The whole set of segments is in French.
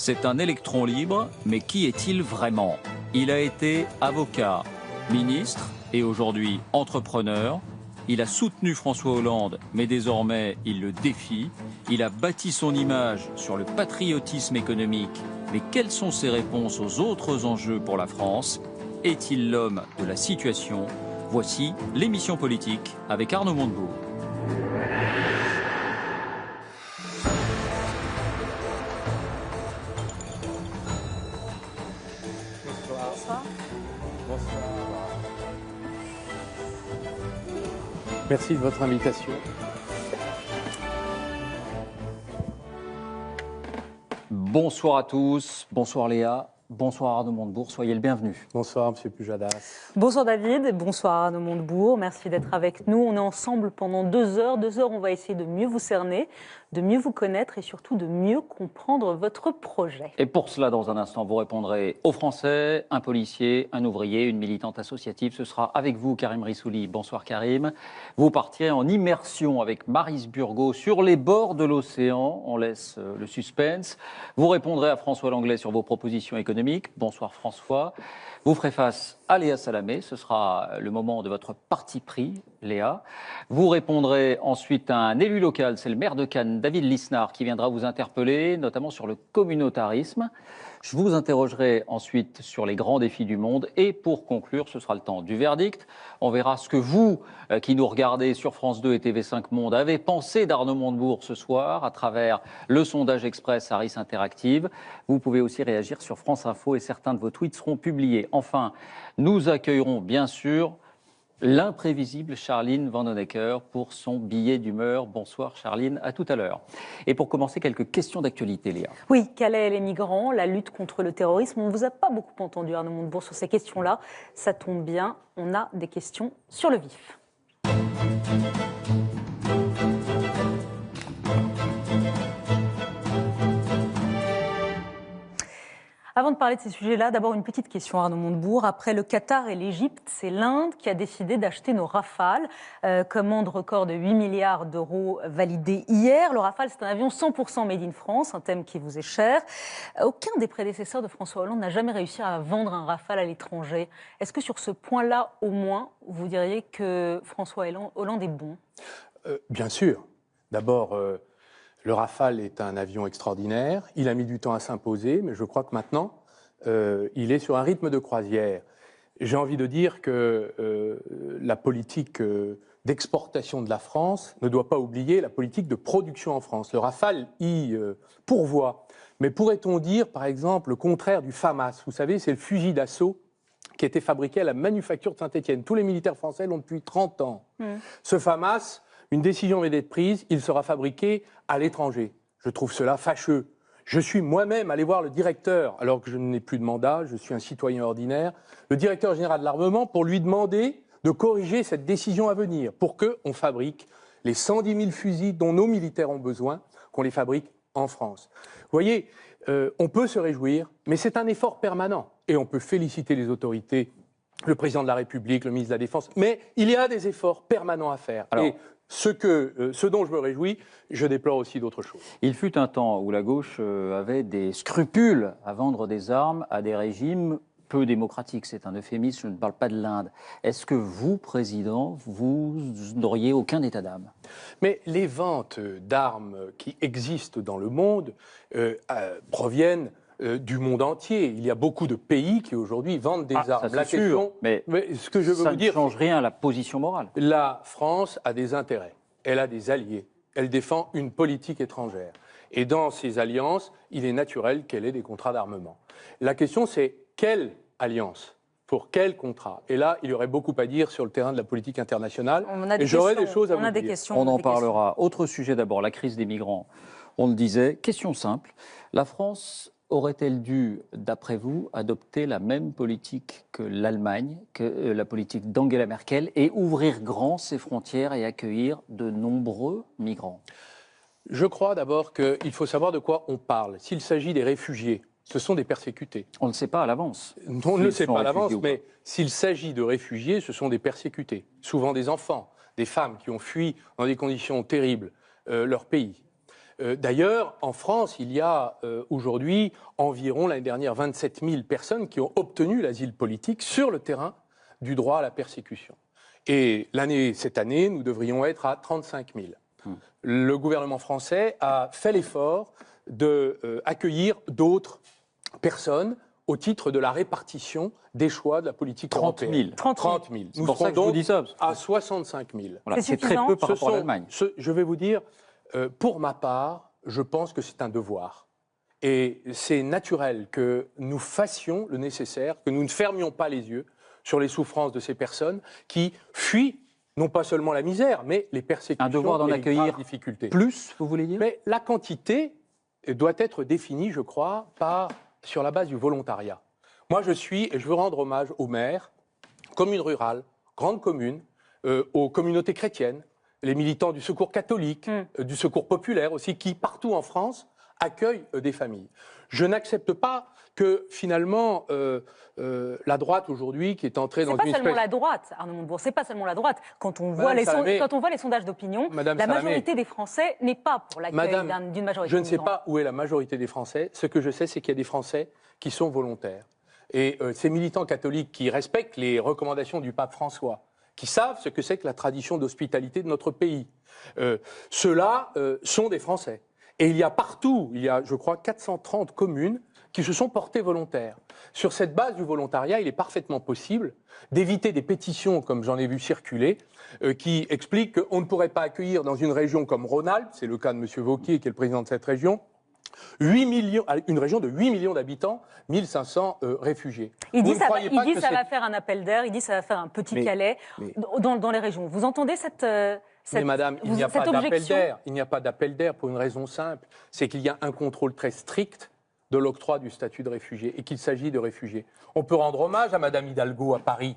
C'est un électron libre, mais qui est-il vraiment? Il a été avocat, ministre et aujourd'hui entrepreneur. Il a soutenu François Hollande, mais désormais il le défie. Il a bâti son image sur le patriotisme économique. Mais quelles sont ses réponses aux autres enjeux pour la France? Est-il l'homme de la situation? Voici l'émission politique avec Arnaud Montebourg. Merci de votre invitation. Bonsoir à tous, bonsoir Léa, bonsoir Arnaud Montebourg, soyez le bienvenu. Bonsoir Monsieur Pujadas. Bonsoir David, bonsoir Arnaud Montebourg, merci d'être avec nous. On est ensemble pendant 2 heures. 2 heures, on va essayer de mieux vous cerner, de mieux vous connaître et surtout de mieux comprendre votre projet. Et pour cela, dans un instant, vous répondrez aux Français, un policier, un ouvrier, une militante associative. Ce sera avec vous, Karim Rissouli. Bonsoir Karim. Vous partirez en immersion avec Maryse Burgot sur les bords de l'océan. On laisse le suspense. Vous répondrez à François Langlais sur vos propositions économiques. Bonsoir François. Vous ferez face à Léa Salamé, ce sera le moment de votre parti pris, Léa. Vous répondrez ensuite à un élu local, c'est le maire de Cannes, David Lisnard, qui viendra vous interpeller, notamment sur le communautarisme. Je vous interrogerai ensuite sur les grands défis du monde. Et pour conclure, ce sera le temps du verdict. On verra ce que vous, qui nous regardez sur France 2 et TV5 Monde, avez pensé d'Arnaud Montebourg ce soir à travers le sondage Express Harris Interactive. Vous pouvez aussi réagir sur France Info et certains de vos tweets seront publiés. Enfin, nous accueillerons bien sûr l'imprévisible Charline Vanhoenacker pour son billet d'humeur. Bonsoir Charline, à tout à l'heure. Et pour commencer, quelques questions d'actualité, Léa. Oui, Calais et les migrants, la lutte contre le terrorisme. On ne vous a pas beaucoup entendu, Arnaud Montebourg, sur ces questions-là. Ça tombe bien, on a des questions sur le vif. Avant de parler de ces sujets-là, d'abord une petite question, Arnaud Montebourg. Après le Qatar et l'Égypte, c'est l'Inde qui a décidé d'acheter nos Rafales. Commande record de 8 milliards d'euros validée hier. Le Rafale, c'est un avion 100% made in France, un thème qui vous est cher. Aucun des prédécesseurs de François Hollande n'a jamais réussi à vendre un Rafale à l'étranger. Est-ce que sur ce point-là, au moins, vous diriez que François Hollande est bon? Bien sûr. D'abord, le Rafale est un avion extraordinaire. Il a mis du temps à s'imposer, mais je crois que maintenant, il est sur un rythme de croisière. J'ai envie de dire que la politique d'exportation de la France ne doit pas oublier la politique de production en France. Le Rafale y pourvoit. Mais pourrait-on dire, par exemple, le contraire du FAMAS? Vous savez, c'est le fusil d'assaut qui était fabriqué à la manufacture de Saint-Étienne. Tous les militaires français l'ont depuis 30 ans. Ce FAMAS, une décision vient d'être prise, il sera fabriqué à l'étranger. Je trouve cela fâcheux. Je suis moi-même allé voir le directeur, alors que je n'ai plus de mandat, je suis un citoyen ordinaire, le directeur général de l'armement, pour lui demander de corriger cette décision à venir, pour qu'on fabrique les 110 000 fusils dont nos militaires ont besoin, qu'on les fabrique en France. Vous voyez, on peut se réjouir, mais c'est un effort permanent. Et on peut féliciter les autorités, le président de la République, le ministre de la Défense, mais il y a des efforts permanents à faire. Alors, et ce dont je me réjouis, je déplore aussi d'autres choses. Il fut un temps où la gauche avait des scrupules à vendre des armes à des régimes peu démocratiques. C'est un euphémisme, je ne parle pas de l'Inde. Est-ce que vous, président, vous n'auriez aucun état d'âme? Mais les ventes d'armes qui existent dans le monde proviennent du monde entier. Il y a beaucoup de pays qui aujourd'hui vendent des armes. La question, mais ce que je veux vous dire, ça ne change rien à la position morale. La France a des intérêts, elle a des alliés, elle défend une politique étrangère. Et dans ces alliances, il est naturel qu'elle ait des contrats d'armement. La question, c'est quelle alliance? Pour quel contrat? Et là, il y aurait beaucoup à dire sur le terrain de la politique internationale. Et j'aurais des choses à vous dire. On en parlera. Autre sujet d'abord, la crise des migrants. On le disait, question simple. La France aurait-elle dû, d'après vous, adopter la même politique que l'Allemagne, que la politique d'Angela Merkel, et ouvrir grand ses frontières et accueillir de nombreux migrants? Je crois d'abord qu'il faut savoir de quoi on parle. S'il s'agit des réfugiés, ce sont des persécutés. On ne sait pas à l'avance. On ne le sait pas à l'avance, mais s'il s'agit de réfugiés, ce sont des persécutés. Souvent des enfants, des femmes qui ont fui dans des conditions terribles leur pays. D'ailleurs, en France, il y a aujourd'hui environ, l'année dernière, 27 000 personnes qui ont obtenu l'asile politique sur le terrain du droit à la persécution. Et cette année, nous devrions être à 35 000. Le gouvernement français a fait l'effort d'accueillir d'autres personnes au titre de la répartition des choix de la politique 30 000. européenne. 30 000. C'est pour ça que je vous dis ça. À 65 000. Voilà, C'est c'est très suffisant. peu par rapport à l'Allemagne. Je vais vous dire, pour ma part, je pense que c'est un devoir. Et c'est naturel que nous fassions le nécessaire, que nous ne fermions pas les yeux sur les souffrances de ces personnes qui fuient non pas seulement la misère, mais les persécutions. Un devoir d'en et les accueillir graves difficultés. Plus, vous voulez dire? Mais la quantité doit être définie, je crois, sur la base du volontariat. Moi, et je veux rendre hommage aux maires, communes rurales, grandes communes, aux communautés chrétiennes, les militants du secours catholique, du secours populaire aussi, qui, partout en France, accueillent des familles. Je n'accepte pas que, finalement, la droite, aujourd'hui, qui est entrée dans une espèce... C'est pas seulement la droite, Arnaud Montebourg, c'est pas seulement la droite. Quand on voit les sondages d'opinion, la majorité des Français n'est pas pour l'accueil d'une majorité. Je ne sais pas où est la majorité des Français. Ce que je sais, c'est qu'il y a des Français qui sont volontaires. Et ces militants catholiques qui respectent les recommandations du pape François, qui savent ce que c'est que la tradition d'hospitalité de notre pays, ceux-là sont des Français. Et il y a partout, je crois, 430 communes qui se sont portées volontaires. Sur cette base du volontariat, il est parfaitement possible d'éviter des pétitions, comme j'en ai vu circuler, qui expliquent qu'on ne pourrait pas accueillir dans une région comme Rhône-Alpes, c'est le cas de M. Wauquiez, qui est le président de cette région, une région de 8 millions d'habitants, 1500 réfugiés. Il dit ça va faire un appel d'air, il dit ça va faire un petit Calais dans les régions. Vous entendez mais madame, il n'y a pas d'appel d'air. Il n'y a pas d'appel d'air pour une raison simple, c'est qu'il y a un contrôle très strict de l'octroi du statut de réfugié et qu'il s'agit de réfugiés. On peut rendre hommage à madame Hidalgo à Paris,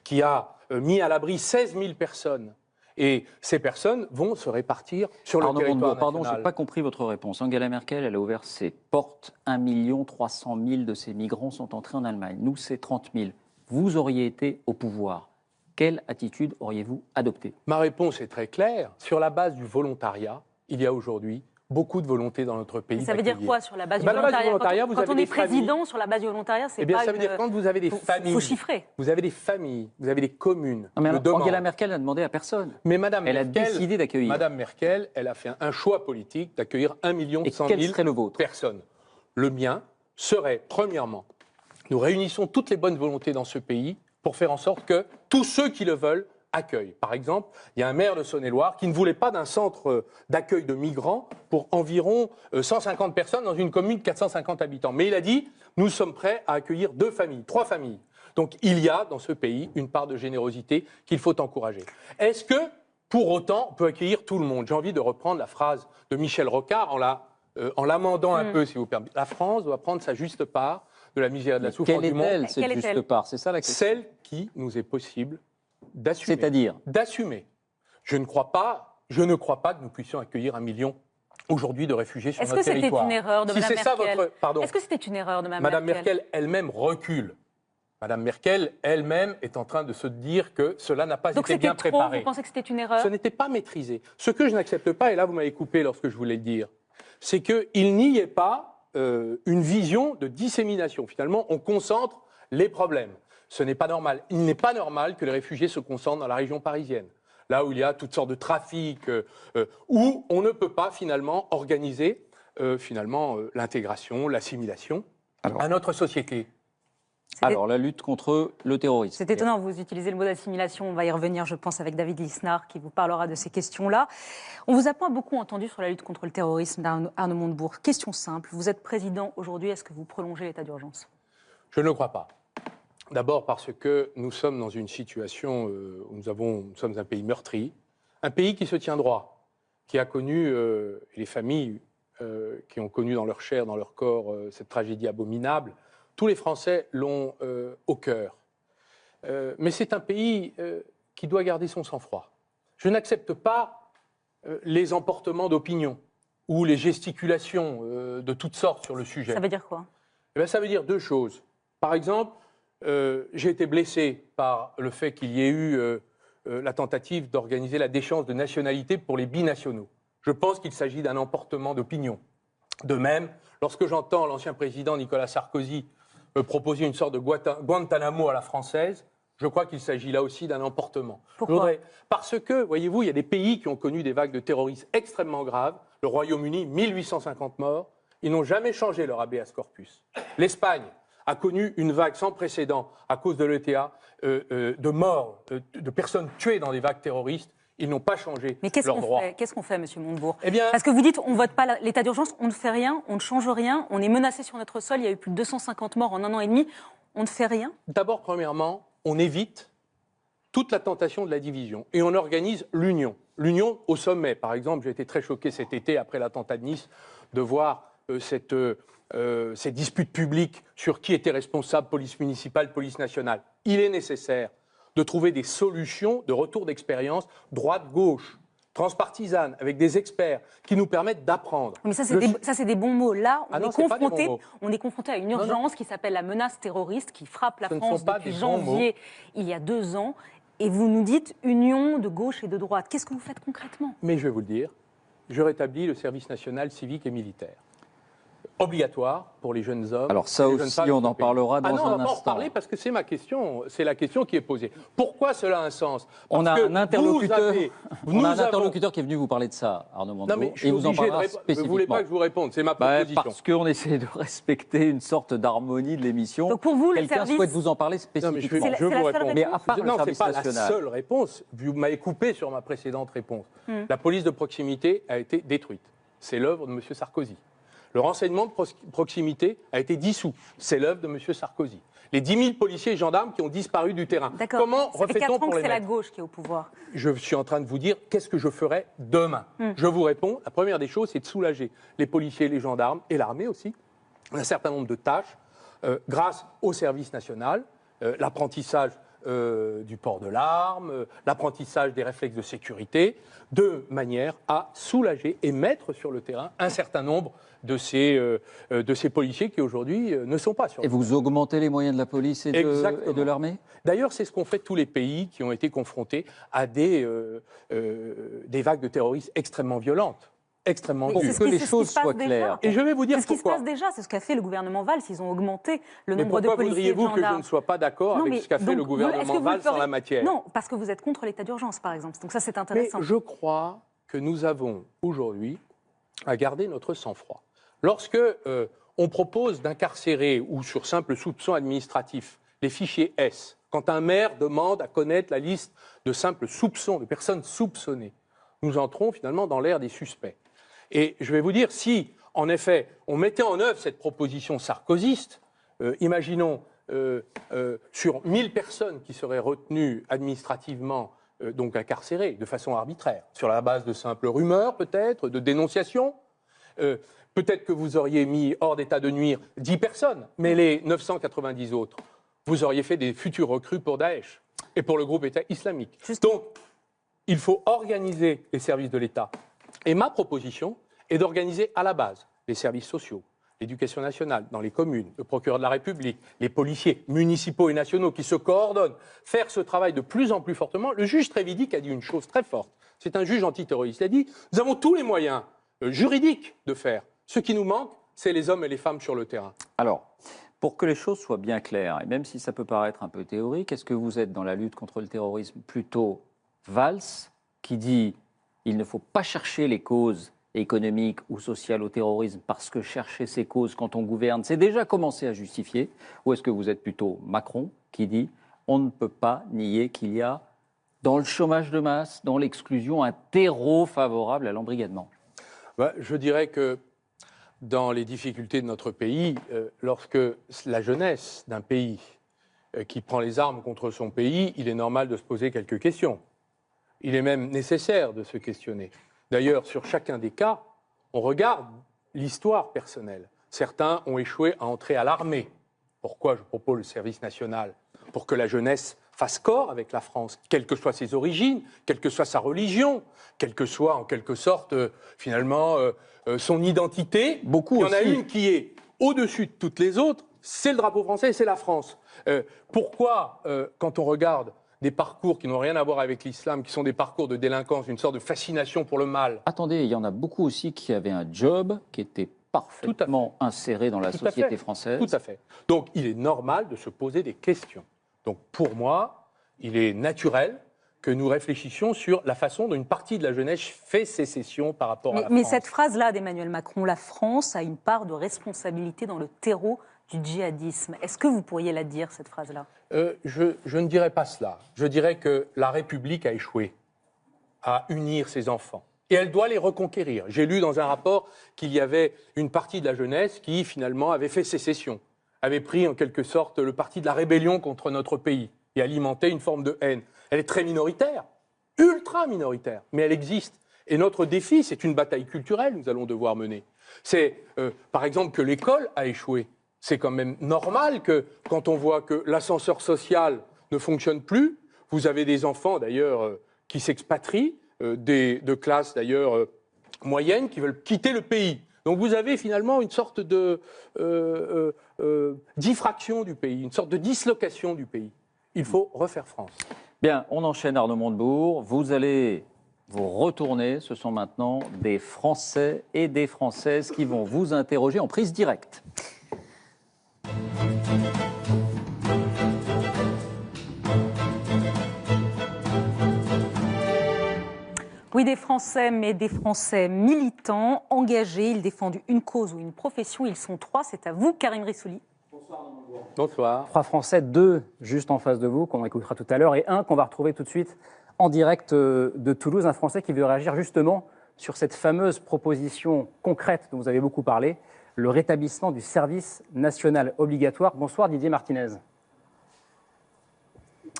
qui a mis à l'abri 16 000 personnes. Et ces personnes vont se répartir sur le territoire national. Pardon, je n'ai pas compris votre réponse. Angela Merkel, elle a ouvert ses portes. 1 300 000 de ces migrants sont entrés en Allemagne. Nous, c'est 30 000. Vous auriez été au pouvoir. Quelle attitude auriez-vous adoptée? Ma réponse est très claire. Sur la base du volontariat, il y a aujourd'hui beaucoup de volonté dans notre pays. Ça veut dire quoi sur la base du volontariat? Quand on est président sur la base du volontariat, c'est pas ça veut dire quand vous avez des familles. Faut chiffrer. Vous avez des familles, vous avez des communes. Non, mais alors, Angela Merkel n'a demandé à personne. Mais Madame elle Merkel, a décidé d'accueillir. Madame Merkel, elle a fait un choix politique d'accueillir 1 100 000 personnes. Le mien serait, premièrement, nous réunissons toutes les bonnes volontés dans ce pays pour faire en sorte que tous ceux qui le veulent accueillent. Par exemple, il y a un maire de Saône-et-Loire qui ne voulait pas d'un centre d'accueil de migrants pour environ 150 personnes dans une commune de 450 habitants. Mais il a dit, nous sommes prêts à accueillir 2 familles, 3 familles. Donc il y a dans ce pays une part de générosité qu'il faut encourager. Est-ce que, pour autant, on peut accueillir tout le monde? J'ai envie de reprendre la phrase de Michel Rocard en l'amendant un peu, si vous permettez. La France doit prendre sa juste part de la misère et de la souffrance du monde. Quelle est-elle, cette juste part? C'est ça la question. Celle qui nous est possible d'assumer. C'est-à-dire d'assumer. Je ne crois pas que nous puissions accueillir 1 million aujourd'hui de réfugiés sur notre territoire. Est-ce que c'était une erreur de Mme Merkel? Pardon. Est-ce que c'était une erreur de Mme Merkel? Mme Merkel elle-même recule. Mme Merkel elle-même est en train de se dire que cela n'a pas été bien préparé. Donc vous pensez que c'était une erreur? Ce n'était pas maîtrisé. Ce que je n'accepte pas, et là vous m'avez coupé lorsque je voulais le dire, c'est qu'il n'y ait pas une vision de dissémination. Finalement, on concentre les problèmes. Ce n'est pas normal. Il n'est pas normal que les réfugiés se concentrent dans la région parisienne, là où il y a toutes sortes de trafics, où on ne peut pas finalement organiser l'intégration, l'assimilation à notre société. Alors, la lutte contre le terrorisme. C'est étonnant, vous utilisez le mot d'assimilation. On va y revenir, je pense, avec David Lisnard, qui vous parlera de ces questions-là. On vous a pas beaucoup entendu sur la lutte contre le terrorisme d'Arnaud Montebourg. Question simple, vous êtes président aujourd'hui, est-ce que vous prolongez l'état d'urgence? Je ne le crois pas. D'abord parce que nous sommes dans une situation où nous sommes un pays meurtri, un pays qui se tient droit, qui a connu, les familles qui ont connu dans leur chair, dans leur corps, cette tragédie abominable. Tous les Français l'ont au cœur. Mais c'est un pays qui doit garder son sang-froid. Je n'accepte pas les emportements d'opinion ou les gesticulations de toutes sortes sur le sujet. Ça veut dire quoi? Ça veut dire 2 choses. Par exemple, j'ai été blessé par le fait qu'il y ait eu la tentative d'organiser la déchéance de nationalité pour les binationaux. Je pense qu'il s'agit d'un emportement d'opinion. De même, lorsque j'entends l'ancien président Nicolas Sarkozy proposer une sorte de Guantanamo à la française, je crois qu'il s'agit là aussi d'un emportement. Pourquoi ? Parce que, voyez-vous, il y a des pays qui ont connu des vagues de terrorisme extrêmement graves. Le Royaume-Uni, 1850 morts. Ils n'ont jamais changé leur habeas corpus. L'Espagne a connu une vague sans précédent à cause de l'ETA, de morts, de personnes tuées dans des vagues terroristes. Ils n'ont pas changé leurs droits. Mais qu'est-ce qu'on fait, M. Montebourg ? Eh bien, parce que vous dites, on ne vote pas l'état d'urgence, on ne fait rien, on ne change rien, on est menacé sur notre sol, il y a eu plus de 250 morts en 1 an et demi, on ne fait rien ? D'abord, premièrement, on évite toute la tentation de la division et on organise l'union. L'union au sommet. Par exemple, j'ai été très choqué cet été, après l'attentat de Nice, de voir cette dispute publique sur qui était responsable, police municipale, police nationale. Il est nécessaire de trouver des solutions de retour d'expérience droite-gauche, transpartisane, avec des experts qui nous permettent d'apprendre. Mais ça, c'est des bons mots. Là, on est confronté à une urgence qui s'appelle la menace terroriste qui frappe la France depuis janvier, il y a 2 ans. Et vous nous dites union de gauche et de droite. Qu'est-ce que vous faites concrètement ? Mais je vais vous le dire, je rétablis le service national civique et militaire. Obligatoire pour les jeunes hommes. Alors ça aussi, on en parlera dans un instant. On va pas en reparler parce que c'est ma question, c'est la question qui est posée. Pourquoi cela a un sens ? On a un interlocuteur qui est venu vous parler de ça, Arnaud Montebourg, et vous en parlera spécifiquement. Vous ne voulez pas que je vous réponde, c'est ma proposition. Parce qu'on essaie de respecter une sorte d'harmonie de l'émission. Donc pour vous, quelqu'un souhaite vous en parler spécifiquement. Je vous réponds. Mais à part non, ce n'est pas la seule réponse. Vous m'avez coupé sur ma précédente réponse. La police de proximité a été détruite. C'est l'œuvre de M. Sarkozy. Le renseignement de proximité a été dissous. C'est l'œuvre de M. Sarkozy. Les 10 000 policiers et gendarmes qui ont disparu du terrain. Comment refait-on pour les mettre ? C'est la gauche qui est au pouvoir. Je suis en train de vous dire qu'est-ce que je ferai demain. Je vous réponds, la première des choses, c'est de soulager les policiers, les gendarmes et l'armée aussi, un certain nombre de tâches, grâce au service national, l'apprentissage du port de l'arme, l'apprentissage des réflexes de sécurité, de manière à soulager et mettre sur le terrain un certain nombre de ces policiers qui aujourd'hui ne sont pas sur le terrain. Et vous augmentez les moyens de la police et de l'armée ? D'ailleurs, c'est ce qu'ont fait tous les pays qui ont été confrontés à des vagues de terroristes extrêmement violentes. Extrêmement dures. Pour que les choses soient claires. Et je vais vous dire pourquoi. C'est ce qui se passe déjà, c'est ce qu'a fait le gouvernement Valls. Ils ont augmenté le nombre de policiers et de gendarmes. Mais pourquoi voudriez-vous que je ne sois pas d'accord avec ce qu'a fait le gouvernement Valls en la matière ? Non, parce que vous êtes contre l'état d'urgence, par exemple. Donc ça, c'est intéressant. Mais je crois que nous avons aujourd'hui à garder notre sang-froid. Lorsque on propose d'incarcérer ou sur simple soupçon administratif les fichiers S, quand un maire demande à connaître la liste de simples soupçons, de personnes soupçonnées, nous entrons finalement dans l'ère des suspects. Et je vais vous dire, si, en effet, on mettait en œuvre cette proposition sarkozyste, imaginons sur 1000 personnes qui seraient retenues administrativement, donc incarcérées de façon arbitraire, sur la base de simples rumeurs peut-être, de dénonciations, peut-être que vous auriez mis hors d'état de nuire 10 personnes, mais les 990 autres, vous auriez fait des futurs recrues pour Daesh et pour le groupe État islamique. Donc, il faut organiser les services de l'État. Et ma proposition est d'organiser à la base les services sociaux, l'éducation nationale dans les communes, le procureur de la République, les policiers municipaux et nationaux qui se coordonnent, faire ce travail de plus en plus fortement. Le juge Trévidic a dit une chose très forte. C'est un juge antiterroriste. Il a dit « Nous avons tous les moyens juridiques de faire. Ce qui nous manque, c'est les hommes et les femmes sur le terrain. » Alors, pour que les choses soient bien claires, et même si ça peut paraître un peu théorique, est-ce que vous êtes dans la lutte contre le terrorisme plutôt Valls, qui dit il ne faut pas chercher les causes économiques ou sociales au terrorisme parce que chercher ces causes quand on gouverne, c'est déjà commencer à justifier, ou est-ce que vous êtes plutôt Macron, qui dit on ne peut pas nier qu'il y a dans le chômage de masse, dans l'exclusion, un terreau favorable à l'embrigadement ? Je dirais que dans les difficultés de notre pays, lorsque la jeunesse d'un pays qui prend les armes contre son pays, il est normal de se poser quelques questions. Il est même nécessaire de se questionner. D'ailleurs, sur chacun des cas, on regarde l'histoire personnelle. Certains ont échoué à entrer à l'armée. Pourquoi je propose le service national ? Pour que la jeunesse fasse corps avec la France, quelles que soient ses origines, quelle que soit sa religion, quelle que soit en quelque sorte finalement son identité. Il y en a une qui est au-dessus de toutes les autres, c'est le drapeau français et c'est la France. Pourquoi, quand on regarde des parcours qui n'ont rien à voir avec l'islam, qui sont des parcours de délinquance, une sorte de fascination pour le mal. Attendez, il y en a beaucoup aussi qui avaient un job qui était parfaitement inséré dans la société française. Tout à fait. Donc, il est normal de se poser des questions. Donc, pour moi, il est naturel que nous réfléchissions sur la façon dont une partie de la jeunesse fait sécession par rapport à la France. Mais cette phrase-là d'Emmanuel Macron, la France a une part de responsabilité dans le terreau du djihadisme. Est-ce que vous pourriez la dire, cette phrase-là ? Je ne dirais pas cela. Je dirais que la République a échoué à unir ses enfants. Et elle doit les reconquérir. J'ai lu dans un rapport qu'il y avait une partie de la jeunesse qui, finalement, avait fait sécession, avait pris en quelque sorte le parti de la rébellion contre notre pays et alimenté une forme de haine. Elle est très minoritaire, ultra minoritaire, mais elle existe. Et notre défi, c'est une bataille culturelle que nous allons devoir mener. C'est, par exemple, que l'école a échoué. C'est quand même normal que, quand on voit que l'ascenseur social ne fonctionne plus, vous avez des enfants, d'ailleurs, qui s'expatrient, de classes, d'ailleurs, moyennes, qui veulent quitter le pays. Donc vous avez finalement une sorte de diffraction du pays, une sorte de dislocation du pays. Il faut refaire France. Bien, on enchaîne Arnaud Montebourg. Vous allez vous retourner. Ce sont maintenant des Français et des Françaises qui vont vous interroger en prise directe. Oui, des Français, mais des Français militants, engagés. Ils défendent une cause ou une profession. Ils sont 3. C'est à vous, Karim Rissouli. Bonsoir. 3 Français, 2 juste en face de vous, qu'on écoutera tout à l'heure, et un qu'on va retrouver tout de suite en direct de Toulouse, un Français qui veut réagir justement sur cette fameuse proposition concrète dont vous avez beaucoup parlé, le rétablissement du service national obligatoire. Bonsoir Didier Martinez.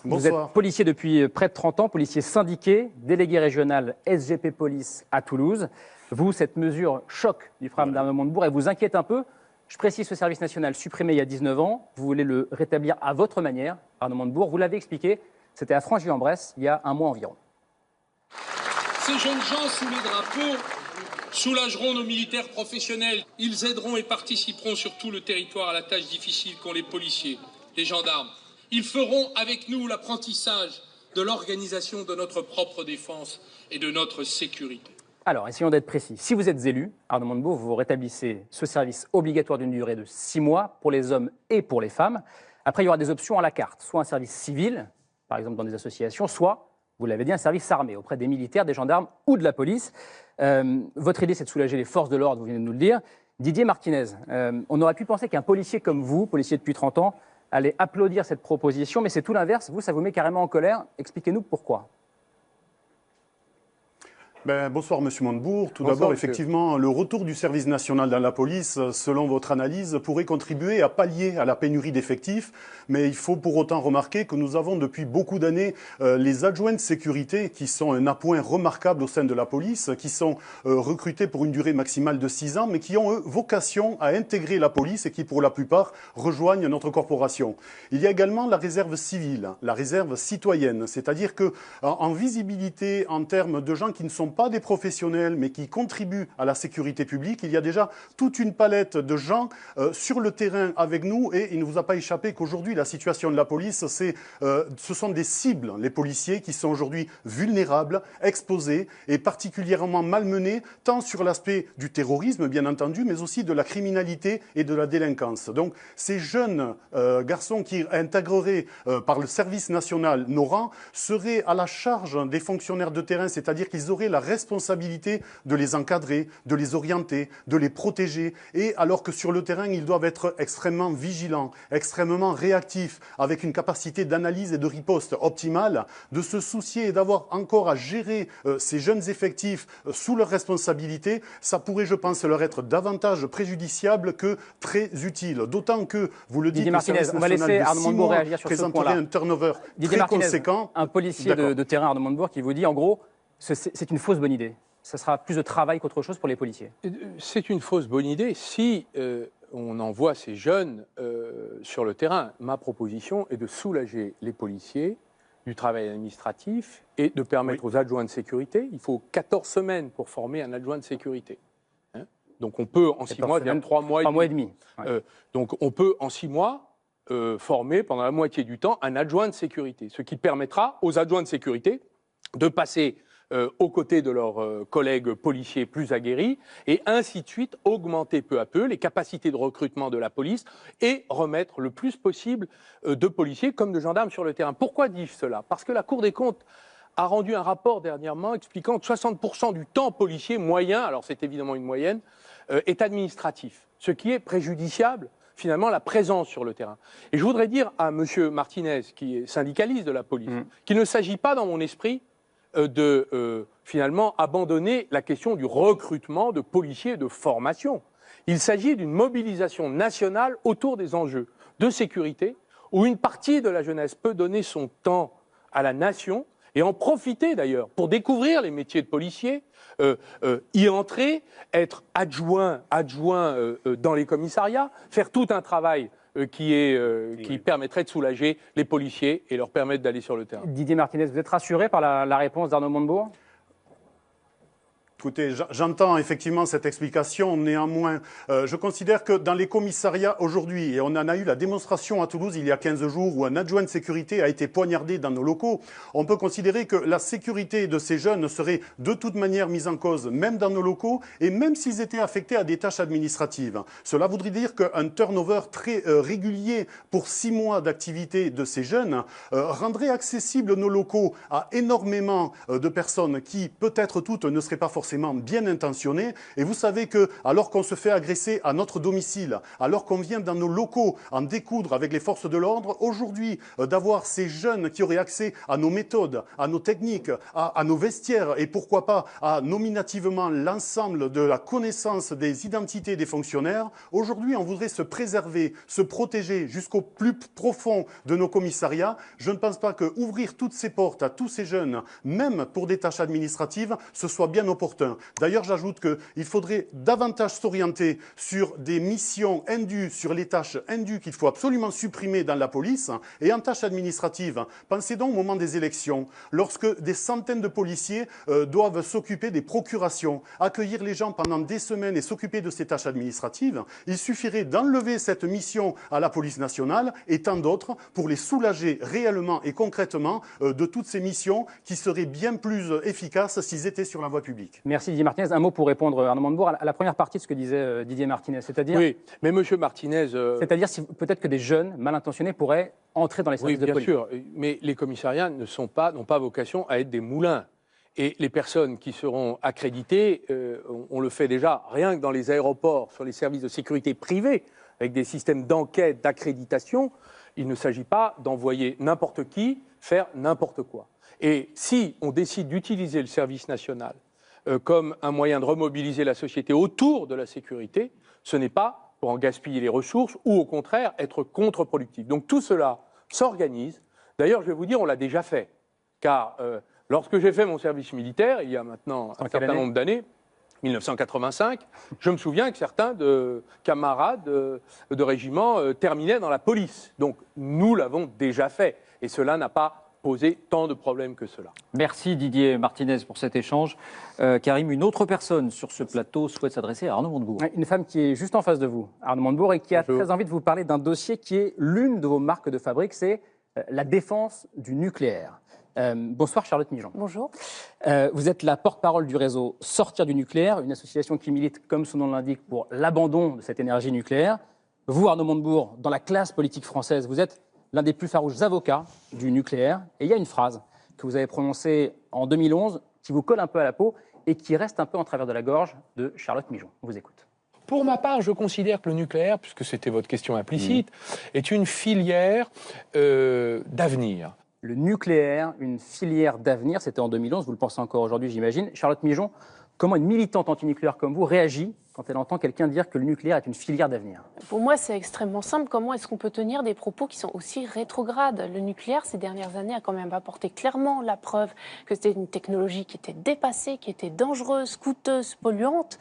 Bonsoir. Vous êtes policier depuis près de 30 ans, policier syndiqué, délégué régional SGP Police à Toulouse. Vous, cette mesure choque du programme d'Arnaud Montebourg, elle vous inquiète un peu. Je précise ce service national supprimé il y a 19 ans. Vous voulez le rétablir à votre manière, Arnaud Montebourg. Vous l'avez expliqué, c'était à Frangy-en-Bresse il y a un mois environ. Ces jeunes gens sous les drapeaux soulageront nos militaires professionnels. Ils aideront et participeront sur tout le territoire à la tâche difficile qu'ont les policiers, les gendarmes. Ils feront avec nous l'apprentissage de l'organisation de notre propre défense et de notre sécurité. Alors, essayons d'être précis. Si vous êtes élu, Arnaud Montebourg, vous rétablissez ce service obligatoire d'une durée de 6 mois pour les hommes et pour les femmes. Après, il y aura des options à la carte, soit un service civil, par exemple dans des associations, soit, vous l'avez dit, un service armé auprès des militaires, des gendarmes ou de la police. Votre idée, c'est de soulager les forces de l'ordre, vous venez de nous le dire. Didier Martinez, on aurait pu penser qu'un policier comme vous, policier depuis 30 ans, allait applaudir cette proposition, mais c'est tout l'inverse. Vous, ça vous met carrément en colère. Expliquez-nous pourquoi. Bonsoir Monsieur Montebourg. Tout Bonsoir, d'abord, monsieur. effectivement, le retour du service national dans la police, selon votre analyse, pourrait contribuer à pallier à la pénurie d'effectifs. Mais il faut pour autant remarquer que nous avons depuis beaucoup d'années les adjoints de sécurité qui sont un appoint remarquable au sein de la police, qui sont recrutés pour une durée maximale de 6 ans, mais qui ont eux, vocation à intégrer la police et qui pour la plupart rejoignent notre corporation. Il y a également la réserve civile, la réserve citoyenne, c'est-à-dire que en visibilité, en termes de gens qui ne sont pas des professionnels, mais qui contribuent à la sécurité publique. Il y a déjà toute une palette de gens sur le terrain avec nous et il ne vous a pas échappé qu'aujourd'hui, la situation de la police, ce sont des cibles, les policiers, qui sont aujourd'hui vulnérables, exposés et particulièrement malmenés, tant sur l'aspect du terrorisme, bien entendu, mais aussi de la criminalité et de la délinquance. Donc, ces jeunes garçons qui intégreraient par le service national nos rangs seraient à la charge des fonctionnaires de terrain, c'est-à-dire qu'ils auraient la responsabilité de les encadrer, de les orienter, de les protéger, et alors que sur le terrain, ils doivent être extrêmement vigilants, extrêmement réactifs, avec une capacité d'analyse et de riposte optimale, de se soucier et d'avoir encore à gérer ces jeunes effectifs sous leur responsabilité, ça pourrait, je pense, leur être davantage préjudiciable que très utile. D'autant que, vous le dites, Didier le Martinez, service on va national laisser de Arnaud 6 Montebourg mois réagir sur ce présenterait point-là. un turnover Didier très Martinez, conséquent. un policier de terrain, Arnaud Montebourg, qui vous dit, en gros, c'est une fausse bonne idée. Ça sera plus de travail qu'autre chose pour les policiers. C'est une fausse bonne idée si on envoie ces jeunes sur le terrain. Ma proposition est de soulager les policiers du travail administratif et de permettre aux adjoints de sécurité, il faut 14 semaines pour former un adjoint de sécurité. Donc on peut en 6 mois, 3 mois et demi. Ouais. Donc on peut en 6 mois former pendant la moitié du temps un adjoint de sécurité, ce qui permettra aux adjoints de sécurité de passer aux côtés de leurs collègues policiers plus aguerris et ainsi de suite augmenter peu à peu les capacités de recrutement de la police et remettre le plus possible de policiers comme de gendarmes sur le terrain. Pourquoi dis-je cela? Parce que la Cour des comptes a rendu un rapport dernièrement expliquant que 60% du temps policier moyen, alors c'est évidemment une moyenne, est administratif, ce qui est préjudiciable finalement à la présence sur le terrain. Et je voudrais dire à M. Martinez, qui est syndicaliste de la police, qu'il ne s'agit pas dans mon esprit de finalement abandonner la question du recrutement de policiers et de formation. Il s'agit d'une mobilisation nationale autour des enjeux de sécurité, où une partie de la jeunesse peut donner son temps à la nation et en profiter d'ailleurs pour découvrir les métiers de policier, y entrer, être adjoint dans les commissariats, faire tout un travail qui permettrait de soulager les policiers et leur permettre d'aller sur le terrain. Didier Martinez, vous êtes rassuré par la réponse d'Arnaud Montebourg? Écoutez, j'entends effectivement cette explication. Néanmoins, je considère que dans les commissariats aujourd'hui, et on en a eu la démonstration à Toulouse il y a 15 jours où un adjoint de sécurité a été poignardé dans nos locaux, on peut considérer que la sécurité de ces jeunes serait de toute manière mise en cause, même dans nos locaux, et même s'ils étaient affectés à des tâches administratives. Cela voudrait dire qu'un turnover très régulier pour 6 mois d'activité de ces jeunes rendrait accessibles nos locaux à énormément de personnes qui, peut-être toutes, ne seraient pas forcément bien intentionné. Et vous savez que, alors qu'on se fait agresser à notre domicile, alors qu'on vient dans nos locaux en découdre avec les forces de l'ordre, aujourd'hui, d'avoir ces jeunes qui auraient accès à nos méthodes, à nos techniques, à nos vestiaires et pourquoi pas à nominativement l'ensemble de la connaissance des identités des fonctionnaires, aujourd'hui, on voudrait se préserver, se protéger jusqu'au plus profond de nos commissariats. Je ne pense pas que ouvrir toutes ces portes à tous ces jeunes, même pour des tâches administratives, ce soit bien opportun. D'ailleurs, j'ajoute qu'il faudrait davantage s'orienter sur des missions indues, sur les tâches indues qu'il faut absolument supprimer dans la police. Et en tâches administratives, pensez donc au moment des élections, lorsque des centaines de policiers doivent s'occuper des procurations, accueillir les gens pendant des semaines et s'occuper de ces tâches administratives, il suffirait d'enlever cette mission à la police nationale et tant d'autres pour les soulager réellement et concrètement de toutes ces missions qui seraient bien plus efficaces s'ils étaient sur la voie publique. Merci Didier Martinez. Un mot pour répondre à Arnaud Montebourg à la première partie de ce que disait Didier Martinez, c'est-à-dire... Oui, mais Monsieur Martinez... C'est-à-dire peut-être que des jeunes mal intentionnés pourraient entrer dans les services de police. Oui, bien sûr, mais les commissariats n'ont pas vocation à être des moulins. Et les personnes qui seront accréditées, on le fait déjà rien que dans les aéroports, sur les services de sécurité privés, avec des systèmes d'enquête, d'accréditation. Il ne s'agit pas d'envoyer n'importe qui faire n'importe quoi. Et si on décide d'utiliser le service national comme un moyen de remobiliser la société autour de la sécurité, ce n'est pas pour en gaspiller les ressources ou au contraire être contre-productif. Donc tout cela s'organise. D'ailleurs, je vais vous dire, on l'a déjà fait. Car lorsque j'ai fait mon service militaire, il y a maintenant un certain nombre d'années, 1985, je me souviens que certains camarades de régiment terminaient dans la police. Donc nous l'avons déjà fait. Et cela n'a pas poser tant de problèmes que cela. Merci Didier Martinez pour cet échange. Karim, une autre personne sur ce plateau souhaite s'adresser à Arnaud Montebourg. Une femme qui est juste en face de vous, Arnaud Montebourg, et qui a très envie de vous parler d'un dossier qui est l'une de vos marques de fabrique, c'est la défense du nucléaire. Bonsoir Charlotte Migeon. Bonjour. Vous êtes la porte-parole du réseau Sortir du nucléaire, une association qui milite, comme son nom l'indique, pour l'abandon de cette énergie nucléaire. Vous, Arnaud Montebourg, dans la classe politique française, vous êtes l'un des plus farouches avocats du nucléaire. Et il y a une phrase que vous avez prononcée en 2011 qui vous colle un peu à la peau et qui reste un peu en travers de la gorge de Charlotte Migeon. On vous écoute. Pour ma part, je considère que le nucléaire, puisque c'était votre question implicite, est une filière d'avenir. Le nucléaire, une filière d'avenir, c'était en 2011, vous le pensez encore aujourd'hui, j'imagine. Charlotte Migeon, comment une militante antinucléaire comme vous réagit quand elle entend quelqu'un dire que le nucléaire est une filière d'avenir? Pour moi, c'est extrêmement simple. Comment est-ce qu'on peut tenir des propos qui sont aussi rétrogrades? Le nucléaire, ces dernières années, a quand même apporté clairement la preuve que c'était une technologie qui était dépassée, qui était dangereuse, coûteuse, polluante.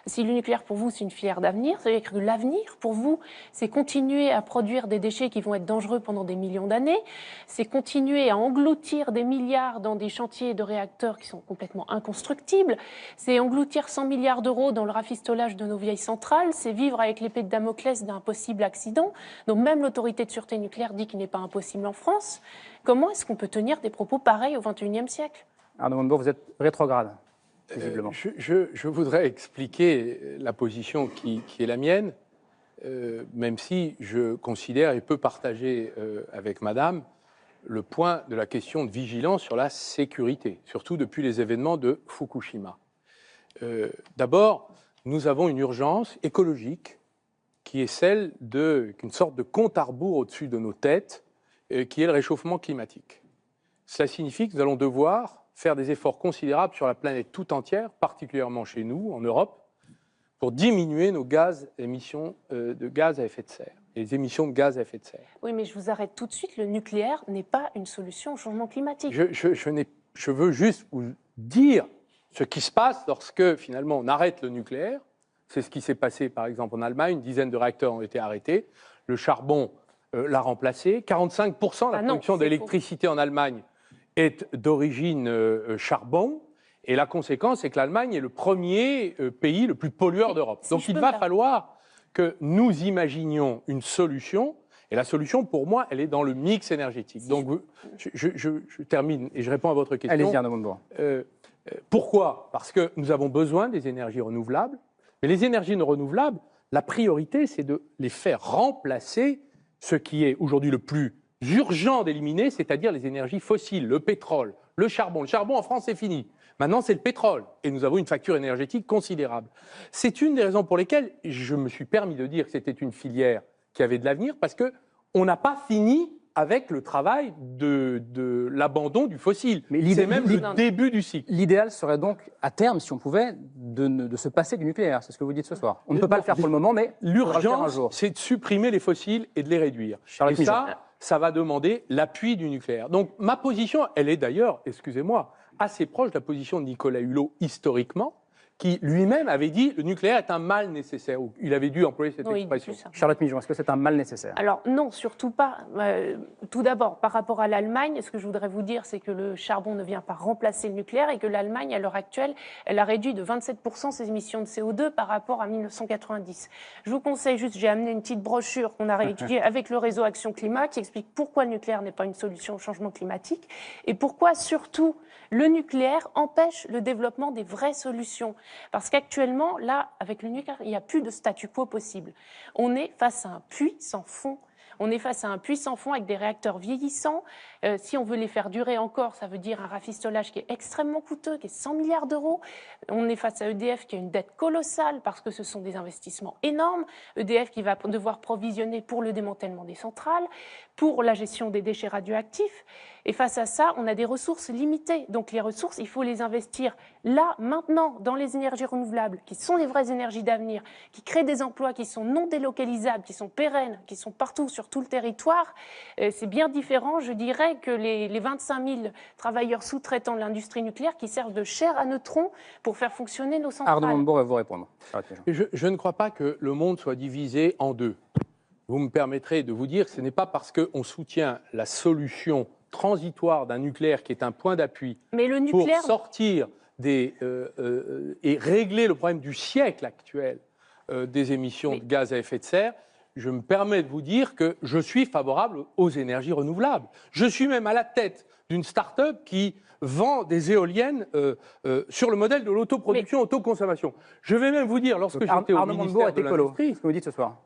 Si le nucléaire, pour vous, c'est une filière d'avenir, ça veut dire que l'avenir, pour vous, c'est continuer à produire des déchets qui vont être dangereux pendant des millions d'années, c'est continuer à engloutir des milliards dans des chantiers de réacteurs qui sont complètement inconstructibles, c'est engloutir 100 milliards d'euros dans le rafistolage rafistolage de nos vieilles centrales, c'est vivre avec l'épée de Damoclès d'un possible accident. Donc même l'autorité de sûreté nucléaire dit qu'il n'est pas impossible en France. Comment est-ce qu'on peut tenir des propos pareils au XXIe siècle? Arnaud Montebourg, vous êtes rétrograde, visiblement. Je voudrais expliquer la position qui est la mienne, même si je considère et peux partager avec Madame le point de la question de vigilance sur la sécurité, surtout depuis les événements de Fukushima. D'abord, nous avons une urgence écologique qui est celle d'une sorte de compte à rebours au-dessus de nos têtes, qui est le réchauffement climatique. Cela signifie que nous allons devoir faire des efforts considérables sur la planète tout entière, particulièrement chez nous, en Europe, pour diminuer nos émissions de gaz à effet de serre, les émissions de gaz à effet de serre. Oui, mais je vous arrête tout de suite. Le nucléaire n'est pas une solution au changement climatique. Je veux juste vous dire ce qui se passe lorsque, finalement, on arrête le nucléaire. C'est ce qui s'est passé, par exemple, en Allemagne. Une dizaine de réacteurs ont été arrêtés. Le charbon l'a remplacé. 45% de la production d'électricité en Allemagne est d'origine charbon. Et la conséquence, c'est que l'Allemagne est le premier pays le plus pollueur d'Europe. Donc il va falloir que nous imaginions une solution. Et la solution, pour moi, elle est dans le mix énergétique. Donc je termine et je réponds à votre question. Allez-y, Arnaud Montebourg. Pourquoi? Parce que nous avons besoin des énergies renouvelables. Mais les énergies renouvelables, la priorité, c'est de les faire remplacer ce qui est aujourd'hui le plus urgent d'éliminer, c'est-à-dire les énergies fossiles, le pétrole, le charbon. Le charbon, en France, c'est fini. Maintenant, c'est le pétrole. Et nous avons une facture énergétique considérable. C'est une des raisons pour lesquelles je me suis permis de dire que c'était une filière qui avait de l'avenir, parce qu'on n'a pas fini avec le travail de l'abandon du fossile. Mais c'est même le début du cycle. L'idéal serait donc, à terme, si on pouvait, de se passer du nucléaire. C'est ce que vous dites ce soir. On ne peut pas le faire pour le moment, mais l'urgence, c'est de supprimer les fossiles et de les réduire. Et ça va demander l'appui du nucléaire. Donc ma position, elle est d'ailleurs, excusez-moi, assez proche de la position de Nicolas Hulot historiquement, qui lui-même avait dit le nucléaire est un mal nécessaire. Il avait dû employer cette expression. Charlotte Migeon, est-ce que c'est un mal nécessaire? Alors non, surtout pas. Tout d'abord, par rapport à l'Allemagne, ce que je voudrais vous dire, c'est que le charbon ne vient pas remplacer le nucléaire et que l'Allemagne, à l'heure actuelle, elle a réduit de 27% ses émissions de CO2 par rapport à 1990. Je vous conseille juste, j'ai amené une petite brochure qu'on a réétudiée avec le réseau Action Climat qui explique pourquoi le nucléaire n'est pas une solution au changement climatique et pourquoi surtout le nucléaire empêche le développement des vraies solutions. Parce qu'actuellement, là, avec le nucléaire, il n'y a plus de statu quo possible. On est face à un puits sans fond. On est face à un puits sans fond avec des réacteurs vieillissants. Si on veut les faire durer encore, ça veut dire un rafistolage qui est extrêmement coûteux, qui est 100 milliards d'euros. On est face à EDF qui a une dette colossale parce que ce sont des investissements énormes. EDF qui va devoir provisionner pour le démantèlement des centrales, pour la gestion des déchets radioactifs. Et face à ça, on a des ressources limitées. Donc les ressources, il faut les investir là, maintenant, dans les énergies renouvelables, qui sont les vraies énergies d'avenir, qui créent des emplois qui sont non délocalisables, qui sont pérennes, qui sont partout sur tout le territoire. C'est bien différent, je dirais, que les 25 000 travailleurs sous-traitants de l'industrie nucléaire qui servent de chair à neutrons pour faire fonctionner nos centrales. Arnaud Montebourg va vous répondre. Je ne crois pas que le monde soit divisé en deux. Vous me permettrez de vous dire que ce n'est pas parce qu'on soutient la solution transitoire d'un nucléaire qui est un point d'appui pour sortir et régler le problème du siècle actuel des émissions de gaz à effet de serre. Je me permets de vous dire que je suis favorable aux énergies renouvelables. Je suis même à la tête d'une start-up qui vend des éoliennes sur le modèle de l'autoproduction, autoconsommation. Je vais même vous dire, lorsque j'étais au ministère de l'Industrie... C'est ce que vous dites ce soir.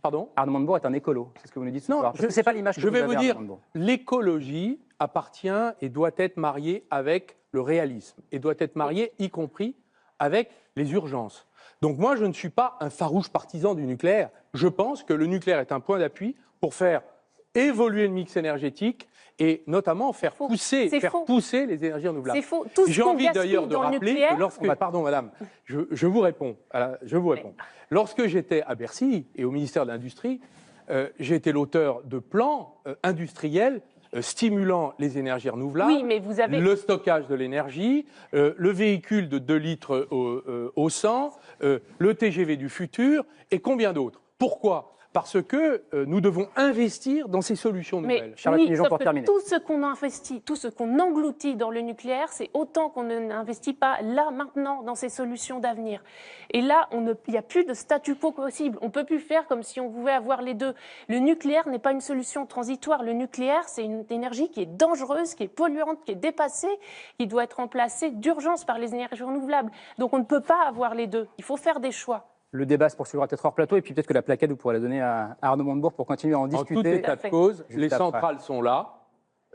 Pardon ? Arnaud Montebourg est un écolo, c'est ce que vous nous dites ce soir. C'est pas l'image que je vais vous dire, Arnaud Montebourg. L'écologie appartient et doit être mariée avec le réalisme, et doit être mariée y compris avec les urgences. Donc moi, je ne suis pas un farouche partisan du nucléaire. Je pense que le nucléaire est un point d'appui pour faire évoluer le mix énergétique et notamment faire pousser les énergies renouvelables. C'est faux. J'ai envie d'ailleurs de rappeler que lorsque... Pardon, madame, je vous réponds. Lorsque j'étais à Bercy et au ministère de l'Industrie, j'ai été l'auteur de plans industriels stimulant les énergies renouvelables, le stockage de l'énergie, le véhicule de 2 litres au 100, le TGV du futur et combien d'autres. Pourquoi ? Parce que nous devons investir dans ces solutions nouvelles. Mais Charlotte oui, Migeon sauf pour que terminer. tout ce qu'on investit, tout ce qu'on engloutit dans le nucléaire, c'est autant qu'on n'investit pas là, maintenant, dans ces solutions d'avenir. Et là, il n'y a plus de statu quo possible. On ne peut plus faire comme si on pouvait avoir les deux. Le nucléaire n'est pas une solution transitoire. Le nucléaire, c'est une énergie qui est dangereuse, qui est polluante, qui est dépassée, qui doit être remplacée d'urgence par les énergies renouvelables. Donc on ne peut pas avoir les deux. Il faut faire des choix. Le débat se poursuivra peut-être hors plateau, et puis peut-être que la plaquette, vous pourrez la donner à Arnaud Montebourg pour continuer à en En discuter. tout état de cause, Juste les après. centrales sont là.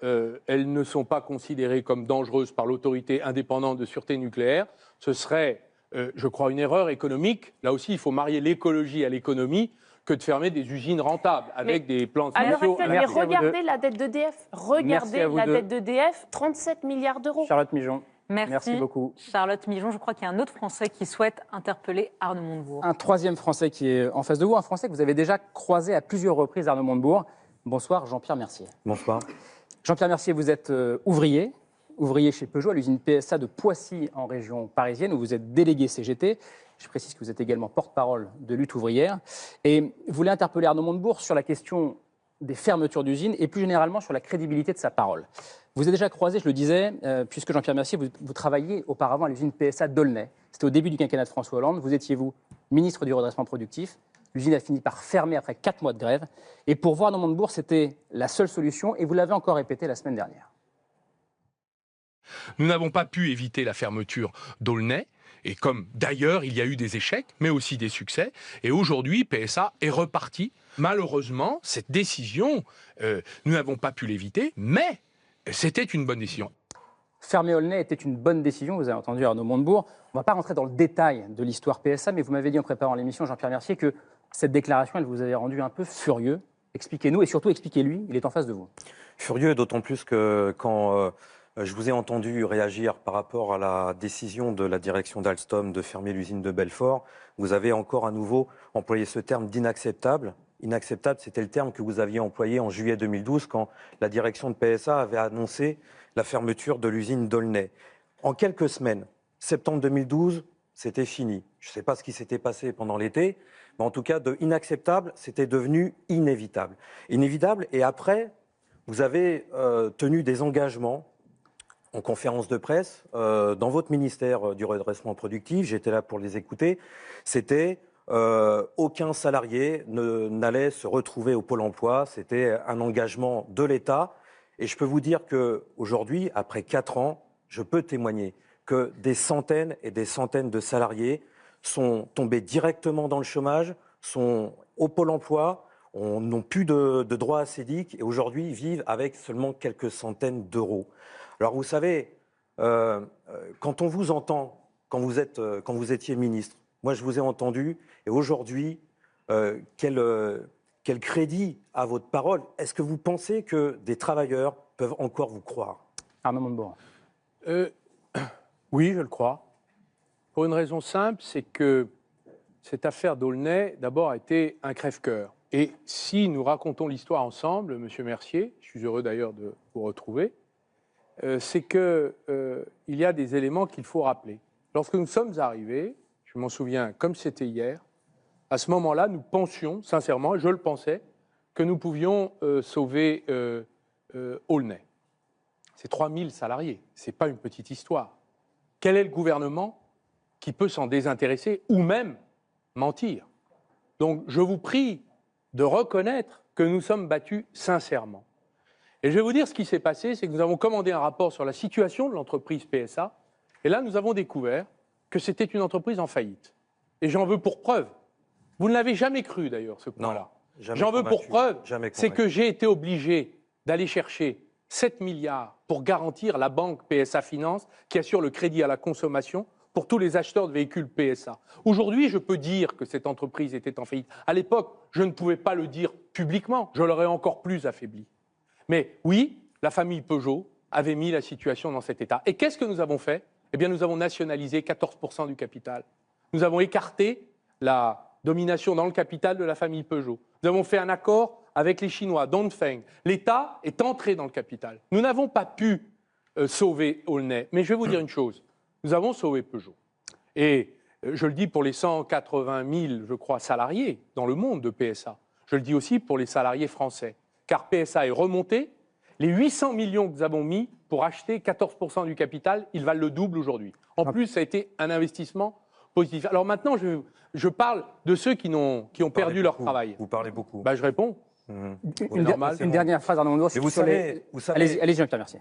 Elles ne sont pas considérées comme dangereuses par l'autorité indépendante de sûreté nucléaire. Ce serait, je crois, une erreur économique. Là aussi, il faut marier l'écologie à l'économie que de fermer des usines rentables avec des plans À l'heure spéciaux. actuelle, mais Merci à vous regardez la dette d'EDF. Merci à vous deux. Dette d'EDF, 37 milliards d'euros. Charlotte Migeon, Merci beaucoup. Charlotte Migeon, je crois qu'il y a un autre Français qui souhaite interpeller Arnaud Montebourg. Un troisième Français qui est en face de vous, un Français que vous avez déjà croisé à plusieurs reprises, Arnaud Montebourg. Bonsoir, Jean-Pierre Mercier. Bonsoir. Jean-Pierre Mercier, vous êtes ouvrier chez Peugeot à l'usine PSA de Poissy en région parisienne, où vous êtes délégué CGT. Je précise que vous êtes également porte-parole de Lutte ouvrière. Et vous voulez interpeller Arnaud Montebourg sur la question des fermetures d'usines et plus généralement sur la crédibilité de sa parole. Vous avez déjà croisé, je le disais, puisque Jean-Pierre Mercier, vous travailliez auparavant à l'usine PSA d'Aulnay. C'était au début du quinquennat de François Hollande. Vous étiez, vous, ministre du redressement productif. L'usine a fini par fermer après 4 mois de grève. Et pour voir Arnaud Montebourg, c'était la seule solution. Et vous l'avez encore répété la semaine dernière. Nous n'avons pas pu éviter la fermeture d'Aulnay. Et comme d'ailleurs il y a eu des échecs, mais aussi des succès, et aujourd'hui PSA est reparti. Malheureusement, cette décision, nous n'avons pas pu l'éviter, mais c'était une bonne décision. Fermer Aulnay était une bonne décision, vous avez entendu Arnaud Montebourg. On ne va pas rentrer dans le détail de l'histoire PSA, mais vous m'avez dit en préparant l'émission, Jean-Pierre Mercier, que cette déclaration, elle vous avait rendu un peu furieux. Expliquez-nous et surtout expliquez-lui, il est en face de vous. Furieux, d'autant plus que quand je vous ai entendu réagir par rapport à la décision de la direction d'Alstom de fermer l'usine de Belfort, vous avez encore à nouveau employé ce terme d'inacceptable. Inacceptable, c'était le terme que vous aviez employé en juillet 2012 quand la direction de PSA avait annoncé la fermeture de l'usine d'Aulnay. En quelques semaines, septembre 2012, c'était fini. Je ne sais pas ce qui s'était passé pendant l'été, mais en tout cas, de inacceptable, c'était devenu inévitable. Inévitable, et après, vous avez tenu des engagements en conférence de presse dans votre ministère du redressement productif. J'étais là pour les écouter. C'était aucun salarié n'allait se retrouver au Pôle emploi. C'était un engagement de l'État. Et je peux vous dire qu'aujourd'hui, après 4 ans, je peux témoigner que des centaines et des centaines de salariés sont tombés directement dans le chômage, sont au Pôle emploi, n'ont plus de droits assédiques et aujourd'hui vivent avec seulement quelques centaines d'euros. Alors vous savez, quand on vous entend, quand vous étiez ministre, moi je vous ai entendu, et aujourd'hui, quel crédit à votre parole? Est-ce que vous pensez que des travailleurs peuvent encore vous croire? Arnaud Montebourg. Oui, je le crois. Pour une raison simple, c'est que cette affaire d'Aulnay, d'abord, a été un crève-cœur. Et si nous racontons l'histoire ensemble, Monsieur Mercier, je suis heureux d'ailleurs de vous retrouver, c'est qu'il y a des éléments qu'il faut rappeler. Lorsque nous sommes arrivés, je m'en souviens comme c'était hier, à ce moment-là, nous pensions, sincèrement, et je le pensais, que nous pouvions sauver Aulnay. C'est 3000 salariés, ce n'est pas une petite histoire. Quel est le gouvernement qui peut s'en désintéresser ou même mentir? Donc je vous prie de reconnaître que nous sommes battus sincèrement. Et je vais vous dire ce qui s'est passé, c'est que nous avons commandé un rapport sur la situation de l'entreprise PSA, et là nous avons découvert que c'était une entreprise en faillite. Et j'en veux pour preuve. Vous ne l'avez jamais cru d'ailleurs, ce point-là. J'en veux pour preuve, c'est que j'ai été obligé d'aller chercher 7 milliards pour garantir la banque PSA Finance qui assure le crédit à la consommation pour tous les acheteurs de véhicules PSA. Aujourd'hui, je peux dire que cette entreprise était en faillite. À l'époque, je ne pouvais pas le dire publiquement, je l'aurais encore plus affaibli. Mais oui, la famille Peugeot avait mis la situation dans cet état. Et qu'est-ce que nous avons fait? Eh bien, nous avons nationalisé 14% du capital. Nous avons écarté la domination dans le capital de la famille Peugeot. Nous avons fait un accord avec les Chinois, Dongfeng. L'État est entré dans le capital. Nous n'avons pas pu sauver Aulnay. Mais je vais vous dire une chose. Nous avons sauvé Peugeot. Et Je le dis pour les 180 000, je crois, salariés dans le monde de PSA. Je le dis aussi pour les salariés français. Car PSA est remonté. Les 800 millions que nous avons mis pour acheter 14% du capital, ils valent le double aujourd'hui. En plus, ça a été un investissement positif. Alors maintenant, je parle de ceux qui ont perdu leur travail. Vous parlez beaucoup. Je réponds. Une dernière phrase, Arnaud Montebourg. Vous savez, Allez-y, Jean-Pierre Mercier.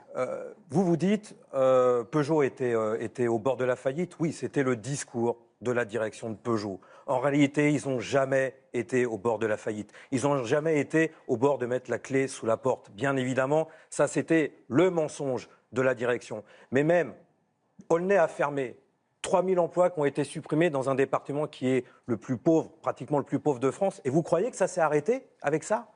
vous dites, Peugeot était au bord de la faillite. Oui, c'était le discours de la direction de Peugeot. En réalité, ils n'ont jamais été au bord de la faillite. Ils n'ont jamais été au bord de mettre la clé sous la porte. Bien évidemment, ça c'était le mensonge de la direction. Mais même, Aulnay a fermé 3000 emplois qui ont été supprimés dans un département qui est le plus pauvre, pratiquement le plus pauvre de France. Et vous croyez que ça s'est arrêté avec ça ?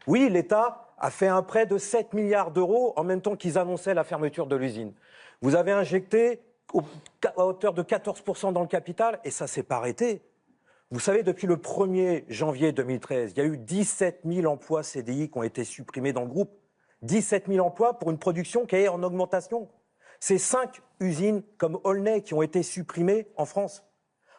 Oui, l'État a fait un prêt de 7 milliards d'euros en même temps qu'ils annonçaient la fermeture de l'usine. Vous avez injecté à hauteur de 14% dans le capital et ça ne s'est pas arrêté. Vous savez, depuis le 1er janvier 2013, il y a eu 17 000 emplois CDI qui ont été supprimés dans le groupe. 17 000 emplois pour une production qui est en augmentation. C'est 5 usines comme Aulnay qui ont été supprimées en France.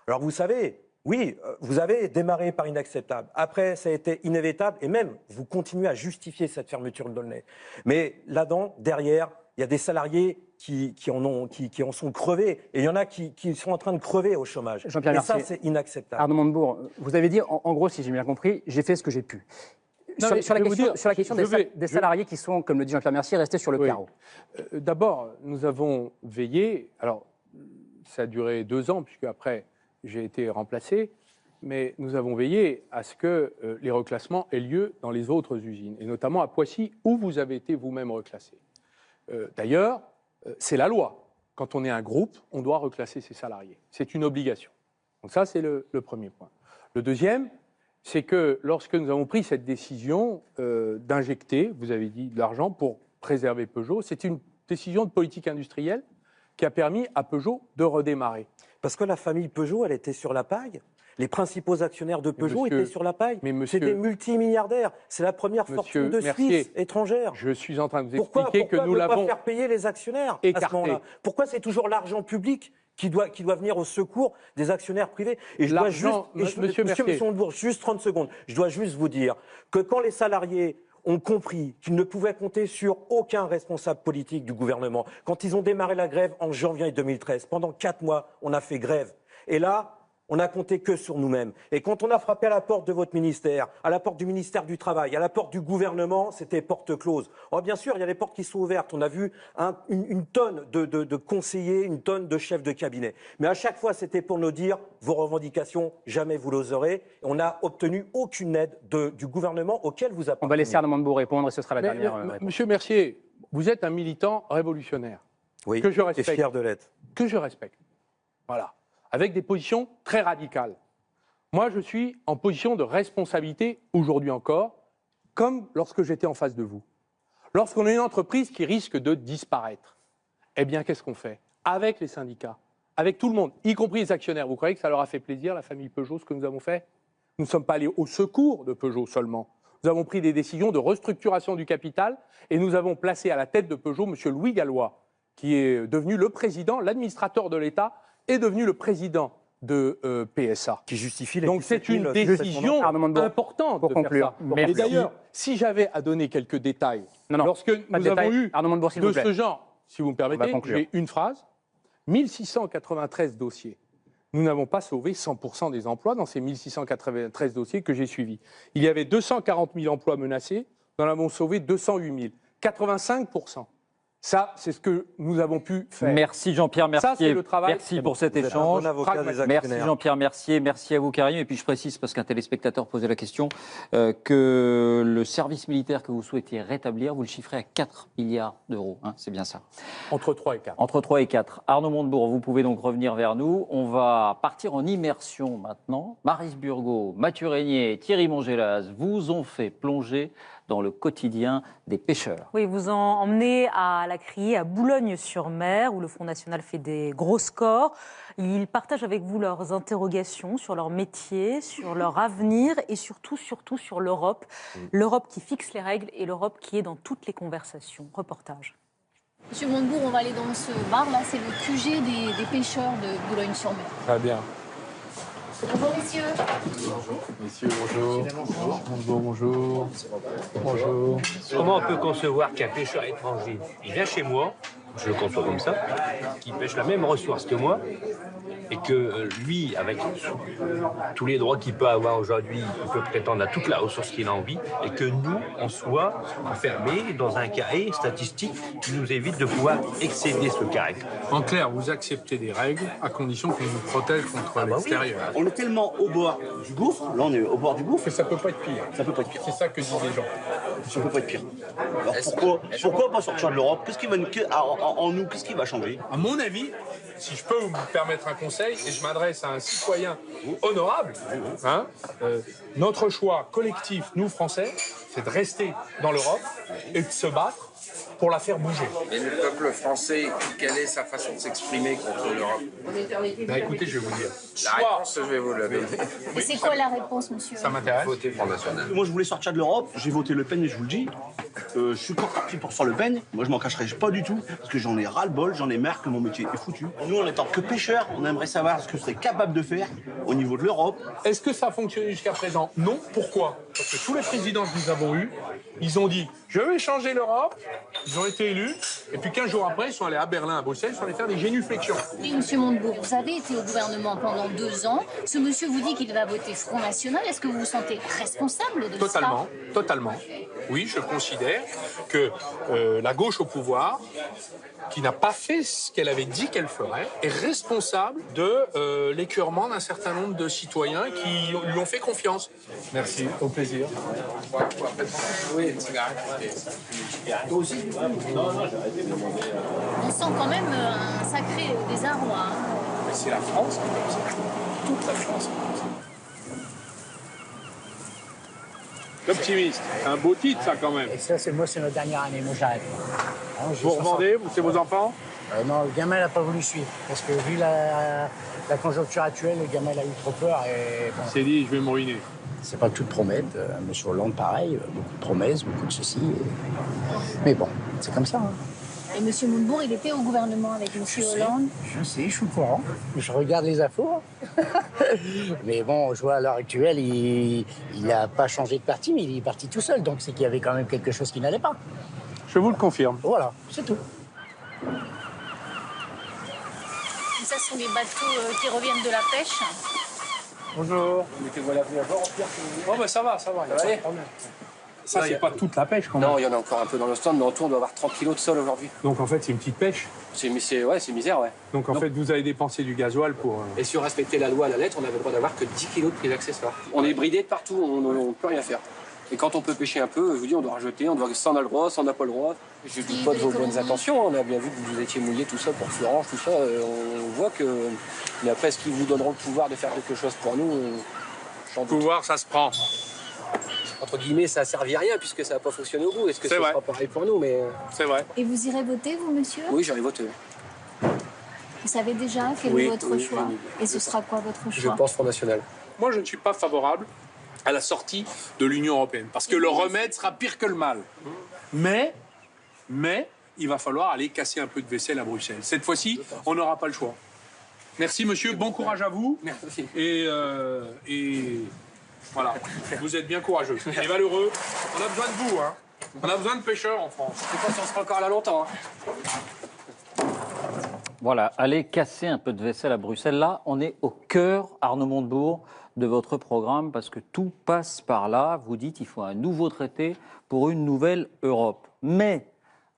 Alors vous savez, oui, vous avez démarré par inacceptable. Après, ça a été inévitable et même, vous continuez à justifier cette fermeture d'Aulnay. Mais là-dedans, derrière, il y a des salariés qui en sont crevés. Et il y en a qui sont en train de crever au chômage. Jean-Pierre Mercier, ça, c'est inacceptable. Arnaud Montebourg, vous avez dit, en gros, si j'ai bien compris, j'ai fait ce que j'ai pu. Non, sur la question des salariés qui sont, comme le dit Jean-Pierre Mercier, restés sur le carreau. D'abord, nous avons veillé, alors ça a duré 2 ans, puisque après j'ai été remplacé, mais nous avons veillé à ce que les reclassements aient lieu dans les autres usines, et notamment à Poissy, où vous avez été vous-même reclassé. D'ailleurs, c'est la loi. Quand on est un groupe, on doit reclasser ses salariés. C'est une obligation. Donc ça, c'est le premier point. Le deuxième, c'est que lorsque nous avons pris cette décision d'injecter, vous avez dit, de l'argent pour préserver Peugeot, c'est une décision de politique industrielle qui a permis à Peugeot de redémarrer. Parce que la famille Peugeot, elle était sur la paille. Les principaux actionnaires de Peugeot étaient sur la paille. C'est des multimilliardaires. C'est la première fortune de Suisse étrangère. Je suis en train de vous expliquer que nous l'avons Pourquoi ne pas faire payer les actionnaires à ce moment-là ? Pourquoi c'est toujours l'argent public qui doit venir au secours des actionnaires privés ? Et je dois Monsieur Montebourg, juste 30 secondes. Je dois juste vous dire que quand les salariés ont compris qu'ils ne pouvaient compter sur aucun responsable politique du gouvernement, quand ils ont démarré la grève en janvier 2013, pendant 4 mois, on a fait grève. Et là, on n'a compté que sur nous-mêmes. Et quand on a frappé à la porte de votre ministère, à la porte du ministère du Travail, à la porte du gouvernement, c'était porte close. Oh, bien sûr, il y a des portes qui sont ouvertes. On a vu une tonne de conseillers, une tonne de chefs de cabinet. Mais à chaque fois, c'était pour nous dire vos revendications, jamais vous l'oserez. Et on n'a obtenu aucune aide du gouvernement auquel vous appartenez. On va laisser Arnaud Montebourg répondre et ce sera la dernière réponse. Monsieur Mercier, vous êtes un militant révolutionnaire. Oui, que je respecte. Et fier de l'être. Que je respecte. Voilà. Avec des positions très radicales. Moi, je suis en position de responsabilité, aujourd'hui encore, comme lorsque j'étais en face de vous. Lorsqu'on a une entreprise qui risque de disparaître, eh bien, qu'est-ce qu'on fait ? Avec les syndicats, avec tout le monde, y compris les actionnaires. Vous croyez que ça leur a fait plaisir, la famille Peugeot, ce que nous avons fait ? Nous ne sommes pas allés au secours de Peugeot seulement. Nous avons pris des décisions de restructuration du capital et nous avons placé à la tête de Peugeot M. Louis Gallois, qui est devenu le président, l'administrateur de l'État, est devenu le président de PSA. Qui justifie les Donc c'est une décision importante pour de conclure. Faire ça. Et d'ailleurs, si j'avais à donner quelques détails, lorsque nous avons eu de ce genre, si vous me permettez, j'ai une phrase, 1693 dossiers. Nous n'avons pas sauvé 100% des emplois dans ces 1693 dossiers que j'ai suivis. Il y avait 240 000 emplois menacés, nous en avons sauvé 208 000. 85%. Ça, c'est ce que nous avons pu faire. Merci Jean-Pierre Mercier. Ça, c'est le travail. Merci pour cet échange. Merci Jean-Pierre Mercier, merci à vous Karim. Et puis je précise, parce qu'un téléspectateur posait la question, que le service militaire que vous souhaitez rétablir, vous le chiffrez à 4 milliards d'euros. Hein, c'est bien ça. Entre 3 et 4. Entre 3 et 4. Arnaud Montebourg, vous pouvez donc revenir vers nous. On va partir en immersion maintenant. Maryse Burgot, Mathieu Régnier, Thierry Mongelaz vous ont fait plonger dans le quotidien des pêcheurs. Oui, vous en emmenez à la criée à Boulogne-sur-Mer, où le Front National fait des gros scores. Ils partagent avec vous leurs interrogations sur leur métier, sur leur avenir et surtout sur l'Europe. L'Europe qui fixe les règles et l'Europe qui est dans toutes les conversations. Reportage. Monsieur Montebourg, on va aller dans ce bar, là, c'est le QG des pêcheurs de Boulogne-sur-Mer. Très bien. Bonjour messieurs. Messieurs, bonjour. Bonjour. Bonjour. Comment on peut concevoir qu'un pêcheur étranger, il vient chez moi, je le conçois comme ça, qui pêche la même ressource que moi, et que lui, avec tous les droits qu'il peut avoir aujourd'hui, il peut prétendre à toute la ressource qu'il a envie, et que nous, on soit enfermés dans un carré statistique qui nous évite de pouvoir excéder ce carré. En clair, vous acceptez des règles à condition qu'on nous protège contre l'extérieur. On est tellement au bord du gouffre, là on est au bord du gouffre. Que ça peut pas être pire. Ça peut pas être pire. C'est ça que disent les gens. Ça peut pas être pire. Alors pourquoi pas sortir de l'Europe? Qu'est-ce qui va en nous, qu'est-ce qui va changer? À mon avis, si je peux vous permettre un conseil, et je m'adresse à un citoyen honorable, hein, notre choix collectif, nous Français, c'est de rester dans l'Europe et de se battre pour la faire bouger. Mais le peuple français, quelle est sa façon de s'exprimer contre l'Europe? Ben écoute, je vais vous dire. La réponse, je vais vous la donner. Et c'est quoi la réponse, monsieur? Ça m'intéresse. Voter Front National. Moi je voulais sortir de l'Europe, j'ai voté Le Pen, mais je vous le dis. Je suis encore parti pour sur Le Pen. Moi je m'en cacherai pas du tout, parce que j'en ai ras-le-bol, j'en ai marre que mon métier est foutu. Nous en étant que pêcheurs, on aimerait savoir ce que vous serez capable de faire au niveau de l'Europe. Est-ce que ça a fonctionné jusqu'à présent? Non. Pourquoi? Parce que tous les présidents que nous avons eus, ils ont dit « je vais changer l'Europe ». Ils ont été élus, et puis 15 jours après, ils sont allés à Berlin, à Bruxelles, ils sont allés faire des génuflexions. Oui, monsieur Montebourg, vous avez été au gouvernement pendant 2 ans. Ce monsieur vous dit qu'il va voter Front National. Est-ce que vous vous sentez responsable de Totalement, totalement. Oui, je considère que la gauche au pouvoir, qui n'a pas fait ce qu'elle avait dit qu'elle ferait, est responsable de l'écœurement d'un certain nombre de citoyens qui lui ont fait confiance. Merci, au plaisir. Oui, une cigarette. Toi aussi? On sent quand même un sacré désarroi. Hein. Mais c'est la France qui est comme ça. Toute la France est comme ça. L'optimiste, c'est un beau titre ça quand même. Et ça, c'est notre dernière année, moi j'arrête. Hein, vous revendez, c'est vos enfants? Non, le gamin n'a pas voulu suivre. Parce que vu la conjoncture actuelle, le gamin a eu trop peur. Et bon, il s'est dit, je vais me ruiner. C'est pas tout de promettre. Monsieur Hollande, pareil, beaucoup de promesses, beaucoup de ceci. Mais bon, c'est comme ça. Hein. Et monsieur Montebourg, il était au gouvernement avec monsieur Hollande? Je sais, je suis au courant. Je regarde les infos. Mais bon, je vois à l'heure actuelle, il n'a pas changé de parti, mais il est parti tout seul. Donc c'est qu'il y avait quand même quelque chose qui n'allait pas. Je vous le confirme. Voilà, c'est tout. Et ça, ce sont les bateaux qui reviennent de la pêche. Bonjour. Mettez-vous la vue à bord, Pierre. Oh ben ça va. Ça va aller. Ça, c'est pas toute la pêche quand même. Non, il y en a encore un peu dans le stand, mais en tout, on doit avoir 30 kilos de sol aujourd'hui. Donc en fait, c'est une petite pêche. C'est misère, ouais. Donc en fait, vous avez dépensé du gasoil pour... Et si on respectait la loi à la lettre, on avait le droit d'avoir que 10 kilos de prix d'accessoires. On est bridé de partout, on ne peut rien faire. Et quand on peut pêcher un peu, je vous dis, on doit rejeter, ça on a le droit, ça on n'a pas le droit. Je ne doute pas de vos bonnes intentions, on a bien vu que vous étiez mouillé, tout ça, pour Florange, tout ça, on voit que... Mais après, est-ce qu'ils vous donneront le pouvoir de faire quelque chose pour nous? Le pouvoir, ça se prend. Entre guillemets, ça a servi à rien puisque ça n'a pas fonctionné au bout. Est-ce que ça sera pareil pour nous? Mais... C'est vrai. Et vous irez voter, vous, monsieur? Oui, j'irai voter. Vous savez déjà quel est votre choix? Et ce sera quoi votre choix? Je pense Front National. Moi, je ne suis pas favorable à la sortie de l'Union européenne parce que le remède sera pire que le mal. Mais, il va falloir aller casser un peu de vaisselle à Bruxelles. Cette fois-ci, on n'aura pas le choix. Merci, monsieur. Bon courage à vous. Merci. Et voilà, vous êtes bien courageux et valeureux. On a besoin de vous, hein. On a besoin de pêcheurs en France. Je ne sais pas si on sera encore là longtemps. Hein. Voilà, allez casser un peu de vaisselle à Bruxelles. Là, on est au cœur, Arnaud Montebourg, de votre programme parce que tout passe par là. Vous dites qu'il faut un nouveau traité pour une nouvelle Europe. Mais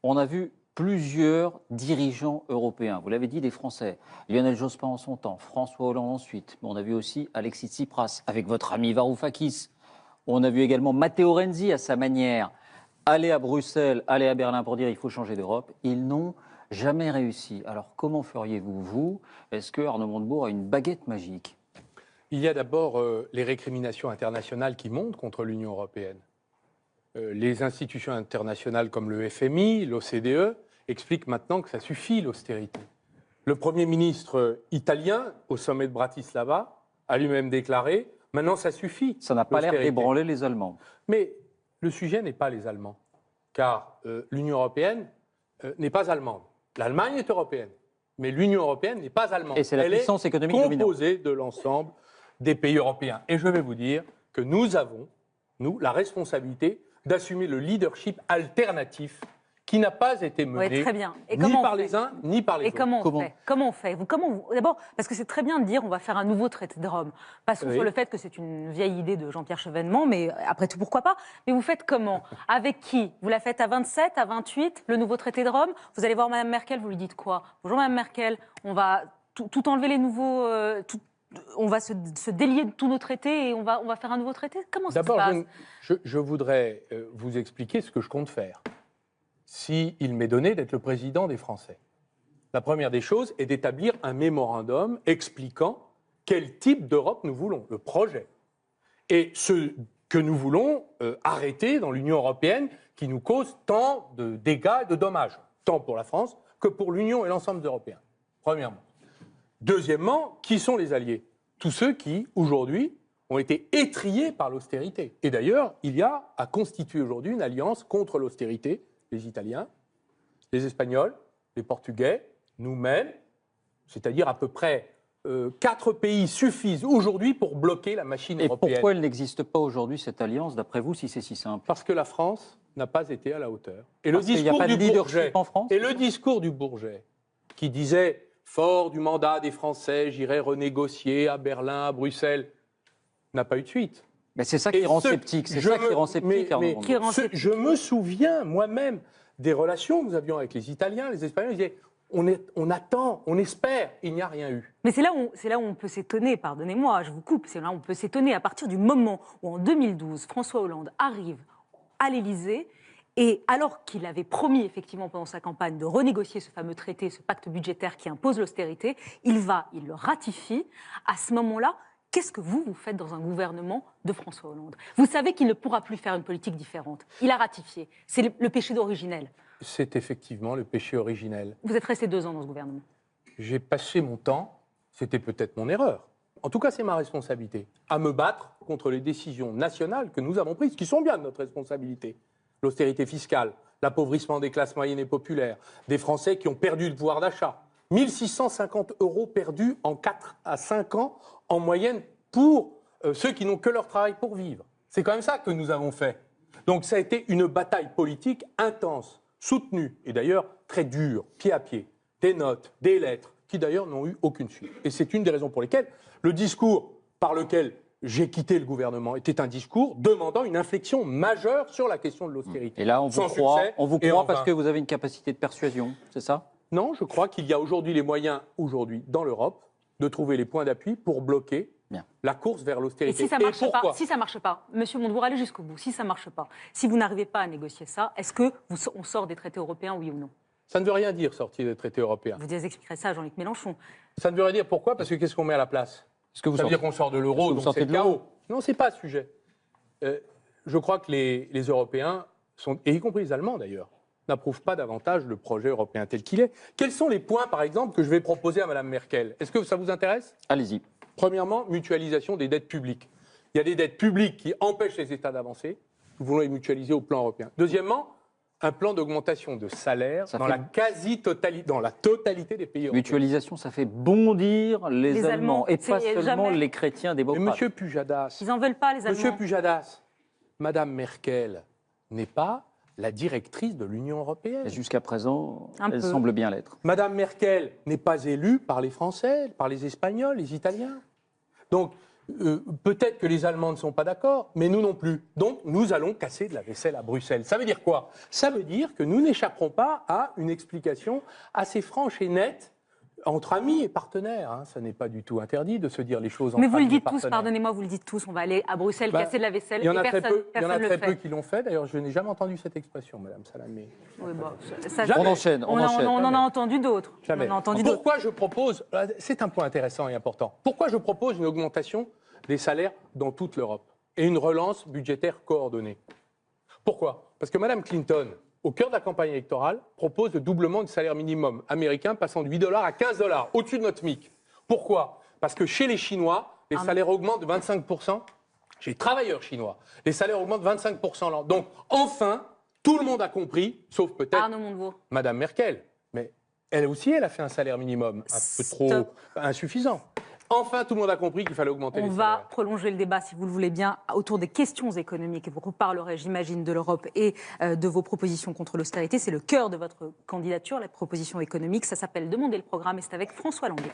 on a vu plusieurs dirigeants européens. Vous l'avez dit, des Français. Lionel Jospin en son temps, François Hollande ensuite. Mais on a vu aussi Alexis Tsipras avec votre ami Varoufakis. On a vu également Matteo Renzi à sa manière aller à Bruxelles, aller à Berlin pour dire il faut changer d'Europe. Ils n'ont jamais réussi. Alors comment feriez-vous, vous? Est-ce que Arnaud Montebourg a une baguette magique? Il y a d'abord les récriminations internationales qui montent contre l'Union européenne. Les institutions internationales comme le FMI, l'OCDE, expliquent maintenant que ça suffit l'austérité. Le Premier ministre italien, au sommet de Bratislava, a lui-même déclaré « maintenant ça suffit ». Ça n'a pas l'air d'ébranler les Allemands. Mais le sujet n'est pas les Allemands, car l'Union européenne n'est pas allemande. L'Allemagne est européenne, mais l'Union européenne n'est pas allemande. Et c'est la puissance économique dominante. Elle est composée de l'ensemble des pays européens. Et je vais vous dire que nous avons, nous, la responsabilité d'assumer le leadership alternatif qui n'a pas été mené Oui, très bien. Et ni par les uns ni par les autres. Et comment on fait D'abord, parce que c'est très bien de dire on va faire un nouveau traité de Rome. Passons sur le fait que c'est une vieille idée de Jean-Pierre Chevènement, mais après tout, pourquoi pas. Mais vous faites comment? Avec qui? Vous la faites à 27, à 28, le nouveau traité de Rome? Vous allez voir Mme Merkel, vous lui dites quoi? Bonjour Mme Merkel, on va tout enlever les nouveaux... on va se délier de tous nos traités et on va faire un nouveau traité? Comment ça se passe? D'abord, je voudrais vous expliquer ce que je compte faire s'il m'est donné d'être le président des Français. La première des choses est d'établir un mémorandum expliquant quel type d'Europe nous voulons, le projet. Et ce que nous voulons arrêter dans l'Union européenne qui nous cause tant de dégâts et de dommages, tant pour la France que pour l'Union et l'ensemble des Européens. Premièrement. Deuxièmement, qui sont les alliés? Tous ceux qui, aujourd'hui, ont été étrillés par l'austérité. Et d'ailleurs, il y a à constituer aujourd'hui une alliance contre l'austérité, les Italiens, les Espagnols, les Portugais, nous-mêmes, c'est-à-dire à peu près 4 pays suffisent aujourd'hui pour bloquer la machine européenne. Et pourquoi elle n'existe pas aujourd'hui, cette alliance, d'après vous, si c'est si simple? Parce que la France n'a pas été à la hauteur. Et Parce qu'il n'y a pas de leadership en France. Et le discours du Bourget, qui disait, fort du mandat des Français, j'irai renégocier à Berlin, à Bruxelles, n'a pas eu de suite. Mais c'est ça qui rend sceptique. C'est ça qui rend sceptique. Je me souviens moi-même des relations que nous avions avec les Italiens, les Espagnols. Ils disaient on attend, on espère. Il n'y a rien eu. Mais c'est là où on peut s'étonner. Pardonnez-moi, je vous coupe. C'est là où on peut s'étonner à partir du moment où en 2012 François Hollande arrive à l'Élysée. Et alors qu'il avait promis effectivement pendant sa campagne de renégocier ce fameux traité, ce pacte budgétaire qui impose l'austérité, il le ratifie. À ce moment-là, qu'est-ce que vous faites dans un gouvernement de François Hollande? Vous savez qu'il ne pourra plus faire une politique différente. Il a ratifié. C'est le péché originel. C'est effectivement le péché originel. Vous êtes resté 2 ans dans ce gouvernement. J'ai passé mon temps, c'était peut-être mon erreur. En tout cas, c'est ma responsabilité, à me battre contre les décisions nationales que nous avons prises, qui sont bien de notre responsabilité. L'austérité fiscale, l'appauvrissement des classes moyennes et populaires, des Français qui ont perdu le pouvoir d'achat. 1 650 € perdus en 4 à 5 ans en moyenne pour ceux qui n'ont que leur travail pour vivre. C'est quand même ça que nous avons fait. Donc ça a été une bataille politique intense, soutenue, et d'ailleurs très dure, pied à pied. Des notes, des lettres, qui d'ailleurs n'ont eu aucune suite. Et c'est une des raisons pour lesquelles le discours par lequel j'ai quitté le gouvernement était un discours demandant une inflexion majeure sur la question de l'austérité. Et là, on vous croit parce que vous avez une capacité de persuasion, c'est ça? Non, je crois qu'il y a aujourd'hui les moyens, dans l'Europe, de trouver les points d'appui pour bloquer la course vers l'austérité. Et si ça ne marche pas, Monsieur Montebourg, allez jusqu'au bout, si ça ne marche pas, si vous n'arrivez pas à négocier ça, est-ce qu'on sort des traités européens, oui ou non? Ça ne veut rien dire, sortir des traités européens. Vous expliquerez ça à Jean-Luc Mélenchon. Ça ne veut rien dire, pourquoi? Parce que qu'est-ce qu'on met à la place? Ça veut dire qu'on sort de l'euro, donc c'est le chaos. Non, ce n'est pas le sujet. Je crois que les Européens, et y compris les Allemands d'ailleurs, n'approuvent pas davantage le projet européen tel qu'il est. Quels sont les points, par exemple, que je vais proposer à Mme Merkel? Est-ce que ça vous intéresse? Allez-y. Premièrement, mutualisation des dettes publiques. Il y a des dettes publiques qui empêchent les États d'avancer. Nous voulons les mutualiser au plan européen. Deuxièmement, un plan d'augmentation de salaire dans la totalité des pays européens. Mutualisation, ça fait bondir les Allemands et pas seulement les chrétiens démocrates. Mais Monsieur Pujadas, ils n'en veulent pas, les Allemands. Monsieur Pujadas, Madame Merkel n'est pas la directrice de l'Union européenne. Jusqu'à présent, elle semble bien l'être. Madame Merkel n'est pas élue par les Français, par les Espagnols, les Italiens. Donc, peut-être que les Allemands ne sont pas d'accord, mais nous non plus. Donc, nous allons casser de la vaisselle à Bruxelles. Ça veut dire quoi? Ça veut dire que nous n'échapperons pas à une explication assez franche et nette entre amis et partenaires. Hein. Ça n'est pas du tout interdit de se dire les choses entre amis et partenaires. Mais vous le dites tous, pardonnez-moi, vous le dites tous, on va aller à Bruxelles casser de la vaisselle. Il y en a très peu qui l'ont fait. D'ailleurs, je n'ai jamais entendu cette expression, Madame Salamé. Oui, on enchaîne. On en a entendu d'autres. Jamais. Pourquoi je propose, c'est un point intéressant et important, pourquoi je propose une augmentation des salaires dans toute l'Europe et une relance budgétaire coordonnée? Pourquoi? Parce que Madame Clinton, au cœur de la campagne électorale, propose le doublement du salaire minimum américain, passant de 8 $ à 15 $, au-dessus de notre SMIC. Pourquoi? Parce que chez les Chinois, les salaires augmentent de 25%. Chez les travailleurs chinois, les salaires augmentent de 25% l'an. Donc, enfin, tout le monde a compris, sauf peut-être Madame Merkel. Mais elle aussi, elle a fait un salaire minimum un peu trop insuffisant. Enfin, tout le monde a compris qu'il fallait augmenter les On salaires. va prolonger le débat, si vous le voulez bien, autour des questions économiques. Vous reparlerez, j'imagine, de l'Europe et de vos propositions contre l'austérité. C'est le cœur de votre candidature, la proposition économique. Ça s'appelle Demander le programme et c'est avec François Langlais.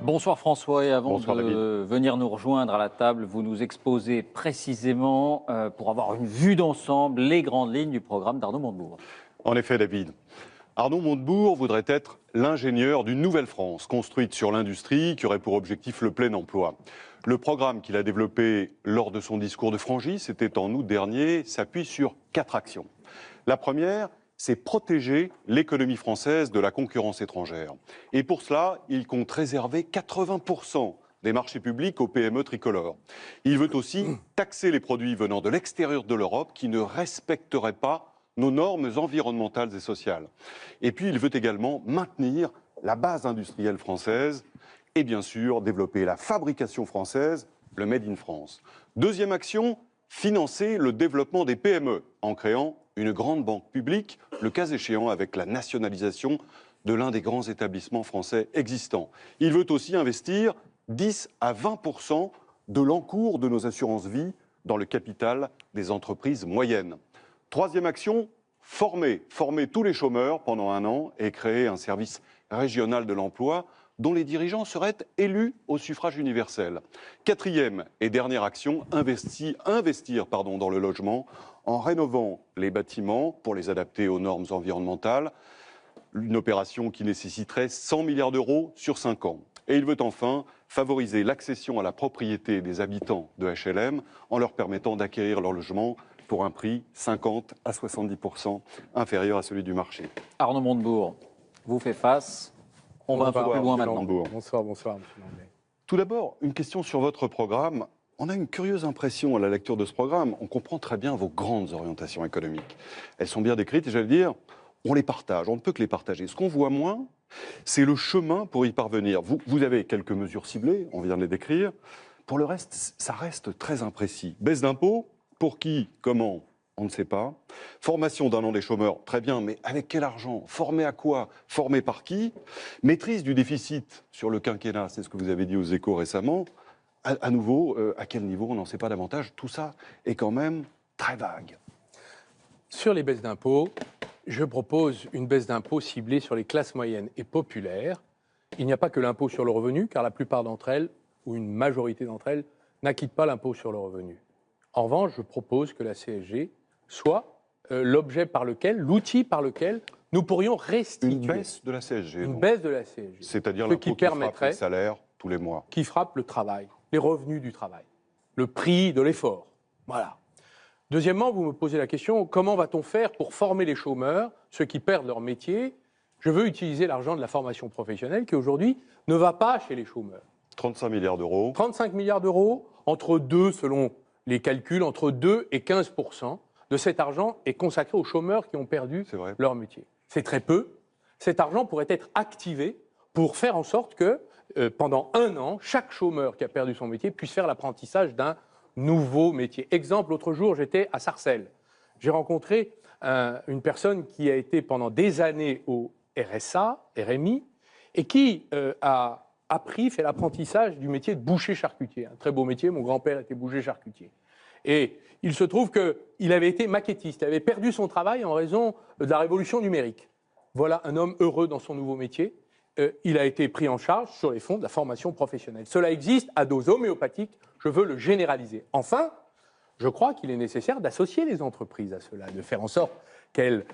Bonsoir François, et avant Bonsoir, de David. venir nous rejoindre à la table, vous nous exposez précisément, pour avoir une vue d'ensemble, les grandes lignes du programme d'Arnaud Montebourg. En effet, David. Arnaud Montebourg voudrait être l'ingénieur d'une nouvelle France, construite sur l'industrie, qui aurait pour objectif le plein emploi. Le programme qu'il a développé lors de son discours de Frangy, c'était en août dernier, s'appuie sur 4 actions. La première, c'est protéger l'économie française de la concurrence étrangère. Et pour cela, il compte réserver 80% des marchés publics aux PME tricolores. Il veut aussi taxer les produits venant de l'extérieur de l'Europe qui ne respecteraient pas nos normes environnementales et sociales. Et puis, il veut également maintenir la base industrielle française et bien sûr développer la fabrication française, le Made in France. Deuxième action, financer le développement des PME en créant une grande banque publique, le cas échéant avec la nationalisation de l'un des grands établissements français existants. Il veut aussi investir 10 à 20% de l'encours de nos assurances vie dans le capital des entreprises moyennes. Troisième action, former tous les chômeurs pendant 1 an et créer un service régional de l'emploi dont les dirigeants seraient élus au suffrage universel. Quatrième et dernière action, investir dans le logement en rénovant les bâtiments pour les adapter aux normes environnementales, une opération qui nécessiterait 100 milliards d'euros sur 5 ans. Et il veut enfin favoriser l'accession à la propriété des habitants de HLM en leur permettant d'acquérir leur logement pour un prix 50 à 70% inférieur à celui du marché. Arnaud Montebourg vous fait face. On va un peu plus loin maintenant. Bonsoir, monsieur Langlais. Tout d'abord, une question sur votre programme. On a une curieuse impression à la lecture de ce programme. On comprend très bien vos grandes orientations économiques. Elles sont bien décrites et j'allais dire, on les partage, on ne peut que les partager. Ce qu'on voit moins, c'est le chemin pour y parvenir. Vous avez quelques mesures ciblées, on vient de les décrire. Pour le reste, ça reste très imprécis. Baisse d'impôts, pour qui, comment ? On ne sait pas. Formation d'1 an des chômeurs, très bien, mais avec quel argent ? Formé à quoi ? Formé par qui ? Maîtrise du déficit sur le quinquennat, c'est ce que vous avez dit aux Échos récemment. À nouveau, à quel niveau ? On n'en sait pas davantage. Tout ça est quand même très vague. Sur les baisses d'impôts, je propose une baisse d'impôts ciblée sur les classes moyennes et populaires. Il n'y a pas que l'impôt sur le revenu, car la plupart d'entre elles, ou une majorité d'entre elles, n'acquittent pas l'impôt sur le revenu. En revanche, je propose que la CSG soit l'outil par lequel nous pourrions restituer. Une baisse de la CSG. Une baisse de la CSG. C'est-à-dire ce l'impôt qui qui frappe permettrait, les salaires tous les mois. Qui frappe le travail, les revenus du travail, le prix de l'effort. Voilà. Deuxièmement, vous me posez la question, comment va-t-on faire pour former les chômeurs, ceux qui perdent leur métier ? Je veux utiliser l'argent de la formation professionnelle qui aujourd'hui ne va pas chez les chômeurs. 35 milliards d'euros. 35 milliards d'euros, selon les calculs, entre 2 et 15% de cet argent est consacré aux chômeurs qui ont perdu leur métier. C'est très peu. Cet argent pourrait être activé pour faire en sorte que, pendant 1 an, chaque chômeur qui a perdu son métier puisse faire l'apprentissage d'un nouveau métier. Exemple, l'autre jour, j'étais à Sarcelles. J'ai rencontré une personne qui a été pendant des années au RSA, RMI, et qui a fait l'apprentissage du métier de boucher-charcutier. Un très beau métier, mon grand-père était boucher-charcutier. Et il se trouve qu'il avait été maquettiste, il avait perdu son travail en raison de la révolution numérique. Voilà un homme heureux dans son nouveau métier. Il a été pris en charge sur les fonds de la formation professionnelle. Cela existe à dose homéopathique, je veux le généraliser. Enfin, je crois qu'il est nécessaire d'associer les entreprises à cela, de faire en sorte qu'elles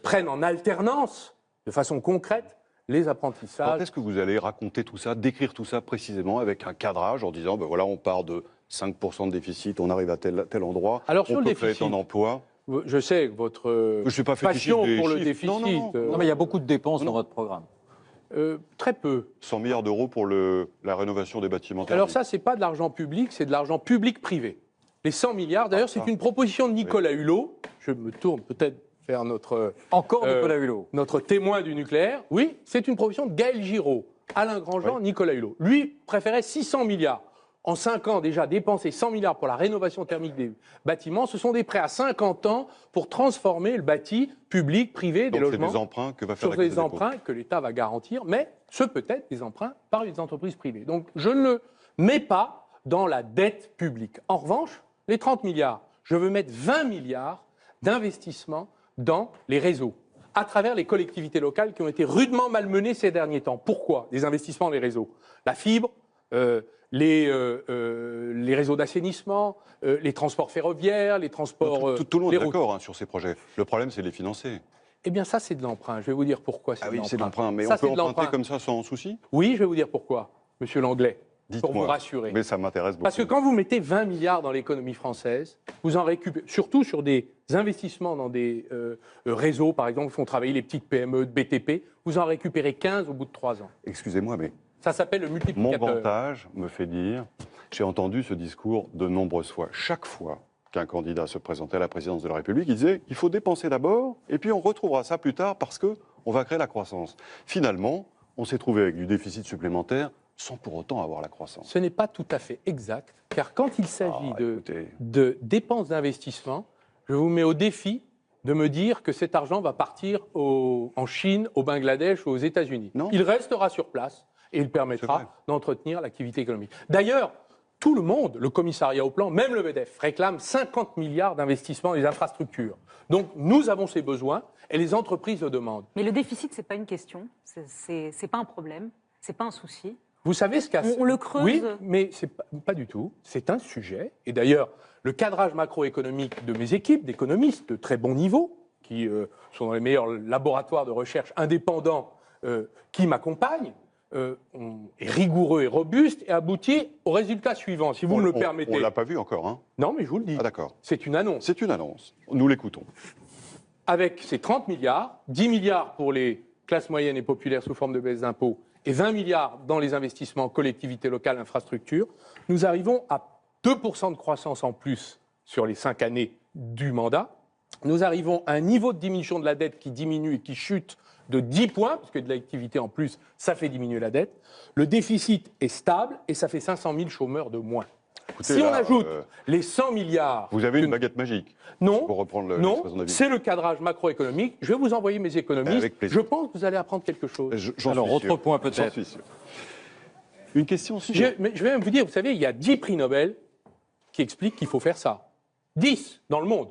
prennent en alternance, de façon concrète, les apprentissages. Alors, est-ce que vous allez raconter tout ça, décrire tout ça précisément avec un cadrage en disant, voilà, on part de 5% de déficit, on arrive à tel endroit, alors, sur on le peut créer déficit, tant d'emplois. Je sais que votre passion pour le déficit... Non, mais il y a beaucoup de dépenses dans votre programme. Très peu. 100 milliards d'euros pour la rénovation des bâtiments thermiques. Alors ça, c'est pas de l'argent public, c'est de l'argent public-privé. Les 100 milliards, d'ailleurs, c'est une proposition de Nicolas Hulot. Je me tourne peut-être vers notre... Nicolas Hulot. Notre témoin du nucléaire. Oui, c'est une proposition de Gaël Giraud, Alain Grandjean, Nicolas Hulot. Lui préférait 600 milliards. en 5 ans déjà dépensé 100 milliards pour la rénovation thermique des bâtiments. Ce sont des prêts à 50 ans pour transformer le bâti public, privé, des Donc c'est logements. des emprunts que va faire Sur la Caisse des des dépôts. emprunts que l'État va garantir, mais ce peut être des emprunts par les entreprises privées. Donc je ne le mets pas dans la dette publique. En revanche, les 30 milliards, je veux mettre 20 milliards d'investissement dans les réseaux, à travers les collectivités locales qui ont été rudement malmenées ces derniers temps. Pourquoi des investissements dans les réseaux? La fibre, les réseaux d'assainissement, les transports ferroviaires, les transports... Tout le monde les est routes. d'accord sur ces projets. Le problème, c'est de les financer. Eh bien, ça, c'est de l'emprunt. Je vais vous dire pourquoi c'est Ah de oui, l'emprunt. c'est de l'emprunt, mais Ça, on peut c'est de emprunter l'emprunt. comme ça sans souci? Oui, je vais vous dire pourquoi, monsieur Langlais, pour vous Dites-moi. rassurer. Mais ça m'intéresse beaucoup. Parce que quand vous mettez 20 milliards dans l'économie française, vous en récupérez, surtout sur des investissements dans des réseaux, par exemple, qui font travailler les petites PME de BTP, vous en récupérez 15 au bout de 3 ans. Excusez-moi, mais Ça s'appelle le mon multiplicateur. grand âge me fait dire, j'ai entendu ce discours de nombreuses fois. Chaque fois qu'un candidat se présentait à la présidence de la République, il disait il faut dépenser d'abord, et puis on retrouvera ça plus tard parce qu'on va créer la croissance. Finalement, on s'est trouvé avec du déficit supplémentaire sans pour autant avoir la croissance. Ce n'est pas tout à fait exact, car quand il s'agit de dépenses d'investissement, je vous mets au défi de me dire que cet argent va partir en Chine, au Bangladesh ou aux États-Unis. Il restera sur place et il permettra d'entretenir l'activité économique. D'ailleurs, tout le monde, le commissariat au plan, même le MEDEF, réclame 50 milliards d'investissements dans les infrastructures. Donc nous avons ces besoins et les entreprises le demandent. Mais le déficit, c'est pas une question, c'est pas un problème, c'est pas un souci. Vous savez ce qu'a... On le creuse. Oui, mais c'est pas du tout. C'est un sujet. Et d'ailleurs, le cadrage macroéconomique de mes équipes d'économistes de très bon niveau, qui sont dans les meilleurs laboratoires de recherche indépendants qui m'accompagnent, est rigoureux et robuste et aboutit au résultat suivant, si vous me le permettez. On ne l'a pas vu encore, hein? Non, mais je vous le dis. Ah d'accord. C'est une annonce. C'est une annonce. Nous l'écoutons. Avec ces 30 milliards, 10 milliards pour les classes moyennes et populaires sous forme de baisse d'impôts et 20 milliards dans les investissements collectivités locales, infrastructures, nous arrivons à 2% de croissance en plus sur les 5 années du mandat. Nous arrivons à un niveau de diminution de la dette qui diminue et qui chute de 10 points, parce que de l'activité en plus, ça fait diminuer la dette. Le déficit est stable et ça fait 500 000 chômeurs de moins. Écoutez, si on là, ajoute les 100 milliards... Vous avez une baguette magique? Non, pour reprendre non, l'expression d'David. c'est le cadrage macroéconomique. Je vais vous envoyer mes économistes. Avec plaisir. Je pense que vous allez apprendre quelque chose. Alors, autre point peut-être. J'en suis sûr. Une question sur... Mais je vais même vous dire, vous savez, il y a 10 prix Nobel qui expliquent qu'il faut faire ça. 10 dans le monde.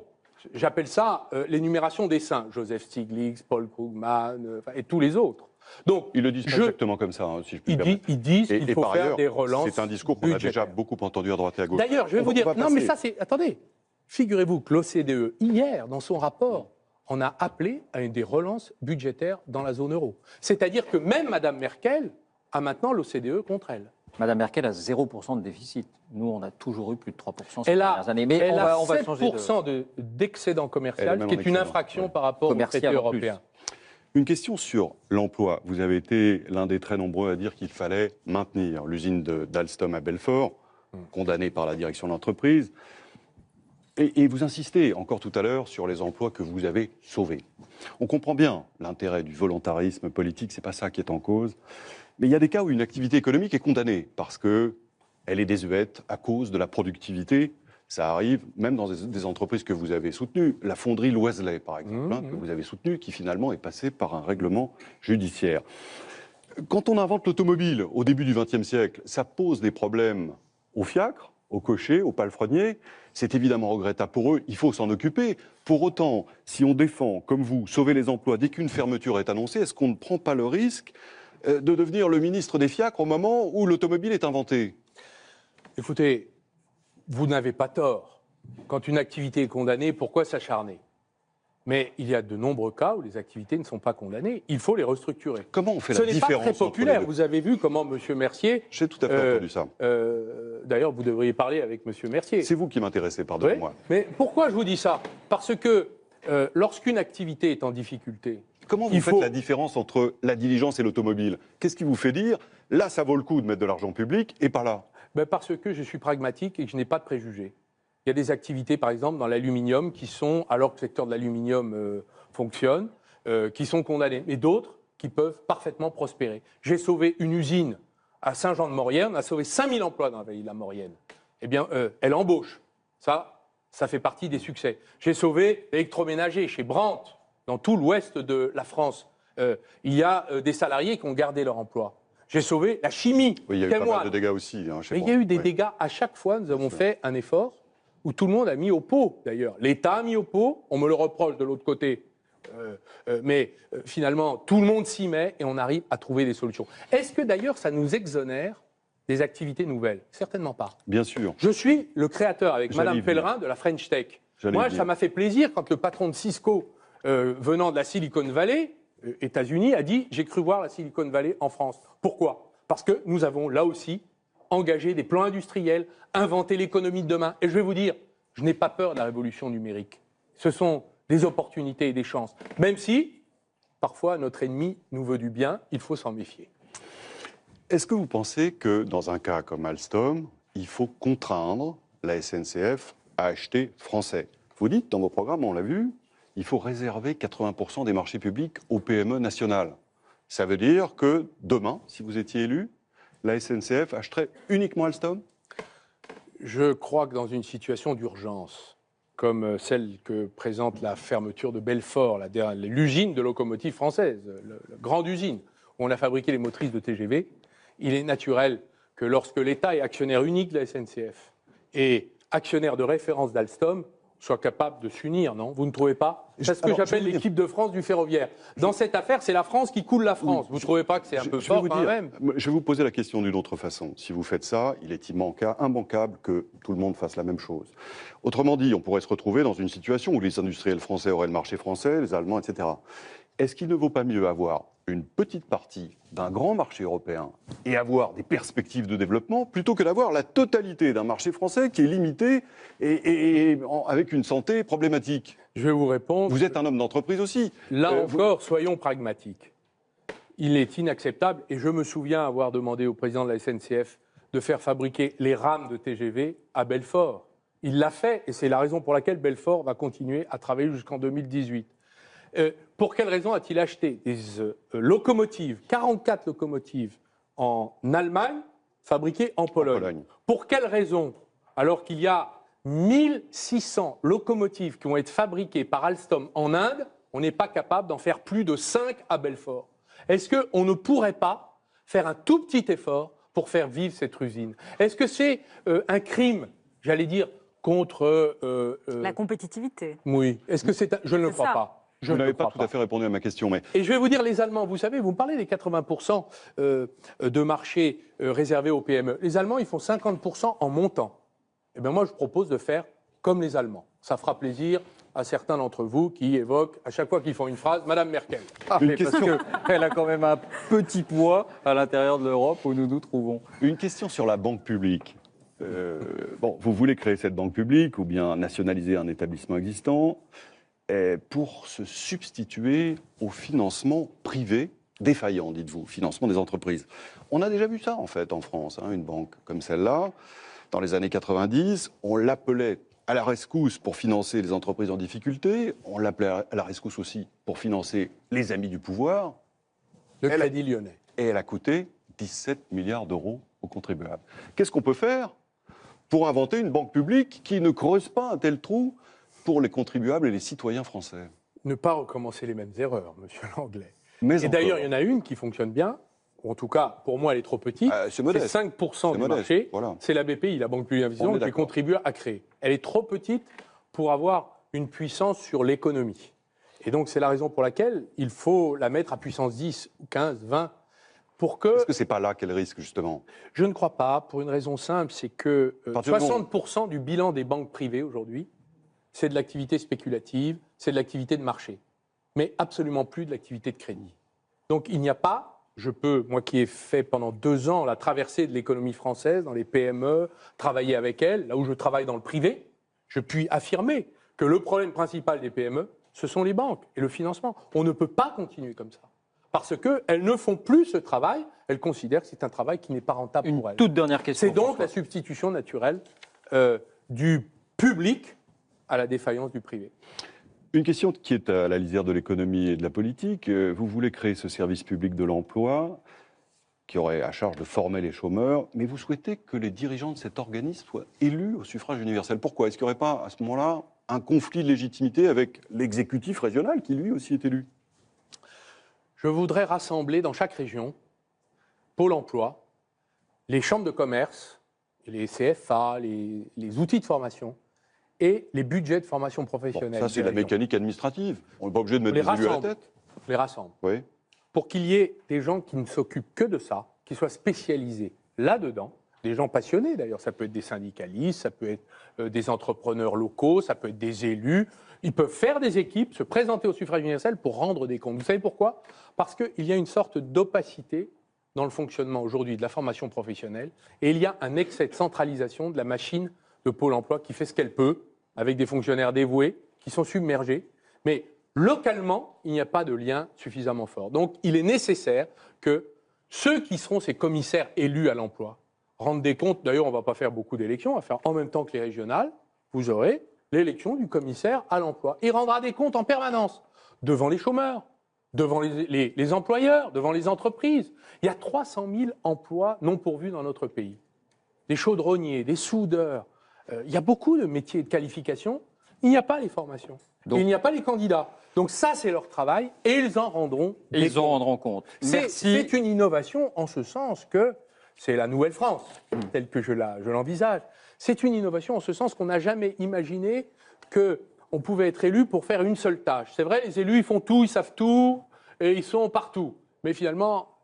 J'appelle ça l'énumération des saints. Joseph Stiglitz, Paul Krugman et tous les autres. Donc, ils le disent pas exactement comme ça, hein, si je puis me permettre. Ils disent qu'il faut par faire ailleurs, des relances. c'est un discours qu'on a déjà beaucoup entendu à droite et à gauche. D'ailleurs, je vais vous dire, On va non mais passer. ça c'est, attendez, figurez-vous que l'OCDE, hier, dans son rapport, on a appelé à des relances budgétaires dans la zone euro. C'est-à-dire que même Mme Merkel a maintenant l'OCDE contre elle. Mme Merkel a 0% de déficit. Nous, on a toujours eu plus de 3% ces Elle dernières années. Mais elle a on va changer 7% d'excédent Elle commercial, est même qui en est une excédent. infraction par rapport au traité Commercial en plus. européen. Une question sur l'emploi. Vous avez été l'un des très nombreux à dire qu'il fallait maintenir l'usine d'Alstom à Belfort, condamnée par la direction de l'entreprise. Et vous insistez encore tout à l'heure sur les emplois que vous avez sauvés. On comprend bien l'intérêt du volontarisme politique, c'est pas ça qui est en cause. Mais il y a des cas où une activité économique est condamnée parce qu'elle est désuète à cause de la productivité. Ça arrive même dans des entreprises que vous avez soutenues. La fonderie Loiselet, par exemple, que vous avez soutenue, qui finalement est passée par un règlement judiciaire. Quand on invente l'automobile au début du XXe siècle, ça pose des problèmes aux fiacres, aux cochers, aux palefreniers. C'est évidemment regrettable pour eux, il faut s'en occuper. Pour autant, si on défend, comme vous, sauver les emplois dès qu'une fermeture est annoncée, est-ce qu'on ne prend pas le risque de devenir le ministre des fiacres au moment où l'automobile est inventée? Écoutez, vous n'avez pas tort. Quand une activité est condamnée, pourquoi s'acharner? Mais il y a de nombreux cas où les activités ne sont pas condamnées. Il faut les restructurer. Comment on fait Ce la n'est différence pas très entre populaire. les deux? Vous avez vu comment M. Mercier... J'ai tout à fait entendu ça. D'ailleurs, vous devriez parler avec M. Mercier. C'est vous qui m'intéressez, pardonnez-moi. Mais pourquoi je vous dis ça? Parce que lorsqu'une activité est en difficulté... Comment vous faites la différence entre la diligence et l'automobile? Qu'est-ce qui vous fait dire, là, ça vaut le coup de mettre de l'argent public, et pas là? Parce que je suis pragmatique et que je n'ai pas de préjugés. Il y a des activités, par exemple, dans l'aluminium qui sont, alors que le secteur de l'aluminium fonctionne, qui sont condamnées, mais d'autres qui peuvent parfaitement prospérer. J'ai sauvé une usine à Saint-Jean-de-Maurienne, on a sauvé 5000 emplois dans la vallée de la Maurienne. Eh bien, elle embauche. Ça fait partie des succès. J'ai sauvé l'électroménager chez Brandt, dans tout l'ouest de la France. Il y a des salariés qui ont gardé leur emploi. J'ai sauvé la chimie. Oui, il y a eu pas mal de dégâts aussi. Chez Mais il y a eu des dégâts à chaque fois. Nous avons fait un effort où tout le monde a mis au pot, d'ailleurs. L'État a mis au pot, on me le reproche de l'autre côté. Mais finalement, tout le monde s'y met et on arrive à trouver des solutions. Est-ce que d'ailleurs ça nous exonère des activités nouvelles? Certainement pas. Bien sûr. Je suis le créateur avec J'allais Madame y venir. Pellerin de la French Tech. J'allais y Moi, venir. ça m'a fait plaisir quand le patron de Cisco, venant de la Silicon Valley, États-Unis, a dit « J'ai cru voir la Silicon Valley en France ». Pourquoi? Parce que nous avons là aussi engagé des plans industriels, inventé l'économie de demain. Et je vais vous dire, je n'ai pas peur de la révolution numérique. Ce sont des opportunités et des chances. Même si, parfois, notre ennemi nous veut du bien, il faut s'en méfier. Est-ce que vous pensez que dans un cas comme Alstom, il faut contraindre la SNCF à acheter français? Vous dites dans vos programmes, on l'a vu, il faut réserver 80% des marchés publics aux PME nationales. Ça veut dire que demain, si vous étiez élu, la SNCF achèterait uniquement Alstom? Je crois que dans une situation d'urgence, comme celle que présente la fermeture de Belfort, l'usine de locomotives françaises, la grande usine où on a fabriqué les motrices de TGV, il est naturel que lorsque l'État est actionnaire unique de la SNCF et actionnaire de référence d'Alstom, soit capable de s'unir, non? Vous ne trouvez pas? C'est ce que j'appelle l'équipe de France du ferroviaire. Dans cette affaire, c'est la France qui coule la France. Vous ne trouvez pas que c'est un peu fort quand même? Je vais vous poser la question d'une autre façon. Si vous faites ça, il est immanquable que tout le monde fasse la même chose. Autrement dit, on pourrait se retrouver dans une situation où les industriels français auraient le marché français, les Allemands, etc. Est-ce qu'il ne vaut pas mieux avoir une petite partie d'un grand marché européen et avoir des perspectives de développement plutôt que d'avoir la totalité d'un marché français qui est limité et avec une santé problématique? Je vais vous répondre. Vous êtes un homme d'entreprise aussi. Là encore, soyons pragmatiques. Il est inacceptable, et je me souviens avoir demandé au président de la SNCF de faire fabriquer les rames de TGV à Belfort. Il l'a fait, et c'est la raison pour laquelle Belfort va continuer à travailler jusqu'en 2018. Pour quelle raison a-t-il acheté des locomotives, 44 locomotives en Allemagne, fabriquées en Pologne? Pour quelle raison, alors qu'il y a 1600 locomotives qui vont être fabriquées par Alstom en Inde, on n'est pas capable d'en faire plus de 5 à Belfort? Est-ce qu'on ne pourrait pas faire un tout petit effort pour faire vivre cette usine? Est-ce que c'est un crime, j'allais dire, contre... la compétitivité. Oui. Est-ce que c'est... Je ne le crois pas. Vous n'avez pas tout à fait répondu à ma question. Mais... Et je vais vous dire, les Allemands, vous savez, vous me parlez des 80% de marchés réservés aux PME. Les Allemands, ils font 50% en montant. Eh bien, moi, je propose de faire comme les Allemands. Ça fera plaisir à certains d'entre vous qui évoquent, à chaque fois qu'ils font une phrase, Madame Merkel. Parce qu'elle a quand même un petit poids à l'intérieur de l'Europe où nous nous trouvons. Une question sur la banque publique. Vous voulez créer cette banque publique ou bien nationaliser un établissement existant pour se substituer au financement privé défaillant, dites-vous, financement des entreprises. On a déjà vu ça, en fait, en France, une banque comme celle-là. Dans les années 90, on l'appelait à la rescousse pour financer les entreprises en difficulté, on l'appelait à la rescousse aussi pour financer les amis du pouvoir. Le Crédit Lyonnais. Et elle a coûté 17 milliards d'euros aux contribuables. Qu'est-ce qu'on peut faire pour inventer une banque publique qui ne creuse pas un tel trou pour les contribuables et les citoyens français? Ne pas recommencer les mêmes erreurs, monsieur Langlais. Mais et d'ailleurs, il y en a une qui fonctionne bien, ou en tout cas, pour moi, elle est trop petite. C'est 5% du marché. Voilà. C'est la BPI, la Banque publique d'investissement, qui contribue à créer. Elle est trop petite pour avoir une puissance sur l'économie. Et donc, c'est la raison pour laquelle il faut la mettre à puissance 10, 15, 20, pour que... Est-ce que ce n'est pas là qu'elle risque, justement? Je ne crois pas, pour une raison simple, c'est que 60% du bilan des banques privées aujourd'hui, c'est de l'activité spéculative, c'est de l'activité de marché, mais absolument plus de l'activité de crédit. Donc il n'y a pas, moi qui ai fait pendant 2 ans la traversée de l'économie française, dans les PME, travailler avec elles, là où je travaille dans le privé, je puis affirmer que le problème principal des PME, ce sont les banques et le financement. On ne peut pas continuer comme ça, parce qu'elles ne font plus ce travail, elles considèrent que c'est un travail qui n'est pas rentable pour elles. Toute dernière question. C'est donc la substitution naturelle du public à la défaillance du privé. Une question qui est à la lisière de l'économie et de la politique. Vous voulez créer ce service public de l'emploi. qui aurait à charge de former les chômeurs, mais vous souhaitez que les dirigeants de cet organisme soient élus au suffrage universel. Pourquoi? Est-ce qu'il n'y aurait pas, à ce moment-là, un conflit de légitimité avec l'exécutif régional, qui lui aussi est élu? Je voudrais rassembler dans chaque région Pôle emploi, les chambres de commerce, les CFA, les outils de formation et les budgets de formation professionnelle. Bon, ça, c'est la mécanique administrative. On n'est pas obligé de mettre des élus à la tête. On les rassemble. Oui. Pour qu'il y ait des gens qui ne s'occupent que de ça, qui soient spécialisés là-dedans, des gens passionnés d'ailleurs, ça peut être des syndicalistes, ça peut être des entrepreneurs locaux, ça peut être des élus. Ils peuvent faire des équipes, se présenter au suffrage universel pour rendre des comptes. Vous savez pourquoi? Parce qu'il y a une sorte d'opacité dans le fonctionnement aujourd'hui de la formation professionnelle et il y a un excès de centralisation de la machine de Pôle emploi qui fait ce qu'elle peut avec des fonctionnaires dévoués qui sont submergés. Mais localement, il n'y a pas de lien suffisamment fort. Donc, il est nécessaire que ceux qui seront ces commissaires élus à l'emploi rendent des comptes. D'ailleurs, on ne va pas faire beaucoup d'élections, on va faire en même temps que les régionales. Vous aurez l'élection du commissaire à l'emploi. Il rendra des comptes en permanence devant les chômeurs, devant les employeurs, devant les entreprises. Il y a 300 000 emplois non pourvus dans notre pays. Des chaudronniers, des soudeurs. Il y a beaucoup de métiers et de qualifications. Il n'y a pas les formations. Donc, il n'y a pas les candidats. Donc ça, c'est leur travail et ils en rendront compte. C'est une innovation en ce sens que c'est la nouvelle France, telle que je l'envisage. C'est une innovation en ce sens qu'on n'a jamais imaginé qu'on pouvait être élu pour faire une seule tâche. C'est vrai, les élus, ils font tout, ils savent tout et ils sont partout. Mais finalement,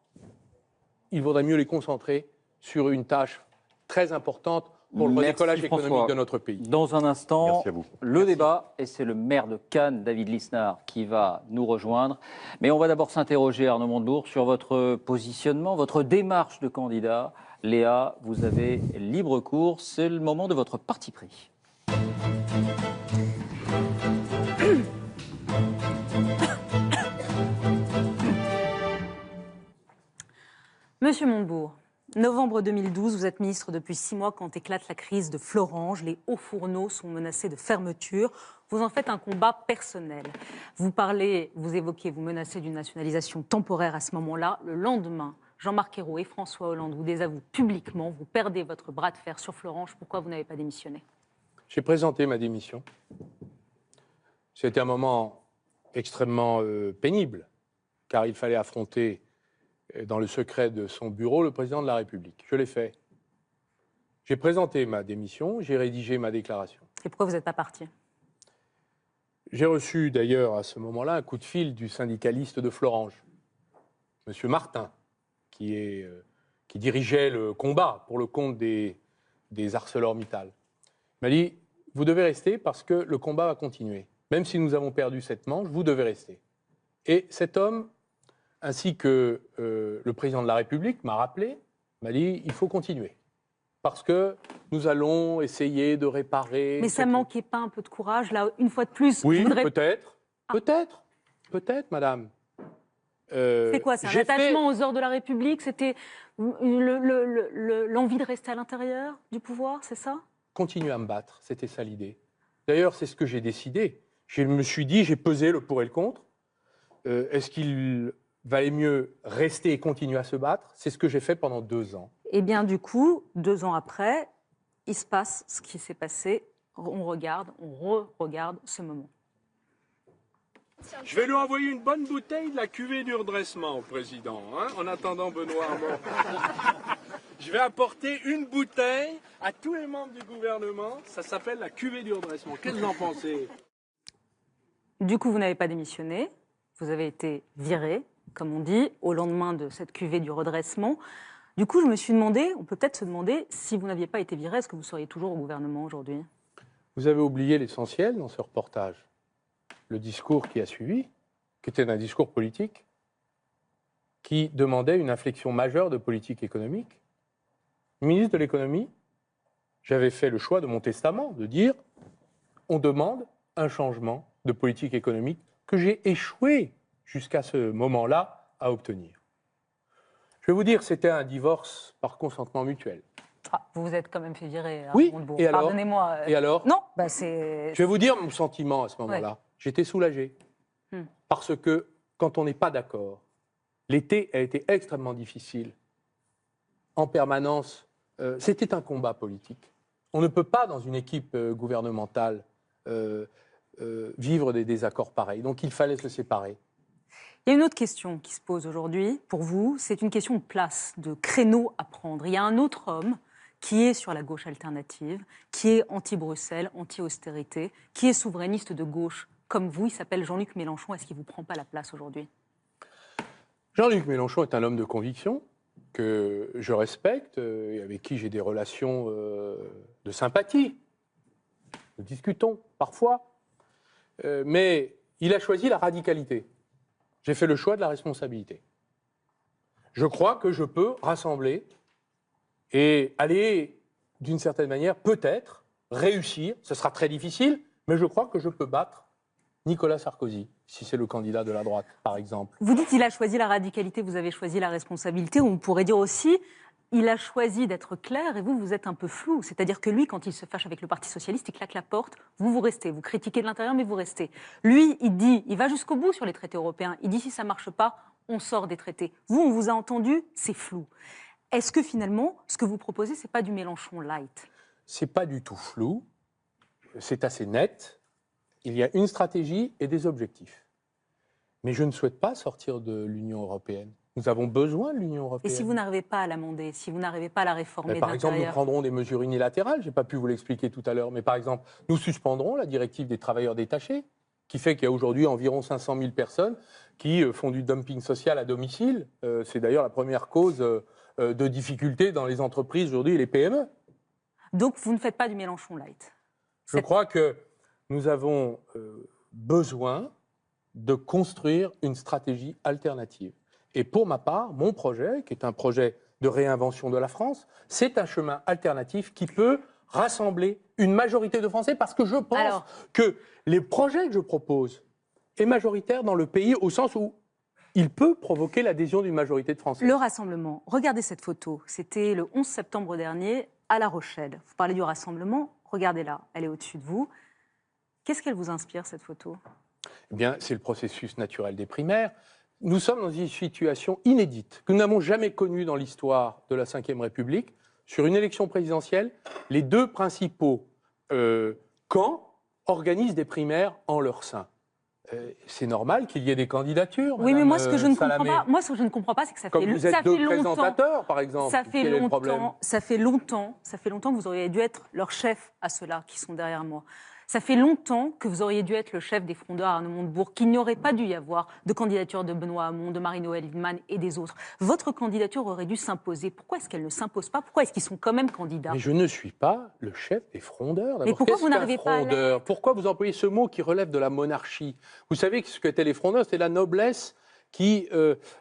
il vaudrait mieux les concentrer sur une tâche très importante pour le redécollage économique de notre pays. Dans un instant, le débat, et c'est le maire de Cannes, David Lisnard, qui va nous rejoindre. Mais on va d'abord s'interroger, Arnaud Montebourg, sur votre positionnement, votre démarche de candidat. Léa, vous avez libre cours, c'est le moment de votre parti pris. Monsieur Montebourg, novembre 2012, vous êtes ministre depuis 6 mois quand éclate la crise de Florange. Les hauts fourneaux sont menacés de fermeture. Vous en faites un combat personnel. Vous évoquez, vous menacez d'une nationalisation temporaire à ce moment-là. Le lendemain, Jean-Marc Ayrault et François Hollande vous désavouent publiquement. Vous perdez votre bras de fer sur Florange. Pourquoi vous n'avez pas démissionné? J'ai présenté ma démission. C'était un moment extrêmement pénible, car il fallait affronter dans le secret de son bureau le président de la République. Je l'ai fait. J'ai présenté ma démission, j'ai rédigé ma déclaration. Et pourquoi vous n'êtes pas parti? J'ai reçu d'ailleurs à ce moment-là un coup de fil du syndicaliste de Florange, M. Martin, qui dirigeait le combat pour le compte des ArcelorMittal. Il m'a dit, vous devez rester parce que le combat va continuer. Même si nous avons perdu cette manche, vous devez rester. Et cet homme, ainsi que le président de la République m'a rappelé, m'a dit, il faut continuer. Parce que nous allons essayer de réparer... Mais ça ne manquait pas un peu de courage, là, une fois de plus? Oui, peut-être, madame. C'est quoi, c'est un attachement aux ordres de la République? C'était l'envie de rester à l'intérieur du pouvoir, c'est ça? Continuer à me battre, c'était ça l'idée. D'ailleurs, c'est ce que j'ai décidé. Je me suis dit, j'ai pesé le pour et le contre. Est-ce qu'il valait mieux rester et continuer à se battre? C'est ce que j'ai fait pendant 2 ans. Eh bien, du coup, 2 ans après, il se passe ce qui s'est passé. On re-regarde ce moment. Je vais lui envoyer une bonne bouteille de la cuvée du redressement au président, hein, en attendant Benoît Hamon. Je vais apporter une bouteille à tous les membres du gouvernement. Ça s'appelle la cuvée du redressement. Qu'est-ce que vous en pensez? Du coup, vous n'avez pas démissionné. Vous avez été viré, comme on dit, au lendemain de cette cuvée du redressement. Du coup, je me suis demandé, on peut peut-être se demander, si vous n'aviez pas été viré, est-ce que vous seriez toujours au gouvernement aujourd'hui? Vous avez oublié l'essentiel dans ce reportage. Le discours qui a suivi, qui était un discours politique, qui demandait une inflexion majeure de politique économique. Ministre de l'économie, j'avais fait le choix de mon testament, de dire, on demande un changement de politique économique que j'ai échoué jusqu'à ce moment-là à obtenir. Je vais vous dire, c'était un divorce par consentement mutuel. Ah, vous vous êtes quand même fait virer. Oui, et alors? Pardonnez-moi. Et alors? Non, bah c'est... Je vais vous dire mon sentiment à ce moment-là. Ouais. J'étais soulagé. Parce que quand on n'est pas d'accord, l'été a été extrêmement difficile en permanence, c'était un combat politique. On ne peut pas, dans une équipe gouvernementale, vivre des désaccords pareils. Donc il fallait se séparer. Il y a une autre question qui se pose aujourd'hui pour vous, c'est une question de place, de créneau à prendre. Il y a un autre homme qui est sur la gauche alternative, qui est anti-Bruxelles, anti-austérité, qui est souverainiste de gauche comme vous, il s'appelle Jean-Luc Mélenchon. Est-ce qu'il ne vous prend pas la place aujourd'hui? Jean-Luc Mélenchon est un homme de conviction que je respecte et avec qui j'ai des relations de sympathie. Nous discutons parfois, mais il a choisi la radicalité. J'ai fait le choix de la responsabilité. Je crois que je peux rassembler et aller, d'une certaine manière, peut-être réussir. Ce sera très difficile, mais je crois que je peux battre Nicolas Sarkozy, si c'est le candidat de la droite, par exemple. Vous dites qu'il a choisi la radicalité, vous avez choisi la responsabilité. On pourrait dire aussi, il a choisi d'être clair et vous, vous êtes un peu flou. C'est-à-dire que lui, quand il se fâche avec le Parti socialiste, il claque la porte, vous restez. Vous critiquez de l'intérieur, mais vous restez. Lui, il dit, il va jusqu'au bout sur les traités européens. Il dit, si ça ne marche pas, on sort des traités. Vous, on vous a entendu, c'est flou. Est-ce que finalement, ce que vous proposez, ce n'est pas du Mélenchon light? Ce n'est pas du tout flou. C'est assez net. Il y a une stratégie et des objectifs. Mais je ne souhaite pas sortir de l'Union européenne. Nous avons besoin de l'Union européenne. Et si vous n'arrivez pas à l'amender, si vous n'arrivez pas à la réformer par exemple, nous prendrons des mesures unilatérales. Je n'ai pas pu vous l'expliquer tout à l'heure. Mais par exemple, nous suspendrons la directive des travailleurs détachés, qui fait qu'il y a aujourd'hui environ 500 000 personnes qui font du dumping social à domicile. C'est d'ailleurs la première cause de difficultés dans les entreprises aujourd'hui et les PME. Donc vous ne faites pas du Mélenchon light? Je crois que nous avons besoin de construire une stratégie alternative. Et pour ma part, mon projet, qui est un projet de réinvention de la France, c'est un chemin alternatif qui peut rassembler une majorité de Français, parce que je pense que les projets que je propose est majoritaire dans le pays, au sens où il peut provoquer l'adhésion d'une majorité de Français. Le rassemblement, regardez cette photo, c'était le 11 septembre dernier à La Rochelle. Vous parlez du rassemblement, regardez-la, elle est au-dessus de vous. Qu'est-ce qu'elle vous inspire, cette photo? Eh bien, c'est le processus naturel des primaires. Nous sommes dans une situation inédite que nous n'avons jamais connue dans l'histoire de la Ve République. Sur une élection présidentielle, les deux principaux camps organisent des primaires en leur sein. C'est normal qu'il y ait des candidatures. Oui, mais moi, ce que je ne comprends pas, c'est que ça Comme vous êtes deux présentateurs, par exemple. Ça fait longtemps que vous auriez dû être leur chef à ceux-là qui sont derrière moi. Ça fait longtemps que vous auriez dû être le chef des frondeurs Arnaud Montebourg, qu'il n'y aurait pas dû y avoir de candidature de Benoît Hamon, de Marie-Noëlle Lienemann et des autres. Votre candidature aurait dû s'imposer. Pourquoi est-ce qu'elle ne s'impose pas? Pourquoi est-ce qu'ils sont quand même candidats? Mais je ne suis pas le chef des frondeurs. Mais pourquoi vous n'arrivez pas à l'être? Pourquoi vous employez ce mot qui relève de la monarchie? Vous savez que ce qu'étaient les frondeurs, c'était la noblesse qui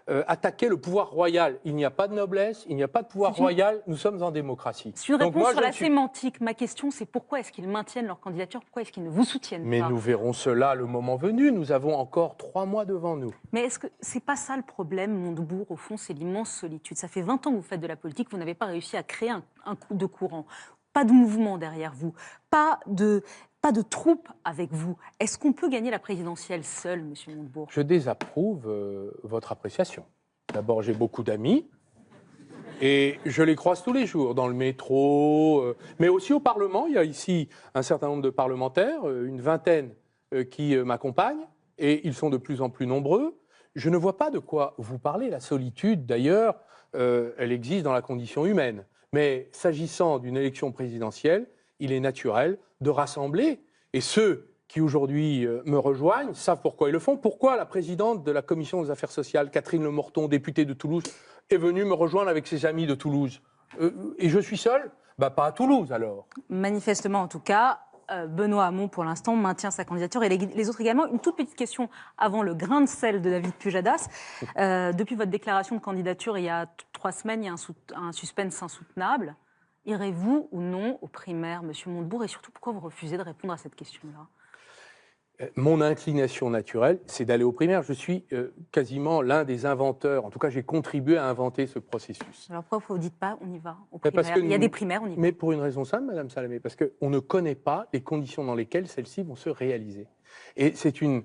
attaquait le pouvoir royal. Il n'y a pas de noblesse, il n'y a pas de pouvoir royal, nous sommes en démocratie. Sur une réponse sur la sémantique, ma question c'est pourquoi est-ce qu'ils maintiennent leur candidature? Pourquoi est-ce qu'ils ne vous soutiennent pas? Mais nous verrons cela le moment venu, nous avons encore 3 mois devant nous. Mais est-ce que c'est pas ça le problème, Montebourg, au fond, c'est l'immense solitude. Ça fait 20 ans que vous faites de la politique, vous n'avez pas réussi à créer un coup de courant. Pas de mouvement derrière vous, pas de troupes avec vous. Est-ce qu'on peut gagner la présidentielle seul, M. Montebourg? Je désapprouve votre appréciation. D'abord, j'ai beaucoup d'amis et je les croise tous les jours dans le métro, mais aussi au Parlement. Il y a ici un certain nombre de parlementaires, une vingtaine qui m'accompagnent et ils sont de plus en plus nombreux. Je ne vois pas de quoi vous parlez. La solitude, d'ailleurs, elle existe dans la condition humaine. Mais s'agissant d'une élection présidentielle, il est naturel de rassembler. Et ceux qui aujourd'hui me rejoignent savent pourquoi ils le font. Pourquoi la présidente de la Commission des Affaires sociales, Catherine Lemorton, députée de Toulouse, est venue me rejoindre avec ses amis de Toulouse? Et je suis seul? Pas à Toulouse alors. Manifestement en tout cas. Benoît Hamon, pour l'instant, maintient sa candidature et les autres également. Une toute petite question avant le grain de sel de David Pujadas. Depuis votre déclaration de candidature il y a 3 semaines, il y a un suspense insoutenable. Irez-vous ou non aux primaires, M. Montebourg? Et surtout, pourquoi vous refusez de répondre à cette question-là? Mon inclination naturelle, c'est d'aller aux primaires. Je suis quasiment l'un des inventeurs. En tout cas, j'ai contribué à inventer ce processus. Alors pourquoi vous ne dites pas on y va aux primaires? Il y a des primaires, on y va. Mais pour une raison simple, Madame Salamé, parce qu'on ne connaît pas les conditions dans lesquelles celles-ci vont se réaliser. Et c'est une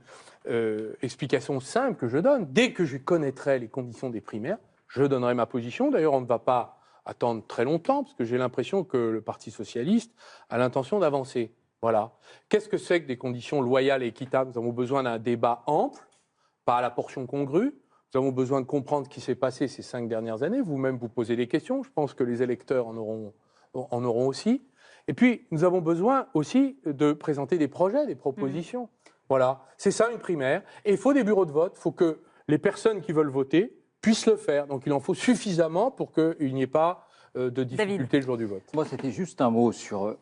explication simple que je donne. Dès que je connaîtrai les conditions des primaires, je donnerai ma position. D'ailleurs, on ne va pas attendre très longtemps, parce que j'ai l'impression que le Parti socialiste a l'intention d'avancer. Voilà. Qu'est-ce que c'est que des conditions loyales et équitables? Nous avons besoin d'un débat ample, pas à la portion congrue. Nous avons besoin de comprendre ce qui s'est passé ces 5 dernières années. Vous-même, vous posez des questions. Je pense que les électeurs en auront aussi. Et puis, nous avons besoin aussi de présenter des projets, des propositions. Voilà. C'est ça, une primaire. Et il faut des bureaux de vote. Il faut que les personnes qui veulent voter puissent le faire. Donc, il en faut suffisamment pour qu'il n'y ait pas de difficultés le jour du vote. Moi, c'était juste un mot sur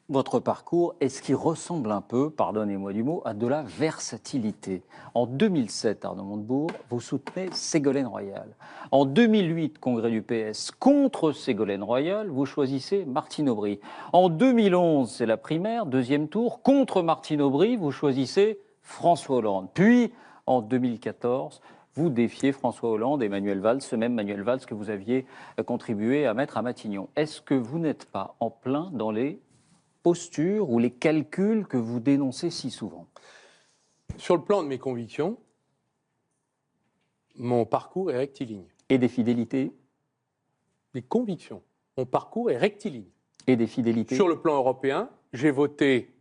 votre parcours. Est-ce qu'il ressemble un peu, pardonnez-moi du mot, à de la versatilité? En 2007, Arnaud Montebourg, vous soutenez Ségolène Royal. En 2008, congrès du PS, contre Ségolène Royal, vous choisissez Martine Aubry. En 2011, c'est la primaire, deuxième tour, contre Martine Aubry, vous choisissez François Hollande. Puis, en 2014, vous défiez François Hollande et Manuel Valls, ce même Manuel Valls que vous aviez contribué à mettre à Matignon. Est-ce que vous n'êtes pas en plein dans les postures ou les calculs que vous dénoncez si souvent? Sur le plan de mes convictions, mon parcours est rectiligne. Et des fidélités? Des convictions. Mon parcours est rectiligne. Et des fidélités? Sur le plan européen, j'ai voté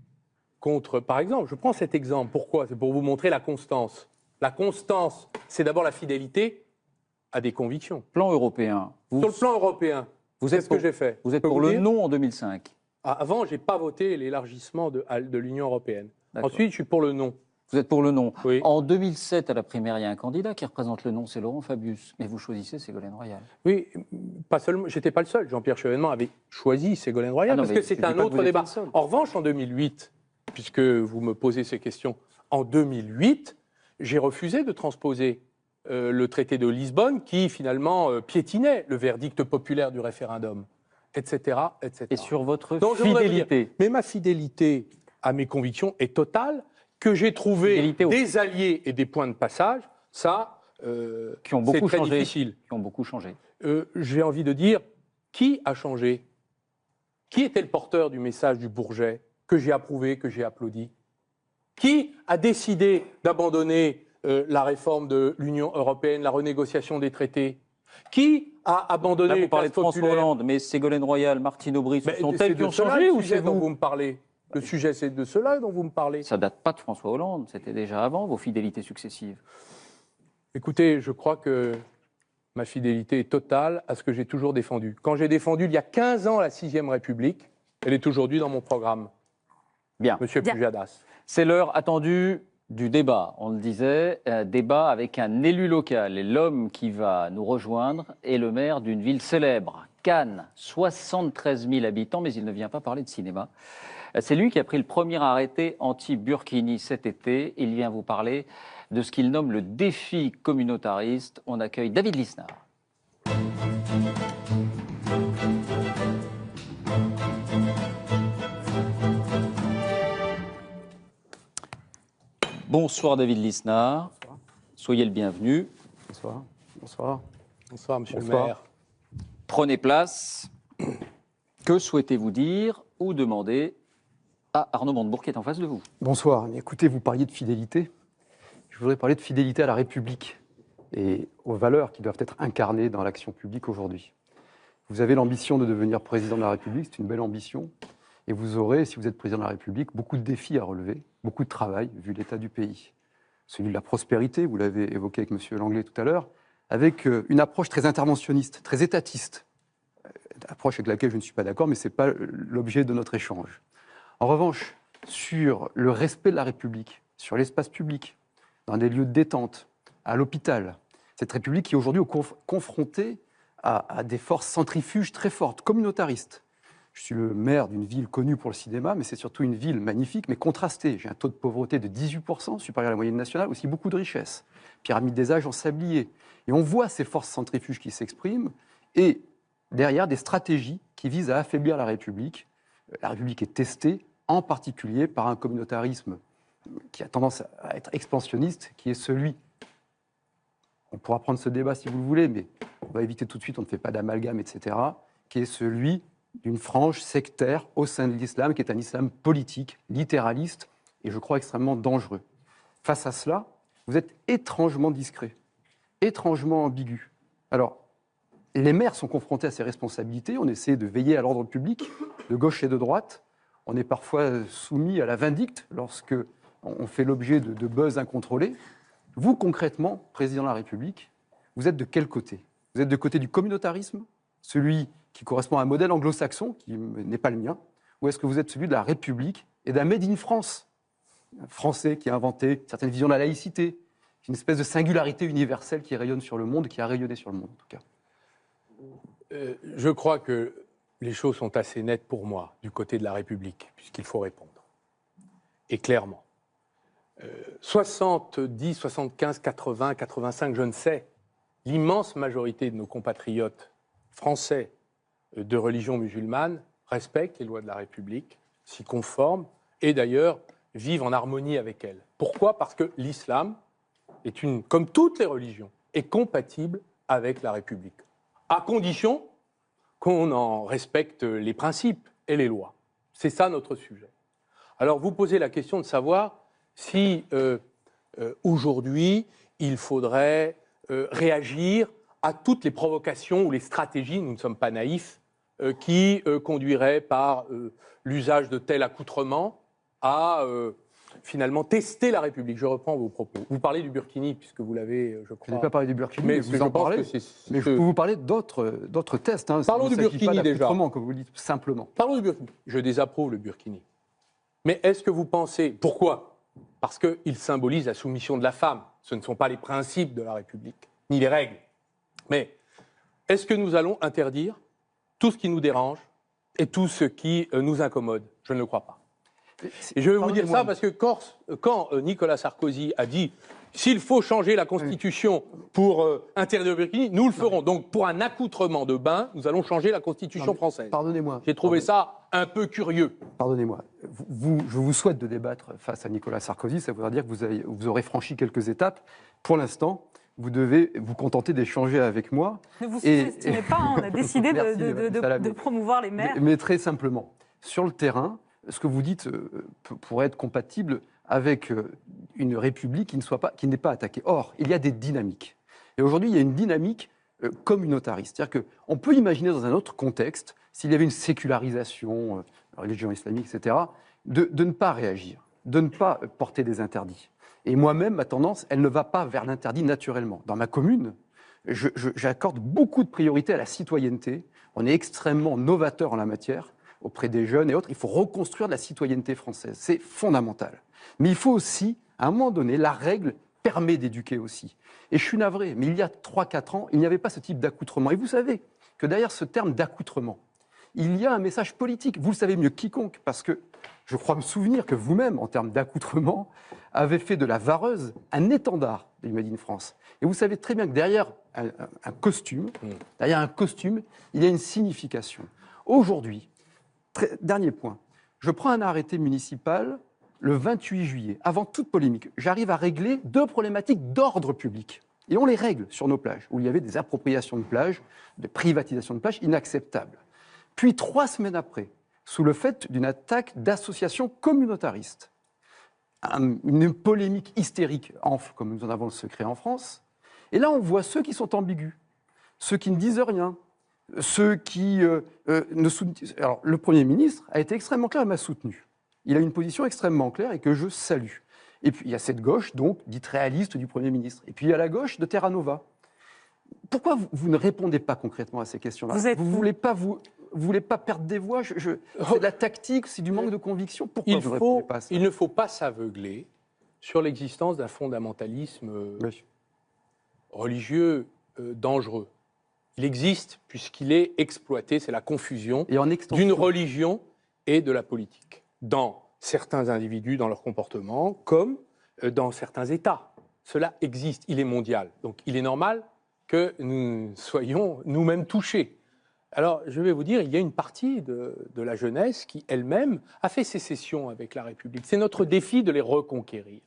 contre, par exemple, je prends cet exemple. Pourquoi? C'est pour vous montrer la constance. La constance, c'est d'abord la fidélité à des convictions. Plan européen. Sur le plan européen, qu'est-ce que j'ai fait? Vous êtes pour le non en 2005? Avant, je n'ai pas voté l'élargissement de l'Union européenne. Ensuite, je suis pour le non. Vous êtes pour le non. Oui. En 2007, à la primaire, il y a un candidat qui représente le non, c'est Laurent Fabius. Mais vous choisissez Ségolène Royal. Oui, pas seulement. J'étais pas le seul. Jean-Pierre Chevènement avait choisi Ségolène Royal parce que c'est un autre débat. En revanche, en 2008, puisque vous me posez ces questions, en 2008, j'ai refusé de transposer le traité de Lisbonne qui, finalement, piétinait le verdict populaire du référendum, etc., etc. Et sur votre Donc, fidélité? Mais ma fidélité à mes convictions est totale, que j'ai trouvé des alliés et des points de passage, ça, qui ont beaucoup c'est très changé. difficile. Qui ont beaucoup changé. J'ai envie de dire, qui a changé? Qui était le porteur du message du Bourget, que j'ai approuvé, que j'ai applaudi? Qui a décidé d'abandonner la réforme de l'Union européenne, la renégociation des traités? Qui a abandonné Là, les vous parlez de classes François populaires? Hollande, mais Ségolène Royal, Martine Aubry, ce sont elles qui ont cela, changé le ou sujet c'est dont vous? vous me parlez? Le sujet, c'est de cela dont vous me parlez. Ça date pas de François Hollande, c'était déjà avant vos fidélités successives. Écoutez, je crois que ma fidélité est totale à ce que j'ai toujours défendu. Quand j'ai défendu il y a 15 ans la 6e République, elle est aujourd'hui dans mon programme. Bien. Monsieur Pujadas. C'est l'heure attendue du débat. On le disait, débat avec un élu local. Et l'homme qui va nous rejoindre est le maire d'une ville célèbre, Cannes, 73 000 habitants, mais il ne vient pas parler de cinéma. C'est lui qui a pris le premier arrêté anti-Burkini cet été. Il vient vous parler de ce qu'il nomme le défi communautariste. On accueille David Lisnard. Bonsoir David Lisnard. Bonsoir. Soyez le bienvenu. Bonsoir. Bonsoir. Bonsoir, monsieur le maire. Prenez place. Que souhaitez-vous dire ou demander à Arnaud Montebourg qui est en face de vous? Bonsoir. Écoutez, vous parliez de fidélité. Je voudrais parler de fidélité à la République et aux valeurs qui doivent être incarnées dans l'action publique aujourd'hui. Vous avez l'ambition de devenir président de la République, c'est une belle ambition. Et vous aurez, si vous êtes président de la République, beaucoup de défis à relever, beaucoup de travail, vu l'état du pays. Celui de la prospérité, vous l'avez évoqué avec M. Langlais tout à l'heure, avec une approche très interventionniste, très étatiste. Approche avec laquelle je ne suis pas d'accord, mais ce n'est pas l'objet de notre échange. En revanche, sur le respect de la République, sur l'espace public, dans des lieux de détente, à l'hôpital, cette République qui est aujourd'hui confrontée à des forces centrifuges très fortes, communautaristes. Je suis le maire d'une ville connue pour le cinéma, mais c'est surtout une ville magnifique, mais contrastée. J'ai un taux de pauvreté de 18%, supérieur à la moyenne nationale, aussi beaucoup de richesses. Pyramide des âges en sablier. Et on voit ces forces centrifuges qui s'expriment, et derrière des stratégies qui visent à affaiblir la République. La République est testée, en particulier par un communautarisme qui a tendance à être expansionniste, qui est celui... On pourra prendre ce débat si vous le voulez, mais on va éviter tout de suite, on ne fait pas d'amalgame, etc., qui est celui d'une frange sectaire au sein de l'islam, qui est un islam politique, littéraliste, et je crois extrêmement dangereux. Face à cela, vous êtes étrangement discret, étrangement ambigu. Alors, les maires sont confrontés à ces responsabilités. On essaie de veiller à l'ordre public, de gauche et de droite. On est parfois soumis à la vindicte lorsque on fait l'objet de buzz incontrôlés. Vous, concrètement, président de la République, vous êtes de quel côté? Vous êtes de côté du communautarisme, celui qui correspond à un modèle anglo-saxon, qui n'est pas le mien, ou est-ce que vous êtes celui de la République et d'un Made in France, un Français qui a inventé certaines visions de la laïcité, une espèce de singularité universelle qui rayonne sur le monde, qui a rayonné sur le monde en tout cas? Je crois que les choses sont assez nettes pour moi, du côté de la République, puisqu'il faut répondre. Et clairement. 70, 75, 80, 85, je ne sais, l'immense majorité de nos compatriotes français de religion musulmane respectent les lois de la République, s'y conforment et d'ailleurs vivent en harmonie avec elles. Pourquoi? Parce que l'islam est comme toutes les religions, est compatible avec la République, à condition qu'on en respecte les principes et les lois. C'est ça notre sujet. Alors vous posez la question de savoir si aujourd'hui il faudrait réagir à toutes les provocations ou les stratégies, nous ne sommes pas naïfs, qui conduiraient par l'usage de tel accoutrement à finalement tester la République. Je reprends vos propos. Vous parlez du burkini, puisque vous l'avez, je crois... Je n'ai pas parlé du burkini, mais vous je en pense parlez. que Mais je peux vous parler d'autres tests. Hein. Parlons du burkini déjà. Comme vous le dites simplement. Parlons du burkini. Je désapprouve le burkini. Mais est-ce que vous pensez... Pourquoi? Parce qu'il symbolise la soumission de la femme. Ce ne sont pas les principes de la République, ni les règles. Mais est-ce que nous allons interdire tout ce qui nous dérange et tout ce qui nous incommode? Je ne le crois pas. Et je vais vous dire ça parce que quand Nicolas Sarkozy a dit s'il faut changer la Constitution pour interdire le burkini, nous le ferons. Donc pour un accoutrement de bain, nous allons changer la Constitution française. Pardonnez-moi. J'ai trouvé ça un peu curieux. Pardonnez-moi. Je vous souhaite de débattre face à Nicolas Sarkozy. Ça voudra dire que vous aurez franchi quelques étapes. Pour l'instant, vous devez vous contenter d'échanger avec moi. Ne vous sous-estimez pas, on a décidé de promouvoir les maires. Mais très simplement, sur le terrain, ce que vous dites pourrait être compatible avec une République qui n'est pas attaquée. Or, il y a des dynamiques. Et aujourd'hui, il y a une dynamique communautariste. C'est-à-dire qu'on peut imaginer dans un autre contexte, s'il y avait une sécularisation, religion islamique, etc., de ne pas réagir, de ne pas porter des interdits. Et moi-même, ma tendance, elle ne va pas vers l'interdit naturellement. Dans ma commune, j'accorde beaucoup de priorité à la citoyenneté. On est extrêmement novateur en la matière, auprès des jeunes et autres. Il faut reconstruire de la citoyenneté française. C'est fondamental. Mais il faut aussi, à un moment donné, la règle permet d'éduquer aussi. Et je suis navré, mais il y a 3-4 ans, il n'y avait pas ce type d'accoutrement. Et vous savez que derrière ce terme d'accoutrement, il y a un message politique. Vous le savez mieux que quiconque, parce que je crois me souvenir que vous-même, en termes d'accoutrement, avez fait de la vareuse un étendard du Made in France. Et vous savez très bien que derrière un costume, il y a une signification. Aujourd'hui, dernier point, je prends un arrêté municipal le 28 juillet, avant toute polémique. J'arrive à régler 2 problématiques d'ordre public. Et on les règle sur nos plages, où il y avait des appropriations de plages, des privatisations de plages inacceptables. Puis 3 semaines après, sous le fait d'une attaque d'associations communautaristes, une polémique hystérique enfle, comme nous en avons le secret en France. Et là, on voit ceux qui sont ambigus, ceux qui ne disent rien, ceux qui ne soutiennent... Alors, le Premier ministre a été extrêmement clair et m'a soutenu. Il a une position extrêmement claire et que je salue. Et puis, il y a cette gauche, donc, dite réaliste du Premier ministre. Et puis, il y a la gauche de Terra Nova. Pourquoi vous ne répondez pas concrètement à ces questions-là? Vous ne voulez pas perdre des voix? C'est de la tactique, c'est du manque de conviction. Pourquoi vous ne répondez pas à ça? Il ne faut pas s'aveugler sur l'existence d'un fondamentalisme religieux dangereux. Il existe puisqu'il est exploité, c'est la confusion d'une religion et de la politique. Dans certains individus, dans leur comportement, comme dans certains États. Cela existe, il est mondial. Donc il est normal que nous soyons nous-mêmes touchés. Alors je vais vous dire, il y a une partie de la jeunesse qui elle-même a fait sécession avec la République. C'est notre défi de les reconquérir.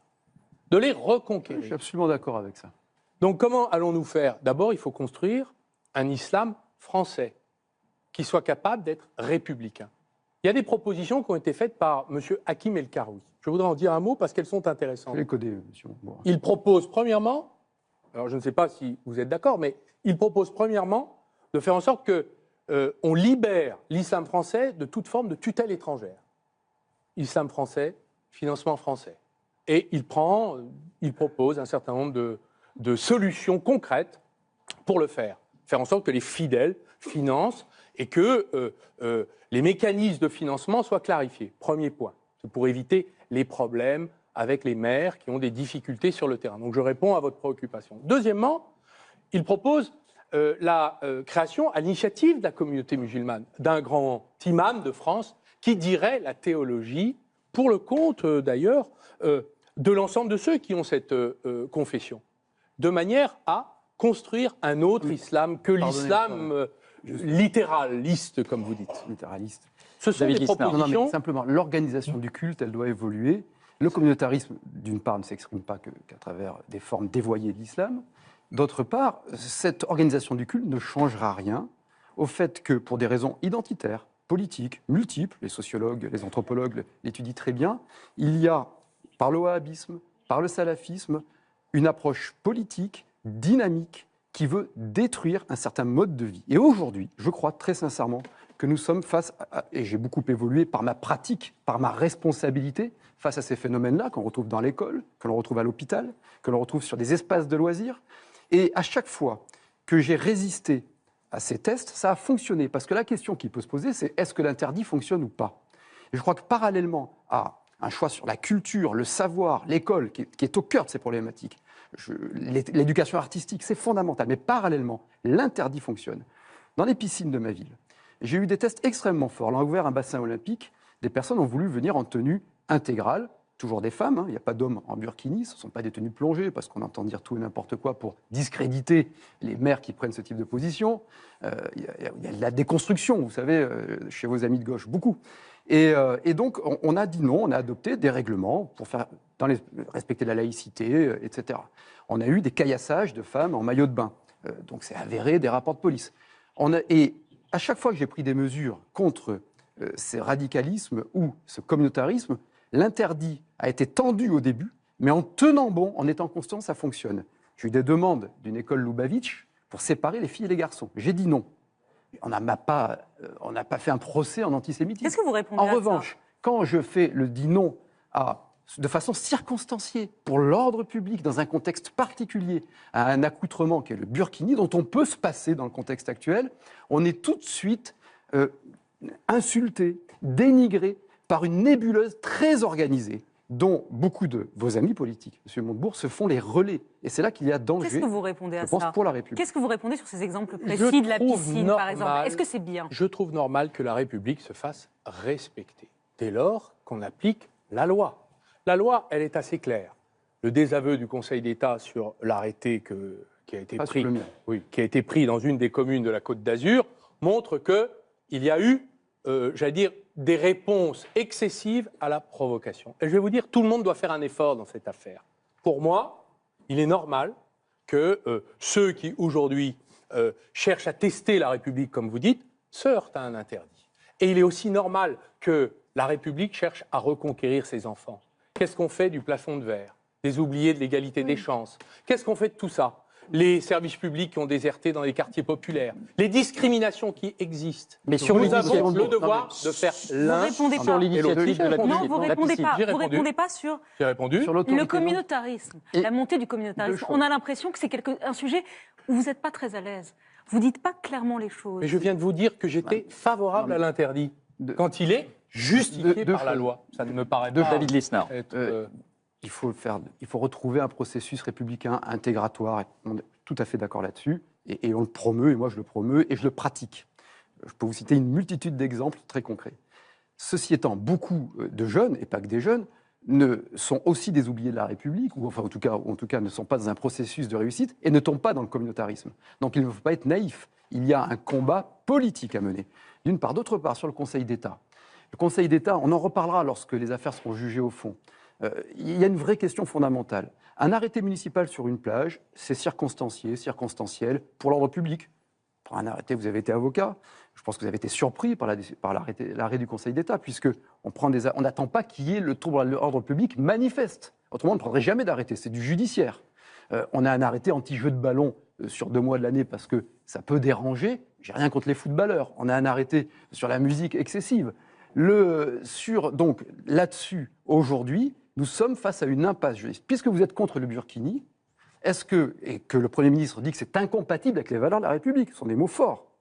De les reconquérir. Je suis absolument d'accord avec ça. Donc comment allons-nous faire? D'abord, il faut construire un islam français qui soit capable d'être républicain. Il y a des propositions qui ont été faites par M. Hakim El Karoui. Je voudrais en dire un mot parce qu'elles sont intéressantes. Je les connais, monsieur. Bon. Il propose premièrement, alors je ne sais pas si vous êtes d'accord, mais il propose premièrement de faire en sorte que on libère l'islam français de toute forme de tutelle étrangère. Islam français, financement français. Et il propose un certain nombre de solutions concrètes pour le faire. Faire en sorte que les fidèles financent et que les mécanismes de financement soient clarifiés. Premier point, c'est pour éviter les problèmes avec les maires qui ont des difficultés sur le terrain. Donc je réponds à votre préoccupation. Deuxièmement, il propose la création, à l'initiative de la communauté musulmane, d'un grand imam de France qui dirait la théologie, pour le compte d'ailleurs de l'ensemble de ceux qui ont cette confession, de manière à construire un autre islam que l'islam littéraliste, comme vous dites. Littéraliste. Ce sont des propositions... Non, mais simplement, l'organisation du culte, elle doit évoluer. Le communautarisme, d'une part, ne s'exprime pas qu'à travers des formes dévoyées de l'islam. D'autre part, cette organisation du culte ne changera rien au fait que, pour des raisons identitaires, politiques, multiples, les sociologues, les anthropologues l'étudient très bien, il y a, par le wahhabisme, par le salafisme, une approche politique, dynamique, qui veut détruire un certain mode de vie. Et aujourd'hui, je crois très sincèrement que nous sommes face à, et j'ai beaucoup évolué par ma pratique, par ma responsabilité, face à ces phénomènes-là qu'on retrouve dans l'école, que l'on retrouve à l'hôpital, que l'on retrouve sur des espaces de loisirs. Et à chaque fois que j'ai résisté à ces tests, ça a fonctionné. Parce que la question qui peut se poser, c'est est-ce que l'interdit fonctionne ou pas? Et je crois que parallèlement à un choix sur la culture, le savoir, l'école, qui est au cœur de ces problématiques, l'éducation artistique, c'est fondamental. Mais parallèlement, l'interdit fonctionne. Dans les piscines de ma ville, j'ai eu des tests extrêmement forts. On a ouvert un bassin olympique. Des personnes ont voulu venir en tenue intégrale. Toujours des femmes, hein. Il n'y a pas d'hommes en burkini. Ce ne sont pas des tenues plongées, parce qu'on entend dire tout et n'importe quoi pour discréditer les maires qui prennent ce type de position. Il y a de la déconstruction, vous savez, chez vos amis de gauche, beaucoup. Et donc, on a dit non, on a adopté des règlements pour faire, respecter la laïcité, etc. On a eu des caillassages de femmes en maillot de bain. Donc, c'est avéré, des rapports de police. Et à chaque fois que j'ai pris des mesures contre ces radicalismes ou ce communautarisme, l'interdit a été tendu au début, mais en tenant bon, en étant constant, ça fonctionne. J'ai eu des demandes d'une école Lubavitch pour séparer les filles et les garçons. J'ai dit non. On n'a pas fait un procès en antisémitisme. Qu'est-ce que vous répondez En à ça? revanche, quand je dis non de façon circonstanciée pour l'ordre public, dans un contexte particulier, à un accoutrement qui est le burkini, dont on peut se passer dans le contexte actuel, on est tout de suite insulté, dénigré par une nébuleuse très organisée, dont beaucoup de vos amis politiques, M. Montebourg, se font les relais. Et c'est là qu'il y a danger. Qu'est-ce que vous répondez à je pense, ça pour la République. Qu'est-ce que vous répondez sur ces exemples précis de la piscine, par exemple? Est-ce que c'est bien? Je trouve normal que la République se fasse respecter, dès lors qu'on applique la loi. La loi, elle est assez claire. Le désaveu du Conseil d'État sur l'arrêté qui a été pris dans une des communes de la Côte d'Azur montre qu'il y a eu, j'allais dire, des réponses excessives à la provocation. Et je vais vous dire, tout le monde doit faire un effort dans cette affaire. Pour moi, il est normal que ceux qui, aujourd'hui, cherchent à tester la République, comme vous dites, se heurtent à un interdit. Et il est aussi normal que la République cherche à reconquérir ses enfants. Qu'est-ce qu'on fait du plafond de verre? Des oubliés de l'égalité des chances? Qu'est-ce qu'on fait de tout ça? Les services publics qui ont déserté dans les quartiers populaires, les discriminations qui existent. Mais sur nous avons le devoir de faire l'un sur l'initiative de la piscine. Non, vous ne répondez pas sur le communautarisme, la montée du communautarisme. On a l'impression que c'est un sujet où vous n'êtes pas très à l'aise. Vous ne dites pas clairement les choses. Mais je viens de vous dire que j'étais favorable à l'interdit quand il est justifié par la loi. Ça ne me paraît pas... David Lisnard. Il faut retrouver un processus républicain intégratoire. On est tout à fait d'accord là-dessus. Et on le promeut, et moi je le promeus, et je le pratique. Je peux vous citer une multitude d'exemples très concrets. Ceci étant, beaucoup de jeunes, et pas que des jeunes, sont aussi des oubliés de la République, ou enfin en tout cas ne sont pas dans un processus de réussite, et ne tombent pas dans le communautarisme. Donc il ne faut pas être naïf. Il y a un combat politique à mener. D'une part. D'autre part, sur le Conseil d'État. Le Conseil d'État, on en reparlera lorsque les affaires seront jugées au fond. Il y a une vraie question fondamentale. Un arrêté municipal sur une plage, c'est circonstanciel pour l'ordre public. Pour un arrêté, vous avez été avocat. Je pense que vous avez été surpris par l'arrêt du Conseil d'État, puisqu'on n'attend pas qu'il y ait le trouble à l'ordre public manifeste. Autrement, on ne prendrait jamais d'arrêté. C'est du judiciaire. On a un arrêté anti-jeu de ballon sur 2 mois de l'année parce que ça peut déranger. j'ai rien contre les footballeurs, on a un arrêté sur la musique excessive. Donc là-dessus, aujourd'hui, nous sommes face à une impasse juridique. Puisque vous êtes contre le burkini, et que le Premier ministre dit que c'est incompatible avec les valeurs de la République, ce sont des mots forts,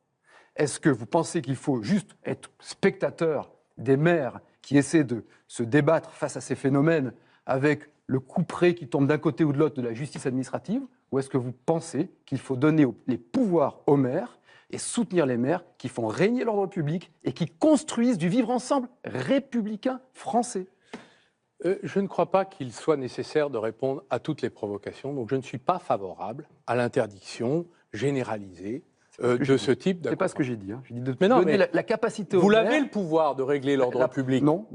est-ce que vous pensez qu'il faut juste être spectateur des maires qui essaient de se débattre face à ces phénomènes avec le couperet qui tombe d'un côté ou de l'autre de la justice administrative, ou est-ce que vous pensez qu'il faut donner les pouvoirs aux maires et soutenir les maires qui font régner l'ordre public et qui construisent du vivre ensemble républicain français? Je ne crois pas qu'il soit nécessaire de répondre à toutes les provocations, donc je ne suis pas favorable à l'interdiction généralisée de ce type d'accord. C'est pas ce que j'ai dit. J'ai dit de mais non, donner mais la capacité aux vous maires. l'avez le pouvoir de régler l'ordre public. Non.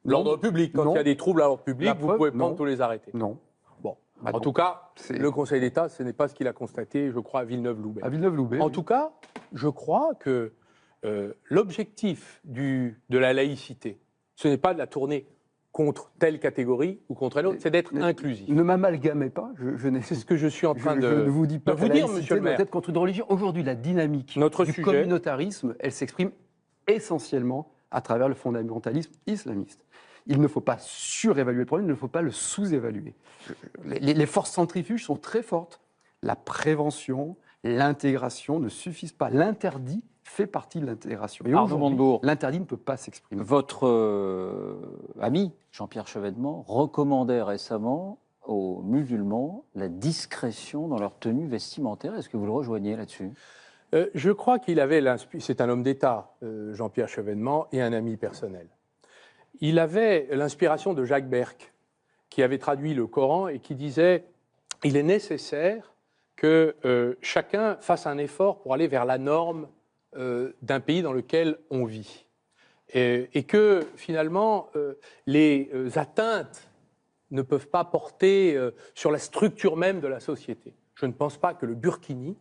L'ordre public, quand il y a des troubles à l'ordre public, vous pouvez prendre non. tous les arrêtés. Non. Bon. En tout cas, le Conseil d'État, ce n'est pas ce qu'il a constaté, je crois, à Villeneuve-Loubet. À Villeneuve-Loubet. En tout cas, je crois que l'objectif de la laïcité, ce n'est pas de la tourner contre telle catégorie ou contre l'autre, c'est d'être inclusif. Ne m'amalgamez pas. C'est ce que je suis en train je ne vous dis pas de que vous la dire, laïcité monsieur le doit maire. être contre une religion. Aujourd'hui, la dynamique du communautarisme, elle s'exprime essentiellement à travers le fondamentalisme islamiste. Il ne faut pas surévaluer le problème, il ne faut pas le sous-évaluer. Les forces centrifuges sont très fortes. La prévention, l'intégration ne suffisent pas. L'interdit fait partie de l'intégration. Et aujourd'hui, l'interdit ne peut pas s'exprimer. Votre ami, Jean-Pierre Chevènement, recommandait récemment aux musulmans la discrétion dans leur tenue vestimentaire. Est-ce que vous le rejoignez là-dessus ? Je crois qu'il avait c'est un homme d'État, Jean-Pierre Chevènement, et un ami personnel. Il avait l'inspiration de Jacques Berck, qui avait traduit le Coran et qui disait « Il est nécessaire que chacun fasse un effort pour aller vers la norme d'un pays dans lequel on vit. Et que, finalement, les atteintes ne peuvent pas porter sur la structure même de la société. Je ne pense pas que le burkini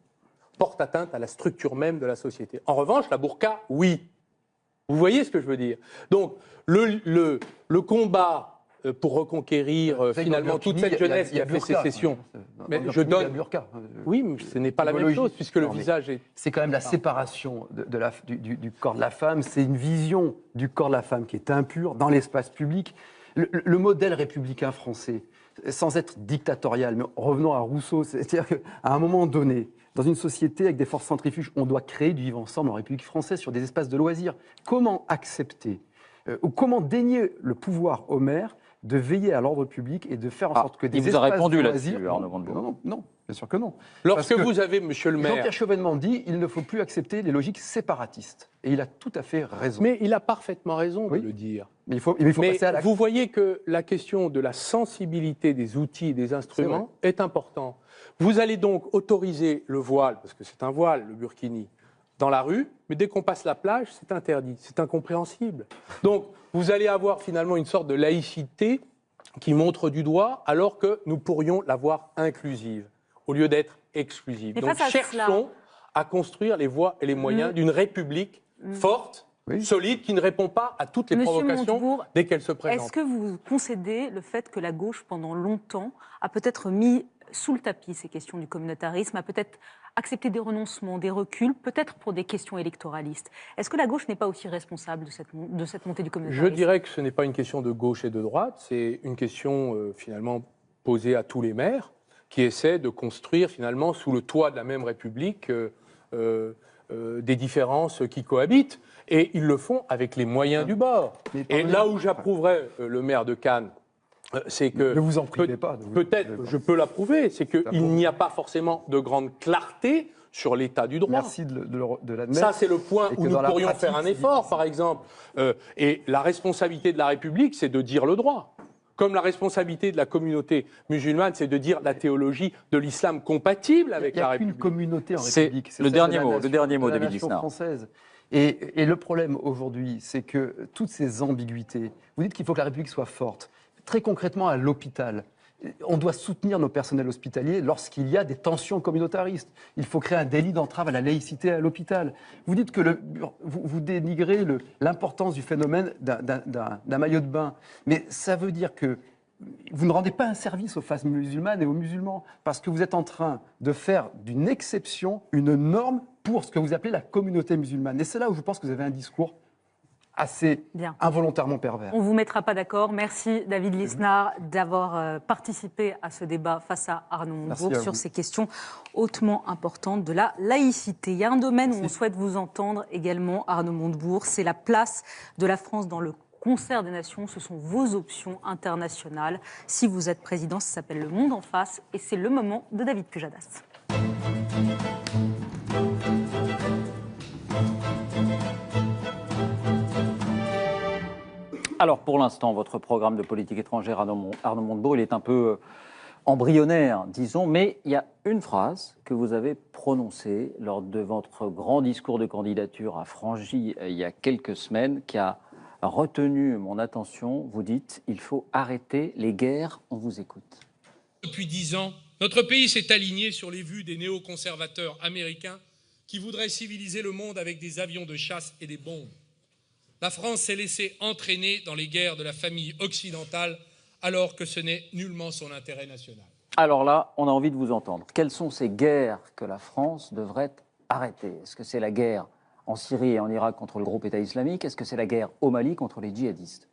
porte atteinte à la structure même de la société. En revanche, la burqa, oui. Vous voyez ce que je veux dire ? Donc, le combat pour reconquérir finalement toute cette jeunesse qui a fait sécession. Mais je donne. Oui, mais ce n'est pas la même chose puisque le visage est. C'est quand même la séparation du corps de la femme. C'est une vision du corps de la femme qui est impure dans l'espace public. Le modèle républicain français, sans être dictatorial, mais revenons à Rousseau, c'est-à-dire qu'à un moment donné, dans une société avec des forces centrifuges, on doit créer du vivre ensemble en République française sur des espaces de loisirs. Comment accepter ou comment dénier le pouvoir aux maires de veiller à l'ordre public et de faire en sorte que des espaces de loisirs... Non, bien sûr que non. Lorsque vous avez, monsieur le maire... Jean-Pierre Chevènement dit il ne faut plus accepter les logiques séparatistes. Et il a tout à fait raison. Mais il a parfaitement raison de le dire. Mais il faut passer à l'acte. Vous voyez que la question de la sensibilité des outils et des instruments est importante. Vous allez donc autoriser le voile, parce que c'est un voile, le burkini, dans la rue, mais dès qu'on passe la plage, c'est interdit. C'est incompréhensible. Donc, vous allez avoir finalement une sorte de laïcité qui montre du doigt, alors que nous pourrions l'avoir inclusive, au lieu d'être exclusive. Donc, cherchons à construire les voies et les moyens d'une république forte, solide, qui ne répond pas à toutes les provocations dès qu'elles se présentent. Est-ce que vous concédez le fait que la gauche, pendant longtemps, a peut-être mis sous le tapis ces questions du communautarisme, a peut-être accepté des renoncements, des reculs, peut-être pour des questions électoralistes. Est-ce que la gauche n'est pas aussi responsable de cette montée du communautarisme ? Je dirais que ce n'est pas une question de gauche et de droite, c'est une question finalement posée à tous les maires qui essaient de construire finalement sous le toit de la même République des différences qui cohabitent. Et ils le font avec les moyens du bord. Et là où j'approuverais le maire de Cannes, c'est que, ne vous en privez pas. Peut-être, je peux l'approuver, c'est qu'il n'y a pas forcément de grande clarté sur l'état du droit. Merci de l'admettre. Ça, c'est le point où nous pourrions faire un effort, par exemple. Et la responsabilité de la République, c'est de dire le droit. Comme la responsabilité de la communauté musulmane, c'est de dire la théologie de l'islam compatible avec la République. Il n'y a qu'une communauté en République. C'est le dernier mot d'Émile Lisnard. Française. Et le problème aujourd'hui, c'est que toutes ces ambiguïtés, vous dites qu'il faut que la République soit forte. Très concrètement, à l'hôpital, on doit soutenir nos personnels hospitaliers lorsqu'il y a des tensions communautaristes. Il faut créer un délit d'entrave à la laïcité à l'hôpital. Vous dites que vous dénigrez l'importance du phénomène d'un maillot de bain. Mais ça veut dire que vous ne rendez pas un service aux femmes musulmanes et aux musulmans, parce que vous êtes en train de faire d'une exception une norme pour ce que vous appelez la communauté musulmane. Et c'est là où je pense que vous avez un discours assez involontairement pervers. On ne vous mettra pas d'accord. Merci David Lisnard d'avoir participé à ce débat face à Arnaud Montebourg sur ces questions hautement importantes de la laïcité. Il y a un domaine où on souhaite vous entendre également, Arnaud Montebourg, c'est la place de la France dans le concert des nations. Ce sont vos options internationales. Si vous êtes président, ça s'appelle Le Monde en face et c'est le moment de David Pujadas. Alors, pour l'instant, votre programme de politique étrangère, Arnaud Montebourg, il est un peu embryonnaire, disons, mais il y a une phrase que vous avez prononcée lors de votre grand discours de candidature à Frangy il y a quelques semaines, qui a retenu mon attention. Vous dites « Il faut arrêter les guerres ». On vous écoute. Depuis 10 ans, notre pays s'est aligné sur les vues des néoconservateurs américains qui voudraient civiliser le monde avec des avions de chasse et des bombes. La France s'est laissée entraîner dans les guerres de la famille occidentale alors que ce n'est nullement son intérêt national. Alors là, on a envie de vous entendre. Quelles sont ces guerres que la France devrait arrêter? Est-ce que c'est la guerre en Syrie et en Irak contre le groupe État islamique? Est-ce que c'est la guerre au Mali contre les djihadistes?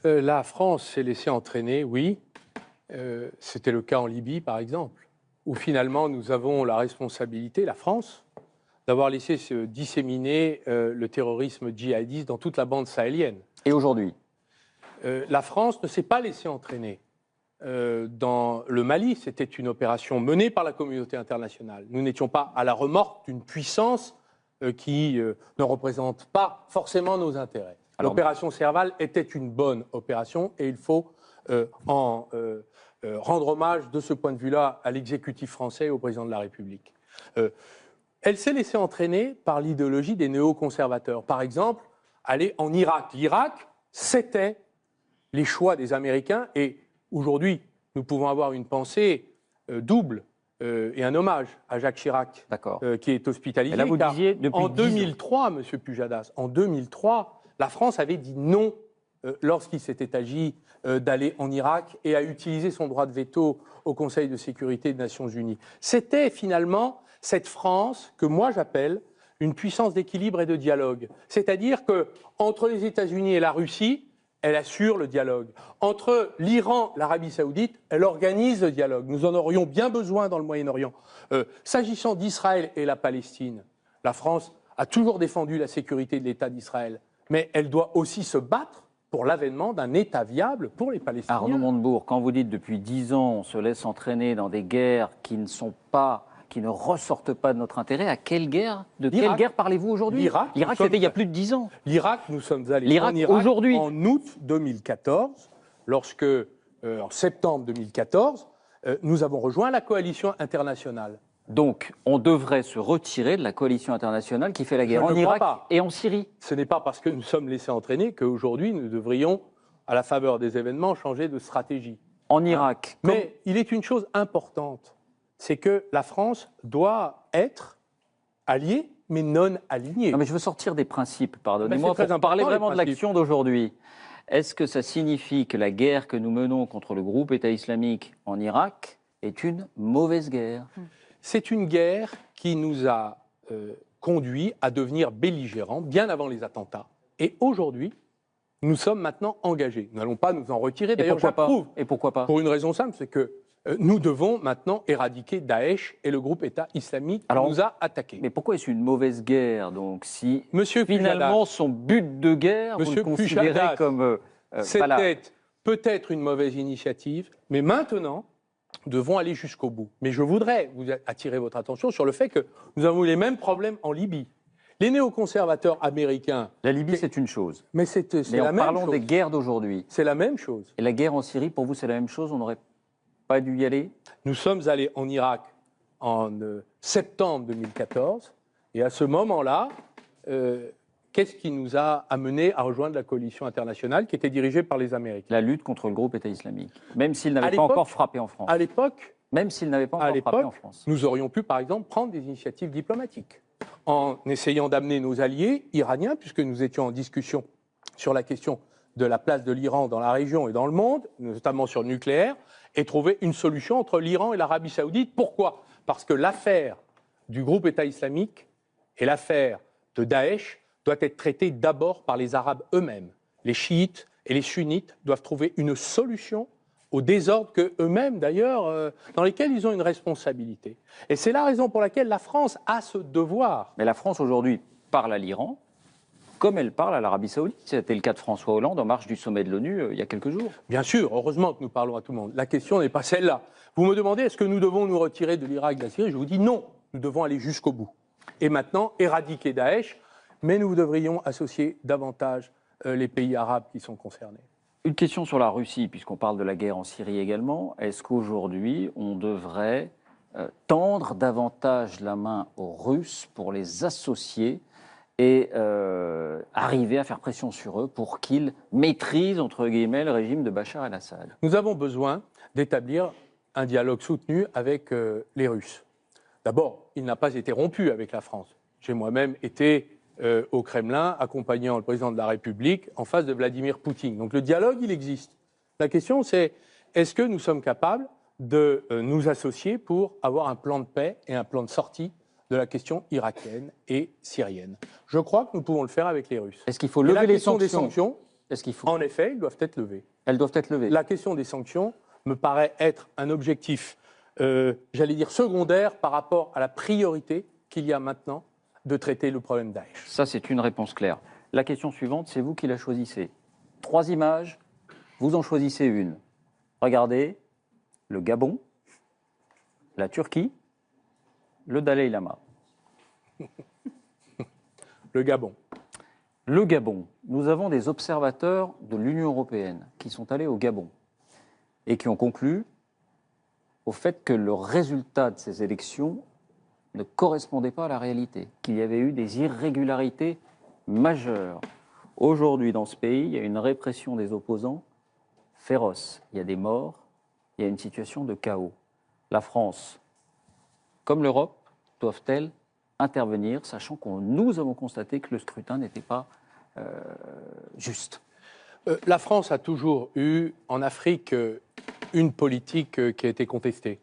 La France s'est laissée entraîner, oui. C'était le cas en Libye, par exemple, où finalement nous avons la responsabilité, la France, d'avoir laissé se disséminer le terrorisme djihadiste dans toute la bande sahélienne. Et aujourd'hui? La France ne s'est pas laissée entraîner. Dans le Mali, c'était une opération menée par la communauté internationale. Nous n'étions pas à la remorque d'une puissance qui ne représente pas forcément nos intérêts. L'opération Serval était une bonne opération et il faut rendre hommage de ce point de vue-là à l'exécutif français et au président de la République. Elle s'est laissée entraîner par l'idéologie des néoconservateurs. Par exemple, aller en Irak. L'Irak, c'était les choix des Américains et aujourd'hui, nous pouvons avoir une pensée double et un hommage à Jacques Chirac, qui est hospitalisé. Et là, vous disiez depuis en 2003, M. Pujadas, en 2003, la France avait dit non lorsqu'il s'était agi d'aller en Irak et a utilisé son droit de veto au Conseil de sécurité des Nations Unies. C'était finalement cette France que moi j'appelle une puissance d'équilibre et de dialogue. C'est-à-dire qu'entre les États-Unis et la Russie, elle assure le dialogue. Entre l'Iran et l'Arabie saoudite, elle organise le dialogue. Nous en aurions bien besoin dans le Moyen-Orient. S'agissant d'Israël et la Palestine, la France a toujours défendu la sécurité de l'État d'Israël, mais elle doit aussi se battre pour l'avènement d'un État viable pour les Palestiniens. Arnaud Montebourg, quand vous dites depuis 10 ans, on se laisse entraîner dans des guerres qui ne ressortent pas de notre intérêt, à quelle guerre? De quelle guerre parlez-vous aujourd'hui? L'Irak, c'était il y a plus de 10 ans. L'Irak, nous sommes allés en Irak aujourd'hui, en août 2014, lorsque, en septembre 2014, nous avons rejoint la coalition internationale. Donc, on devrait se retirer de la coalition internationale qui fait la guerre en Irak et en Syrie. Ce n'est pas parce que nous sommes laissés entraîner qu'aujourd'hui, nous devrions, à la faveur des événements, changer de stratégie. En Irak. Mais il est une chose importante, c'est que la France doit être alliée, mais non alignée. Non, mais je veux sortir des principes, pardonnez-moi, pour parler vraiment de l'action d'aujourd'hui. Est-ce que ça signifie que la guerre que nous menons contre le groupe État islamique en Irak est une mauvaise guerre? C'est une guerre qui nous a conduit à devenir belligérants bien avant les attentats. Et aujourd'hui, nous sommes maintenant engagés. Nous n'allons pas nous en retirer. D'ailleurs, j'approuve. Et pourquoi pas? Pour une raison simple, c'est que nous devons maintenant éradiquer Daesh et le groupe État islamique qui nous a attaqués. Mais pourquoi est-ce une mauvaise guerre, donc, si finalement son but de guerre, vous le considérez comme... C'était peut-être une mauvaise initiative, mais maintenant, nous devons aller jusqu'au bout. Mais je voudrais vous attirer votre attention sur le fait que nous avons eu les mêmes problèmes en Libye. Les néoconservateurs américains... La Libye, c'est une chose. Mais c'est la même chose. Parlons des guerres d'aujourd'hui. C'est la même chose. Et la guerre en Syrie, pour vous, c'est la même chose? On n'aurait pas dû y aller? Nous sommes allés en Irak en septembre 2014. Et à ce moment-là, qu'est-ce qui nous a amenés à rejoindre la coalition internationale qui était dirigée par les Américains? La lutte contre le groupe État islamique. Même s'il n'avait pas encore frappé en France. À l'époque... Même s'il n'avait pas encore frappé en France. Nous aurions pu, par exemple, prendre des initiatives diplomatiques en essayant d'amener nos alliés iraniens, puisque nous étions en discussion sur la question de la place de l'Iran dans la région et dans le monde, notamment sur le nucléaire, et trouver une solution entre l'Iran et l'Arabie saoudite. Pourquoi? Parce que l'affaire du groupe État islamique et l'affaire de Daesh doit être traitée d'abord par les Arabes eux-mêmes. Les chiites et les sunnites doivent trouver une solution aux désordres qu'eux-mêmes, d'ailleurs, dans lesquels ils ont une responsabilité. Et c'est la raison pour laquelle la France a ce devoir. Mais la France, aujourd'hui, parle à l'Iran comme elle parle à l'Arabie Saoudite. C'était le cas de François Hollande en marge du sommet de l'ONU il y a quelques jours. Bien sûr, heureusement que nous parlons à tout le monde. La question n'est pas celle-là. Vous me demandez, est-ce que nous devons nous retirer de l'Irak, de la Syrie? Je vous dis non, nous devons aller jusqu'au bout. Et maintenant, éradiquer Daesh, mais nous devrions associer davantage les pays arabes qui sont concernés. Une question sur la Russie, puisqu'on parle de la guerre en Syrie également. Est-ce qu'aujourd'hui, on devrait tendre davantage la main aux Russes pour les associer et arriver à faire pression sur eux pour qu'ils maîtrisent, entre guillemets, le régime de Bachar el-Assad? Nous avons besoin d'établir un dialogue soutenu avec les Russes. D'abord, il n'a pas été rompu avec la France. J'ai moi-même été au Kremlin, accompagnant le président de la République en face de Vladimir Poutine. Donc le dialogue, il existe. La question, c'est est-ce que nous sommes capables de nous associer pour avoir un plan de paix et un plan de sortie de la question irakienne et syrienne? Je crois que nous pouvons le faire avec les Russes. Est-ce qu'il faut lever les sanctions? Des sanctions, est-ce qu'il faut... En effet, elles doivent être levées. Elles doivent être levées. La question des sanctions me paraît être un objectif, j'allais dire secondaire par rapport à la priorité qu'il y a maintenant de traiter le problème Daesh. Ça, c'est une réponse claire. La question suivante, c'est vous qui la choisissez. 3 images, vous en choisissez une. Regardez, le Gabon, la Turquie, le Dalai Lama. Le Gabon. Le Gabon. Nous avons des observateurs de l'Union européenne qui sont allés au Gabon et qui ont conclu au fait que le résultat de ces élections ne correspondait pas à la réalité, qu'il y avait eu des irrégularités majeures. Aujourd'hui, dans ce pays, il y a une répression des opposants féroce. Il y a des morts, il y a une situation de chaos. La France, comme l'Europe, doivent-elles intervenir, sachant que nous avons constaté que le scrutin n'était pas juste? La France a toujours eu en Afrique une politique qui a été contestée,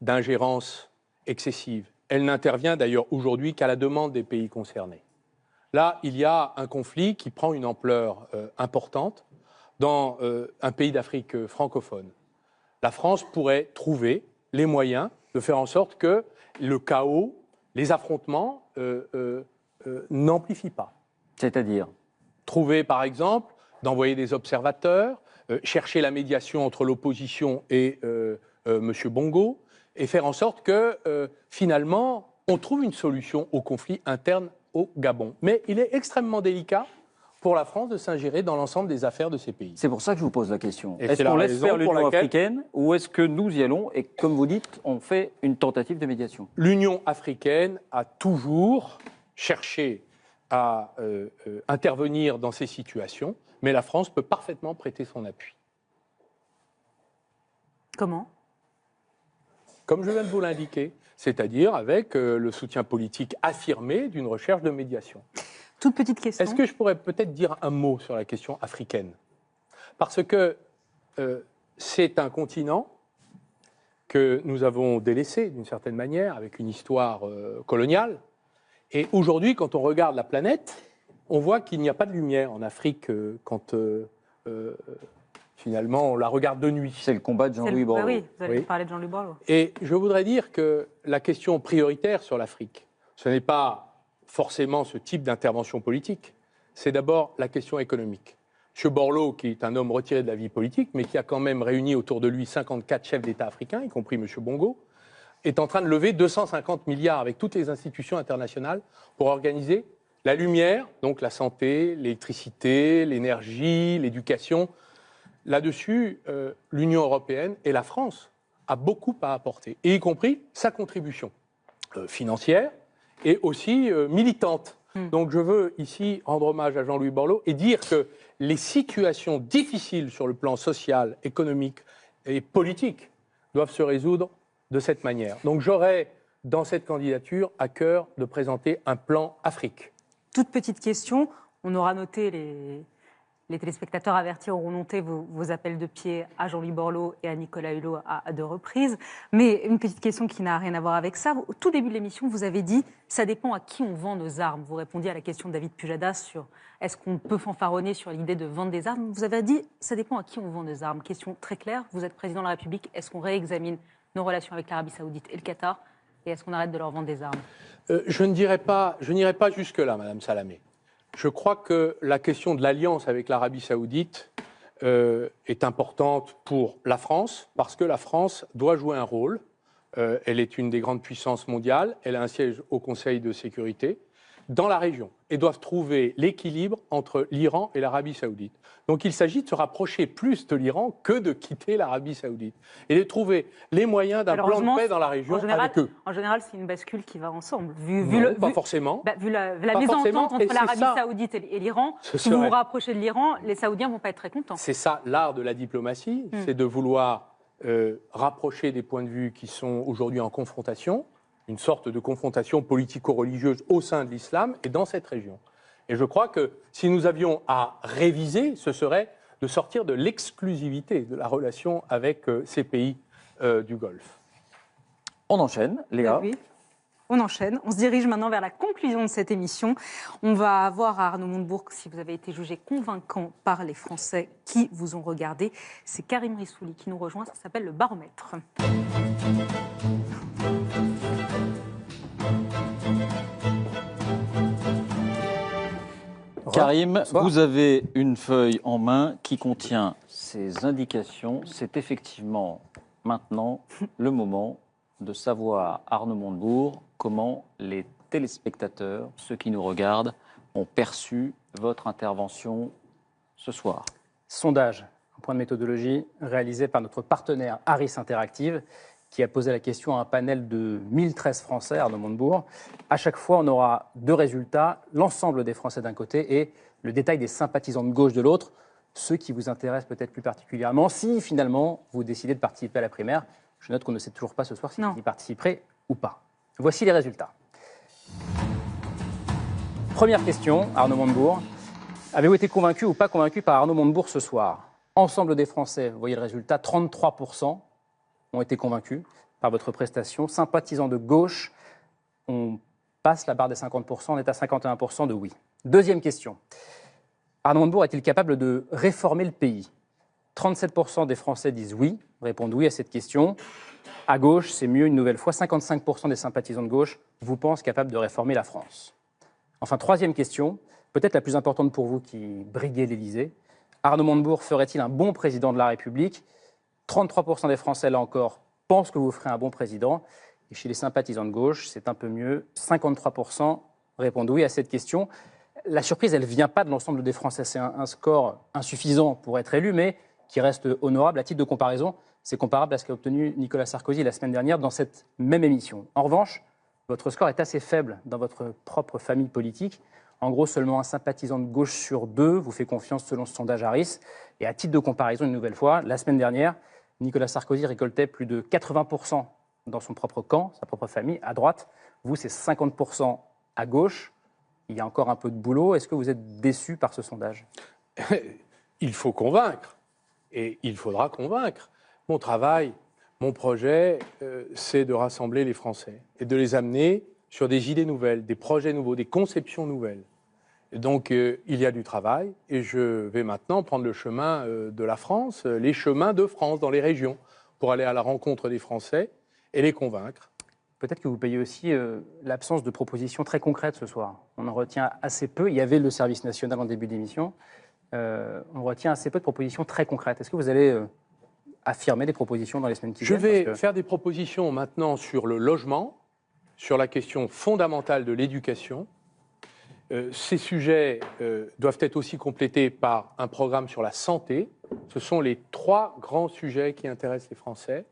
d'ingérence excessive. Elle n'intervient d'ailleurs aujourd'hui qu'à la demande des pays concernés. Là, il y a un conflit qui prend une ampleur importante dans un pays d'Afrique francophone. La France pourrait trouver les moyens de faire en sorte que le chaos, les affrontements n'amplifient pas. C'est-à-dire? Trouver, par exemple, d'envoyer des observateurs, chercher la médiation entre l'opposition et M. Bongo, et faire en sorte que, finalement, on trouve une solution au conflit interne au Gabon. Mais il est extrêmement délicat pour la France de s'ingérer dans l'ensemble des affaires de ces pays. C'est pour ça que je vous pose la question. Et est-ce c'est qu'on la laisse raison faire pour l'Union laquelle africaine ou est-ce que nous y allons et, comme vous dites, on fait une tentative de médiation? L'Union africaine a toujours cherché à intervenir dans ces situations, mais la France peut parfaitement prêter son appui. Comment? Comme je viens de vous l'indiquer, c'est-à-dire avec le soutien politique affirmé d'une recherche de médiation. Toute petite question. Est-ce que je pourrais peut-être dire un mot sur la question africaine? Parce que c'est un continent que nous avons délaissé d'une certaine manière, avec une histoire coloniale. Et aujourd'hui, quand on regarde la planète, on voit qu'il n'y a pas de lumière en Afrique quand finalement on la regarde de nuit. C'est le combat de Jean-Louis Borloo. Oui, vous allez parler de Jean-Louis Borloo. Et je voudrais dire que la question prioritaire sur l'Afrique, ce n'est pas forcément ce type d'intervention politique, c'est d'abord la question économique. M. Borloo, qui est un homme retiré de la vie politique, mais qui a quand même réuni autour de lui 54 chefs d'État africains, y compris M. Bongo, est en train de lever 250 milliards avec toutes les institutions internationales pour organiser la lumière, donc la santé, l'électricité, l'énergie, l'éducation. Là-dessus, l'Union européenne et la France a beaucoup à apporter, et y compris sa contribution financière et aussi militante. Donc je veux ici rendre hommage à Jean-Louis Borloo et dire que les situations difficiles sur le plan social, économique et politique doivent se résoudre de cette manière. Donc j'aurai dans cette candidature à cœur de présenter un plan Afrique. Toute petite question, on aura noté Les téléspectateurs avertis auront noté vos appels de pied à Jean-Louis Borloo et à Nicolas Hulot à 2 reprises. Mais une petite question qui n'a rien à voir avec ça. Au tout début de l'émission, vous avez dit « ça dépend à qui on vend nos armes ». Vous répondiez à la question de David Pujadas sur « est-ce qu'on peut fanfaronner sur l'idée de vendre des armes ?» Vous avez dit « ça dépend à qui on vend nos armes ». Question très claire, vous êtes président de la République, est-ce qu'on réexamine nos relations avec l'Arabie Saoudite et le Qatar et est-ce qu'on arrête de leur vendre des armes ? Je n'irai pas jusque-là, Madame Salamé. Je crois que la question de l'alliance avec l'Arabie Saoudite est importante pour la France, parce que la France doit jouer un rôle. Elle est une des grandes puissances mondiales, elle a un siège au Conseil de sécurité, dans la région, et doivent trouver l'équilibre entre l'Iran et l'Arabie Saoudite. Donc il s'agit de se rapprocher plus de l'Iran que de quitter l'Arabie Saoudite, et de trouver les moyens d'un plan de paix dans la région avec eux. En général, c'est une bascule qui va ensemble. Pas forcément. Vu la mésentente entre l'Arabie Saoudite et l'Iran, si vous vous rapprochez de l'Iran, les Saoudiens ne vont pas être très contents. C'est ça l'art de la diplomatie, c'est de vouloir rapprocher des points de vue qui sont aujourd'hui en confrontation, une sorte de confrontation politico-religieuse au sein de l'islam et dans cette région. Et je crois que si nous avions à réviser, ce serait de sortir de l'exclusivité de la relation avec ces pays du Golfe. On enchaîne, Léa. Oui. On enchaîne. On se dirige maintenant vers la conclusion de cette émission. On va voir à Arnaud Montebourg si vous avez été jugé convaincant par les Français qui vous ont regardé. C'est Karim Rissouli qui nous rejoint. Ça s'appelle le baromètre. Karim, vous avez une feuille en main qui contient ces indications. C'est effectivement maintenant le moment de savoir, Arnaud Montebourg, comment les téléspectateurs, ceux qui nous regardent, ont perçu votre intervention ce soir. Sondage, un point de méthodologie, réalisé par notre partenaire Harris Interactive, qui a posé la question à un panel de 1013 Français, Arnaud Montebourg. À chaque fois, on aura 2 résultats, l'ensemble des Français d'un côté et le détail des sympathisants de gauche de l'autre, ceux qui vous intéressent peut-être plus particulièrement, si finalement vous décidez de participer à la primaire. Je note qu'on ne sait toujours pas ce soir si vous y participerez ou pas. Voici les résultats. Première question, Arnaud Montebourg. Avez-vous été convaincu ou pas convaincu par Arnaud Montebourg ce soir ? Ensemble des Français, vous voyez le résultat, 33% ont été convaincus par votre prestation. Sympathisants de gauche, on passe la barre des 50%, on est à 51% de oui. Deuxième question. Arnaud Montebourg est-il capable de réformer le pays ? 37% des Français disent oui, répondent oui à cette question. À gauche, c'est mieux une nouvelle fois, 55% des sympathisants de gauche vous pensent capable de réformer la France. Enfin, troisième question, peut-être la plus importante pour vous qui briguez l'Élysée. Arnaud Montebourg ferait-il un bon président de la République ? 33% des Français, là encore, pensent que vous ferez un bon président. Et chez les sympathisants de gauche, c'est un peu mieux. 53% répondent oui à cette question. La surprise, elle ne vient pas de l'ensemble des Français. C'est un score insuffisant pour être élu, mais qui reste honorable. À titre de comparaison, c'est comparable à ce qu'a obtenu Nicolas Sarkozy la semaine dernière dans cette même émission. En revanche, votre score est assez faible dans votre propre famille politique. En gros, seulement un sympathisant de gauche sur 2 vous fait confiance selon ce sondage Harris. Et à titre de comparaison, une nouvelle fois, la semaine dernière, Nicolas Sarkozy récoltait plus de 80% dans son propre camp, sa propre famille, à droite. Vous, c'est 50% à gauche. Il y a encore un peu de boulot. Est-ce que vous êtes déçu par ce sondage ? Il faut convaincre. Et il faudra convaincre. Mon travail, mon projet, c'est de rassembler les Français et de les amener sur des idées nouvelles, des projets nouveaux, des conceptions nouvelles. Et donc, il y a du travail et je vais maintenant prendre le chemin de la France, les chemins de France dans les régions, pour aller à la rencontre des Français et les convaincre. Peut-être que vous payez aussi l'absence de propositions très concrètes ce soir. On en retient assez peu. Il y avait le service national en début d'émission. On retient assez peu de propositions très concrètes. Est-ce que vous allez affirmer des propositions dans les semaines qui viennent ? Je vais faire des propositions maintenant sur le logement, sur la question fondamentale de l'éducation. Ces sujets doivent être aussi complétés par un programme sur la santé. Ce sont les 3 grands sujets qui intéressent les Français.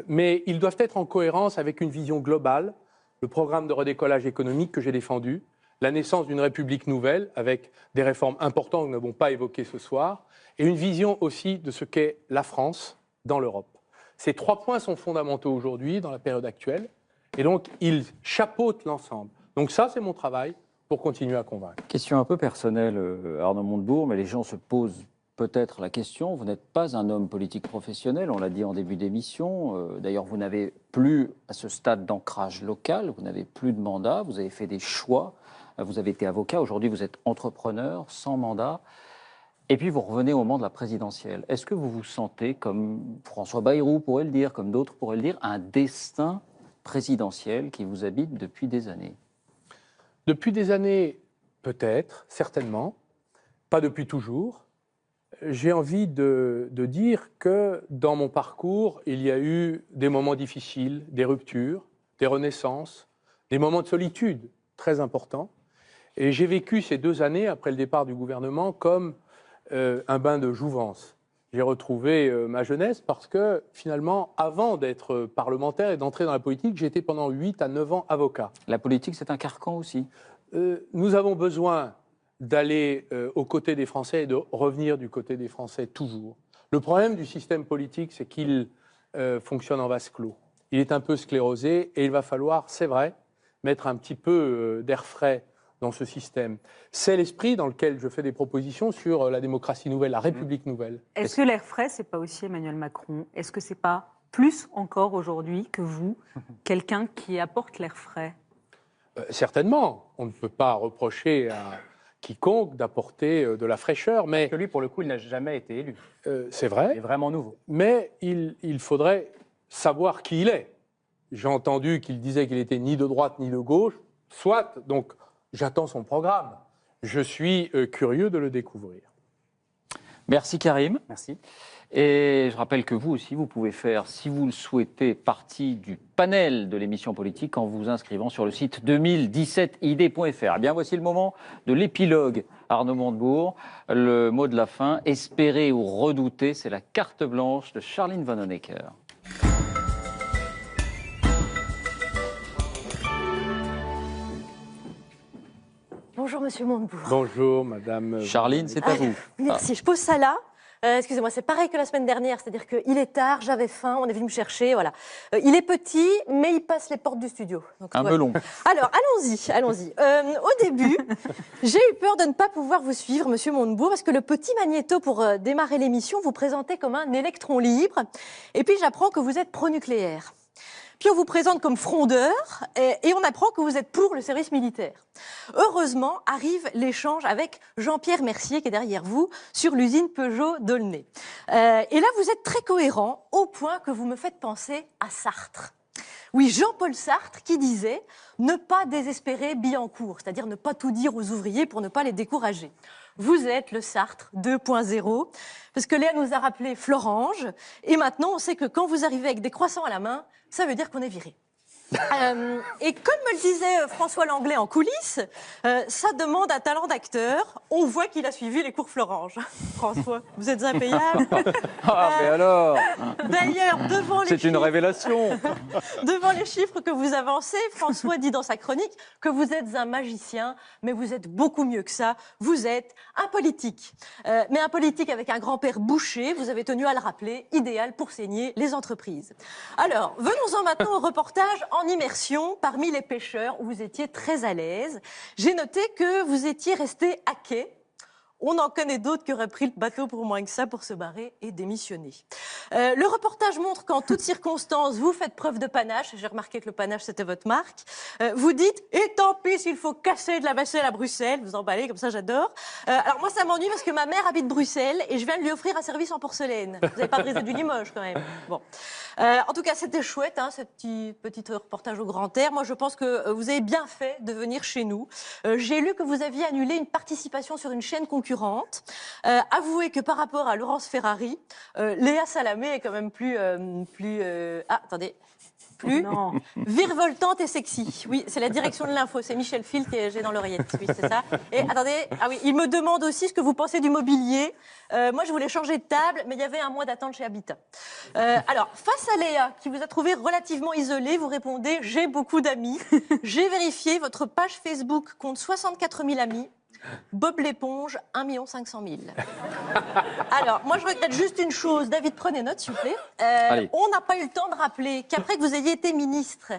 Mais ils doivent être en cohérence avec une vision globale, le programme de redécollage économique que j'ai défendu, la naissance d'une République nouvelle avec des réformes importantes que nous n'avons pas évoquées ce soir, et une vision aussi de ce qu'est la France dans l'Europe. Ces 3 points sont fondamentaux aujourd'hui dans la période actuelle, et donc ils chapeautent l'ensemble. Donc ça, c'est mon travail pour continuer à convaincre. Question un peu personnelle, Arnaud Montebourg, mais les gens se posent peut-être la question. Vous n'êtes pas un homme politique professionnel, on l'a dit en début d'émission. D'ailleurs, vous n'avez plus, à ce stade d'ancrage local, vous n'avez plus de mandat, vous avez fait des choix. Vous avez été avocat, aujourd'hui vous êtes entrepreneur, sans mandat. Et puis vous revenez au moment de la présidentielle. Est-ce que vous vous sentez, comme François Bayrou pourrait le dire, comme d'autres pourraient le dire, un destin présidentiel qui vous habite depuis des années? Depuis des années, peut-être, certainement, pas depuis toujours. J'ai envie de dire que dans mon parcours, il y a eu des moments difficiles, des ruptures, des renaissances, des moments de solitude très importants. Et j'ai vécu ces 2 années, après le départ du gouvernement, comme un bain de jouvence. J'ai retrouvé ma jeunesse parce que, finalement, avant d'être parlementaire et d'entrer dans la politique, j'étais pendant 8 à 9 ans avocat. La politique, c'est un carcan aussi. Nous avons besoin d'aller aux côtés des Français et de revenir du côté des Français toujours. Le problème du système politique, c'est qu'il fonctionne en vase clos. Il est un peu sclérosé et il va falloir, c'est vrai, mettre un petit peu d'air frais dans ce système. C'est l'esprit dans lequel je fais des propositions sur la démocratie nouvelle, la République nouvelle. Est-ce que l'air frais, c'est pas aussi Emmanuel Macron? Est-ce que c'est pas plus encore aujourd'hui que vous, quelqu'un qui apporte l'air frais? Certainement. On ne peut pas reprocher à quiconque d'apporter de la fraîcheur, mais... Que lui, pour le coup, il n'a jamais été élu. C'est vrai. Il est vraiment nouveau. Mais il faudrait savoir qui il est. J'ai entendu qu'il disait qu'il était ni de droite ni de gauche. Soit, donc j'attends son programme. Je suis curieux de le découvrir. Merci Karim. Merci. Et je rappelle que vous aussi, vous pouvez faire, si vous le souhaitez, partie du panel de l'émission politique en vous inscrivant sur le site 2017id.fr. Eh bien, voici le moment de l'épilogue. Arnaud Montebourg, le mot de la fin, espérer ou redouter, c'est la carte blanche de Charline Vanhoenacker. Bonjour Monsieur Montebourg. Bonjour Madame. Charline, c'est à vous. Merci, je pose ça là. Excusez-moi, c'est pareil que la semaine dernière, c'est-à-dire qu'il est tard, j'avais faim, on est venu me chercher, voilà. Il est petit, mais il passe les portes du studio. Donc, un melon. Alors, allons-y. Au début, j'ai eu peur de ne pas pouvoir vous suivre, Monsieur Montebourg, parce que le petit magnéto pour démarrer l'émission vous présentait comme un électron libre, et puis j'apprends que vous êtes pro-nucléaire. Puis on vous présente comme frondeur et on apprend que vous êtes pour le service militaire. Heureusement, arrive l'échange avec Jean-Pierre Mercier, qui est derrière vous, sur l'usine Peugeot d'Aulnay. Et là, vous êtes très cohérent, au point que vous me faites penser à Sartre. Oui, Jean-Paul Sartre qui disait « ne pas désespérer Billancourt », c'est-à-dire ne pas tout dire aux ouvriers pour ne pas les décourager. Vous êtes le Sartre 2.0, parce que Léa nous a rappelé Florange, et maintenant on sait que quand vous arrivez avec des croissants à la main, ça veut dire qu'on est viré. Et comme me le disait François Langlais en coulisses, ça demande un talent d'acteur. On voit qu'il a suivi les cours Florange. François, vous êtes impayable. Mais alors D'ailleurs, devant les c'est une révélation. Devant les chiffres que vous avancez, François dit dans sa chronique que vous êtes un magicien, mais vous êtes beaucoup mieux que ça. Vous êtes un politique. Mais un politique avec un grand-père boucher, vous avez tenu à le rappeler, idéal pour saigner les entreprises. Alors, venons-en maintenant au reportage en immersion parmi les pêcheurs où vous étiez très à l'aise. J'ai noté que vous étiez resté à quai. On en connaît d'autres qui auraient pris le bateau pour moins que ça pour se barrer et démissionner. Le reportage montre qu'en toutes circonstances, vous faites preuve de panache. J'ai remarqué que le panache, c'était votre marque. Vous dites, et tant pis s'il faut casser de la vaisselle à Bruxelles. Vous emballez, comme ça, j'adore. Alors moi, ça m'ennuie parce que ma mère habite Bruxelles et je viens de lui offrir un service en porcelaine. Vous n'avez pas brisé du Limoges, quand même. Bon. En tout cas, c'était chouette, hein, ce petit reportage au grand air. Moi, je pense que vous avez bien fait de venir chez nous. J'ai lu que vous aviez annulé une participation sur une chaîne concurrente. Avouez que par rapport à Laurence Ferrari, Léa Salamé est quand même plus virevoltante et sexy. Oui, c'est la direction de l'info. C'est Michel Fil que j'ai dans l'oreillette. Oui, c'est ça. Et attendez, il me demande aussi ce que vous pensez du mobilier. Moi, je voulais changer de table, mais il y avait un mois d'attente chez Habitat. Alors, face à Léa, qui vous a trouvé relativement isolée, vous répondez « J'ai beaucoup d'amis. J'ai vérifié, votre page Facebook compte 64 000 amis. Bob l'éponge, 1 500 000. Alors, moi, je regrette juste une chose. David, prenez note, s'il vous plaît. On n'a pas eu le temps de rappeler qu'après que vous ayez été ministre,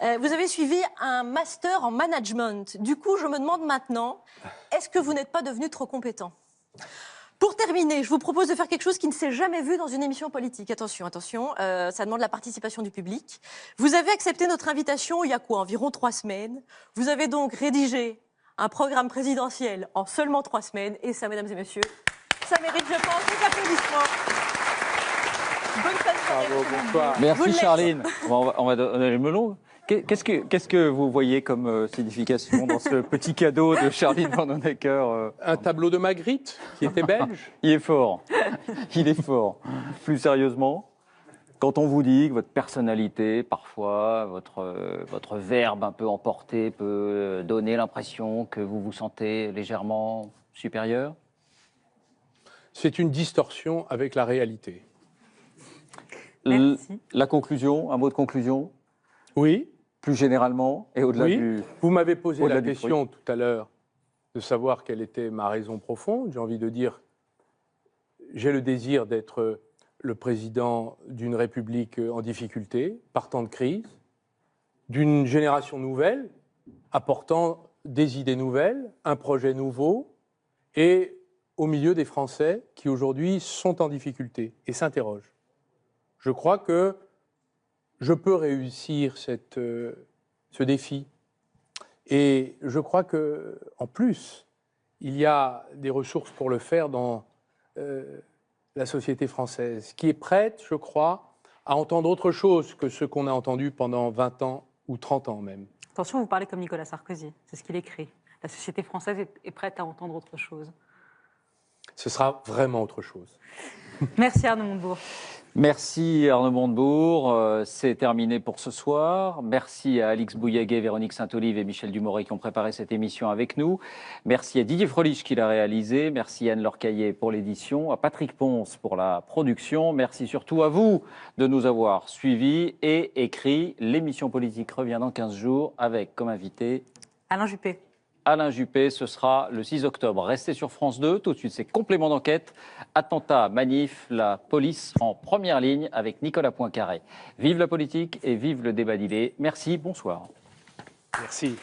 vous avez suivi un master en management. Du coup, je me demande maintenant, est-ce que vous n'êtes pas devenu trop compétent ? Pour terminer, je vous propose de faire quelque chose qui ne s'est jamais vu dans une émission politique. Attention, attention, ça demande la participation du public. Vous avez accepté notre invitation il y a quoi, environ 3 semaines. Vous avez donc rédigé un programme présidentiel en seulement 3 semaines. Et ça, mesdames et messieurs, ça mérite, je pense, des applaudissements. Bonne fin de soirée. Bonsoir. Merci Charline. On va donner le melon. Qu'est-ce que vous voyez comme signification dans ce petit cadeau de Charline Vanhoenacker Un tableau de Magritte, qui était belge. Il est fort. Il est fort. Plus sérieusement, quand on vous dit que votre personnalité, parfois, votre verbe un peu emporté peut donner l'impression que vous vous sentez légèrement supérieur ? C'est une distorsion avec la réalité. La conclusion, un mot de conclusion ? Oui. Plus généralement et au-delà du... Vous m'avez posé la question tout à l'heure de savoir quelle était ma raison profonde. J'ai envie de dire, j'ai le désir d'être le président d'une république en difficulté, partant de crise, d'une génération nouvelle, apportant des idées nouvelles, un projet nouveau, et au milieu des Français qui aujourd'hui sont en difficulté et s'interrogent. Je crois que je peux réussir ce défi. Et je crois qu'en plus, il y a des ressources pour le faire dans la société française, qui est prête, je crois, à entendre autre chose que ce qu'on a entendu pendant 20 ans ou 30 ans même. Attention, vous parlez comme Nicolas Sarkozy, c'est ce qu'il écrit. La société française est prête à entendre autre chose. Ce sera vraiment autre chose. Merci Arnaud Montebourg. Merci Arnaud Montebourg, c'est terminé pour ce soir. Merci à Alix Bouillaguet, Véronique Saint-Olive et Michel Dumoré qui ont préparé cette émission avec nous. Merci à Didier Frelich qui l'a réalisé. Merci à Anne-Laure Caillet pour l'édition, à Patrick Ponce pour la production. Merci surtout à vous de nous avoir suivis et écrits. L'émission politique revient dans 15 jours avec comme invité Alain Juppé. Alain Juppé, ce sera le 6 octobre. Restez sur France 2. Tout de suite, c'est complément d'enquête. Attentat, manif, la police en première ligne avec Nicolas Poincaré. Vive la politique et vive le débat d'idées. Merci, bonsoir. Merci.